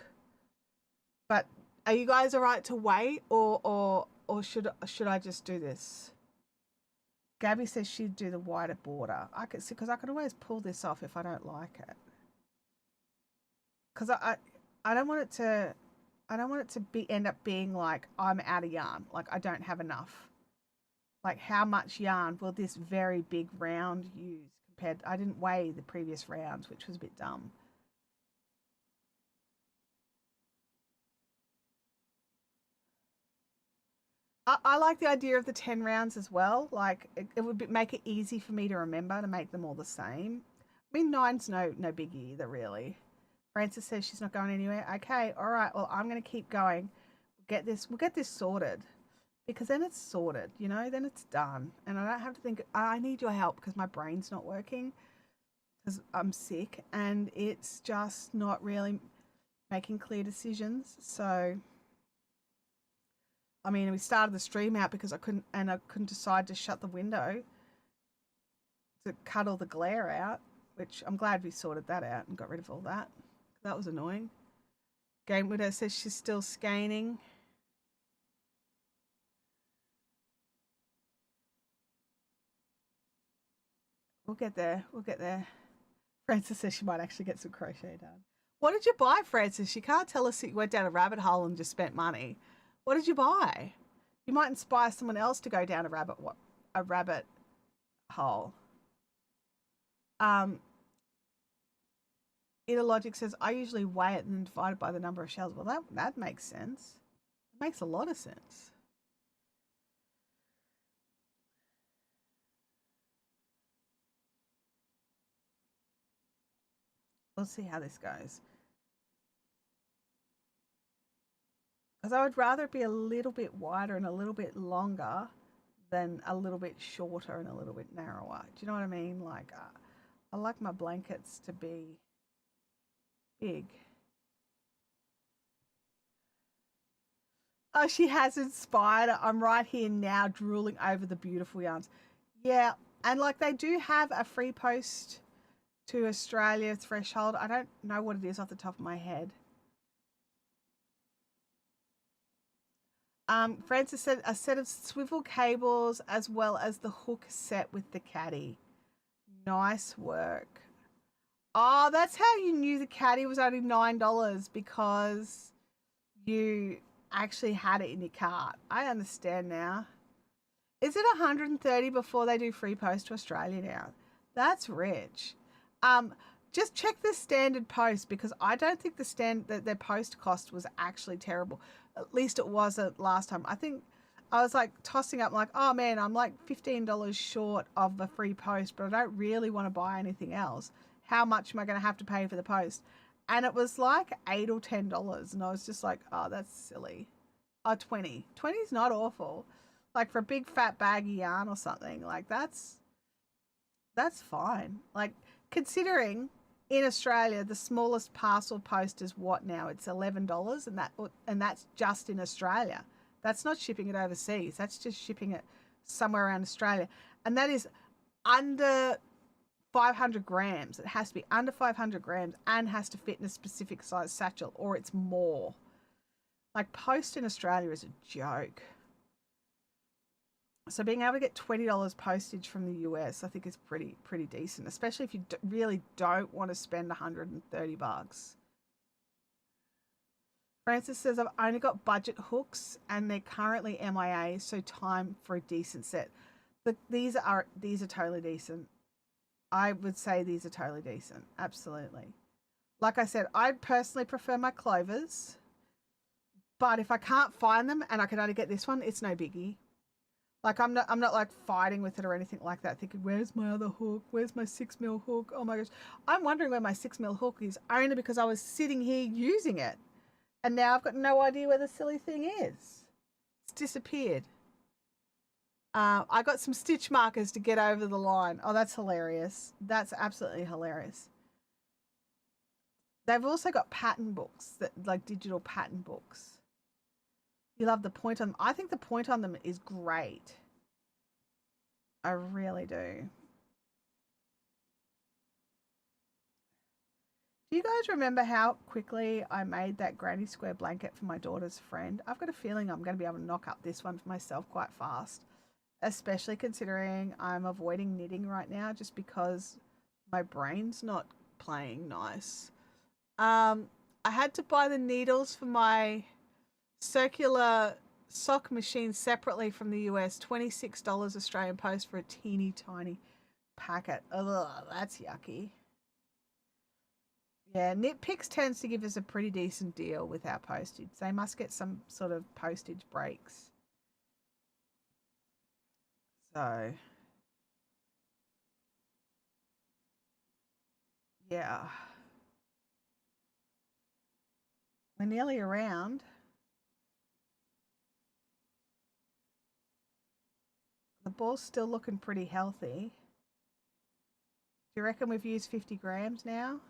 But are you guys all right to wait, or should I just do this? Gabby says she'd do the wider border. I could see, because I could always pull this off if I don't like it. Because I don't want it to end up being like I'm out of yarn, like I don't have enough. Like how much yarn will this very big round use compared? I didn't weigh the previous rounds, which was a bit dumb. I like the idea of the 10 rounds as well. Like it would make it easy for me to remember to make them all the same. I mean, 9's no biggie either, really. Frances says she's not going anywhere. Okay, all right. Well, I'm going to keep going. We'll get this sorted, because then it's sorted, you know, then it's done. And I don't have to think, I need your help because my brain's not working because I'm sick and it's just not really making clear decisions. So, I mean, we started the stream out because I couldn't decide to shut the window to cut all the glare out, which I'm glad we sorted that out and got rid of all that. That was annoying. Game Widow says she's still scanning. We'll get there. We'll get there. Frances says she might actually get some crochet done. What did you buy, Frances? She can't tell us that you went down a rabbit hole and just spent money. What did you buy? You might inspire someone else to go down a rabbit hole. Inner Logic says, I usually weigh it and then divide it by the number of shells. Well, that makes sense. It makes a lot of sense. We'll see how this goes. Because I would rather it be a little bit wider and a little bit longer than a little bit shorter and a little bit narrower. Do you know what I mean? Like, I like my blankets to be big. Oh, she has inspired. I'm right here now drooling over the beautiful yarns. Yeah, and like they do have a free post to Australia threshold. I don't know what it is off the top of my head. Francis said a set of swivel cables as well as the hook set with the caddy. Nice work. Oh, that's how you knew the caddy was only $9 because you actually had it in your cart. I understand now. Is it 130 before they do free post to Australia now? That's rich. Just check the standard post because I don't think their post cost was actually terrible. At least it wasn't last time. I think I was like tossing up like, oh man, I'm like $15 short of the free post, but I don't really want to buy anything else. How much am I going to have to pay for the post? And it was like $8 or $10. And I was just like, oh, that's silly. Oh, 20. 20 is not awful. Like for a big fat bag of yarn or something, like that's fine. Like considering in Australia the smallest parcel post is what now? It's $11 and that's just in Australia. That's not shipping it overseas. That's just shipping it somewhere around Australia. And that is under 500 grams. It has to be under 500 grams and has to fit in a specific size satchel or it's more. Like post in Australia is a joke. So being able to get $20 postage from the US, I think is pretty decent, especially if you really don't want to spend $130. Francis says, I've only got budget hooks and they're currently MIA, so time for a decent set. But these are totally decent. I would say these are totally decent. Absolutely. Like I said, I personally prefer my clovers, but if I can't find them and I can only get this one, it's no biggie. Like I'm not like fighting with it or anything like that, thinking, where's my other hook? Where's my 6mm hook? Oh my gosh. I'm wondering where my 6mm hook is only because I was sitting here using it. And now I've got no idea where the silly thing is. It's disappeared. I got some stitch markers to get over the line. Oh, that's hilarious. That's absolutely hilarious. They've also got pattern books, that like digital pattern books. You love the point on them. I think the point on them is great. I really do. Do you guys remember how quickly I made that granny square blanket for my daughter's friend? I've got a feeling I'm going to be able to knock up this one for myself quite fast, especially considering I'm avoiding knitting right now just because my brain's not playing nice. I had to buy the needles for my circular sock machine separately from the US, $26 Australian post for a teeny tiny packet. Ugh, that's yucky. Yeah, Knitpicks tends to give us a pretty decent deal with our postage. They must get some sort of postage breaks. So, yeah. We're nearly around. The ball's still looking pretty healthy. Do you reckon we've used 50 grams now?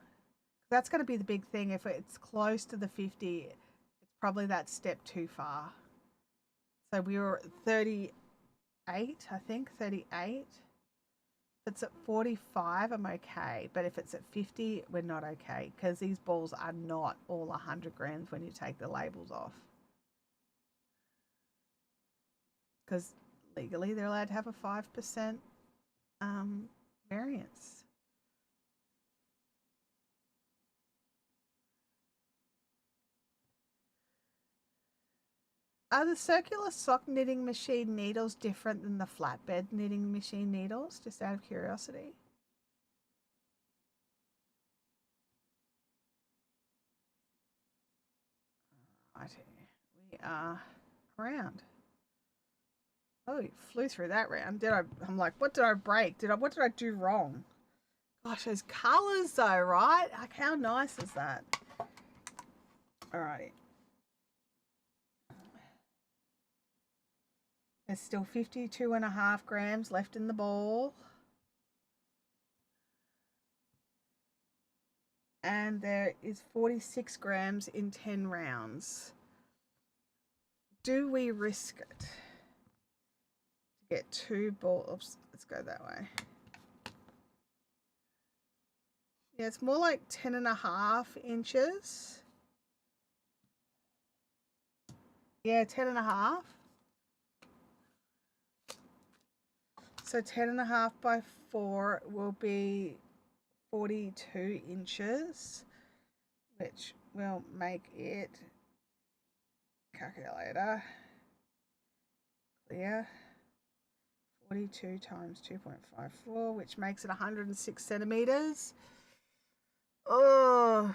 That's going to be the big thing. If it's close to the 50, it's probably that step too far. So we were at 38, I think, 38. If it's at 45, I'm okay. But if it's at 50, we're not okay because these balls are not all 100 grams when you take the labels off. Because legally they're allowed to have a 5% variance. Are the circular sock knitting machine needles different than the flatbed knitting machine needles? Just out of curiosity. Righty, we are around. Oh, you flew through that round. I'm like, what did I break? What did I do wrong? Gosh, those colours though, right? Like, how nice is that? Alrighty. There's still 52.5 grams left in the ball. And there is 46 grams in 10 rounds. Do we risk it? To get two balls. Oops, let's go that way. Yeah, it's more like 10.5 inches. Yeah, 10.5. So 10.5 by 4 will be 42 inches, which will make it, calculator, clear, 42 times 2.54, which makes it 106 centimeters. Oh,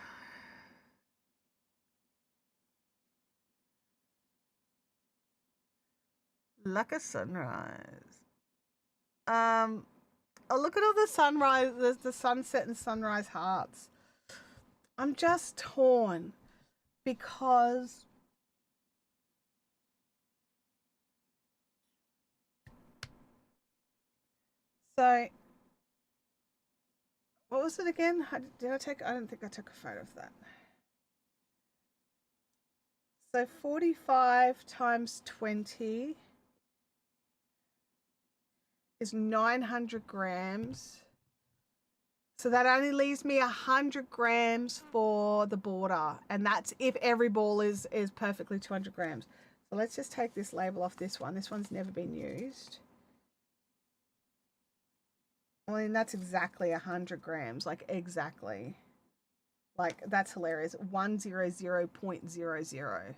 like a sunrise. Oh, look at all the sunrise, the sunset and sunrise hearts. I'm just torn because so what was it again? Did I take? I don't think I took a photo of that. So 45 times 20 is 900 grams. So that only leaves me 100 grams for the border. And that's if every ball is perfectly 200 grams. So let's just take this label off this one. This one's never been used. I mean, that's exactly 100 grams, like exactly. Like, that's hilarious. 100.00.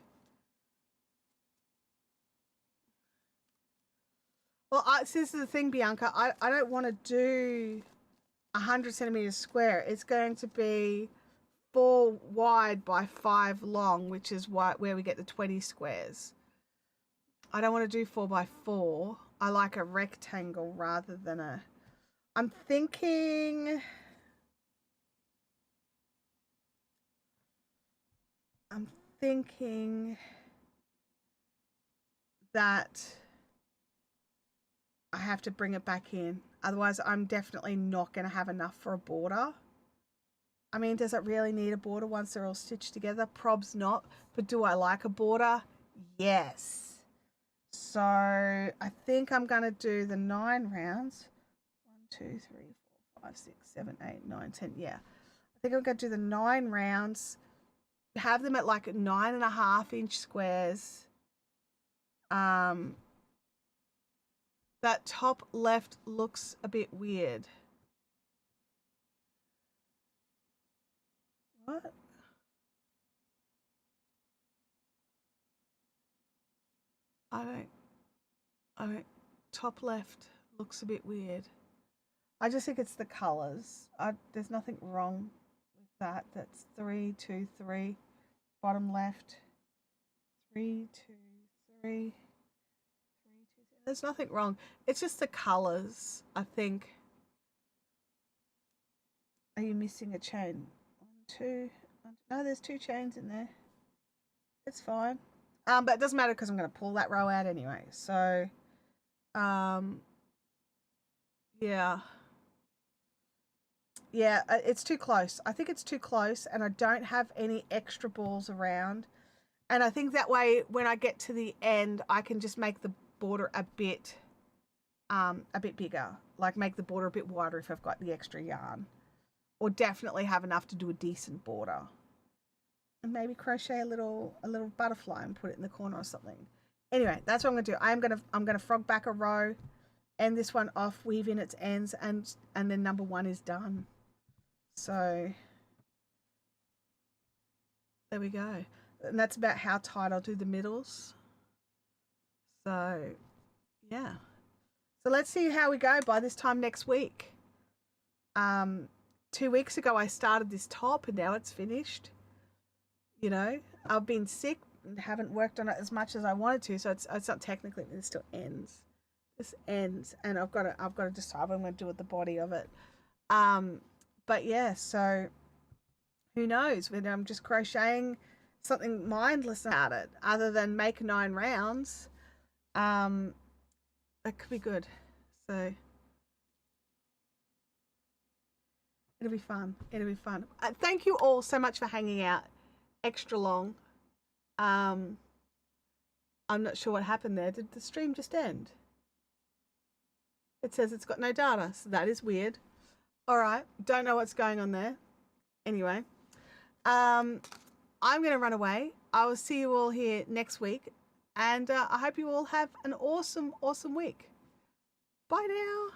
Well, so this is the thing, Bianca. I don't want to do 100 centimeters square. It's going to be 4 wide by 5 long, which is where we get the 20 squares. I don't want to do 4 by 4. I like a rectangle rather than a... I'm thinking that I have to bring it back in. Otherwise, I'm definitely not going to have enough for a border. I mean, does it really need a border once they're all stitched together? Probs not. But do I like a border? Yes. So I think I'm going to do the 9 rounds. 1, 2, 3, 4, 5, 6, 7, 8, 9, 10. Yeah. I think I'm going to do the 9 rounds. Have them at like 9.5-inch squares. That top left looks a bit weird. What? I don't, top left looks a bit weird. I just think it's the colors. There's nothing wrong with that. That's 3, 2, 3. Bottom left. 3, 2, 3. 3, 2, 3. There's nothing wrong. It's just the colors, I think. Are you missing a chain? 1, 2. No, there's 2 chains in there. It's fine. But it doesn't matter because I'm going to pull that row out anyway. So, yeah. Yeah, it's too close. I think it's too close, and I don't have any extra balls around. And I think that way, when I get to the end, I can just make the border a bit bigger. Like make the border a bit wider if I've got the extra yarn. Or definitely have enough to do a decent border. And maybe crochet a little butterfly and put it in the corner or something. Anyway, that's what I'm gonna do. I'm gonna frog back a row, end this one off, weave in its ends, and then number 1 is done. So there we go. And that's about how tight I'll do the middles. So yeah. So let's see how we go by this time next week. 2 weeks ago I started this top and now it's finished. You know, I've been sick and haven't worked on it as much as I wanted to, so it's not technically, it still ends. This ends, and I've got to decide what I'm going to do with the body of it. But yeah, so who knows? When I'm just crocheting something mindless about it, other than make 9 rounds, that could be good. So it'll be fun. It'll be fun. Thank you all so much for hanging out extra long. I'm not sure what happened there. Did the stream just end? It says it's got no data, so that is weird. All right, don't know what's going on there. Anyway, I'm going to run away. I will see you all here next week. And I hope you all have an awesome, awesome week. Bye now.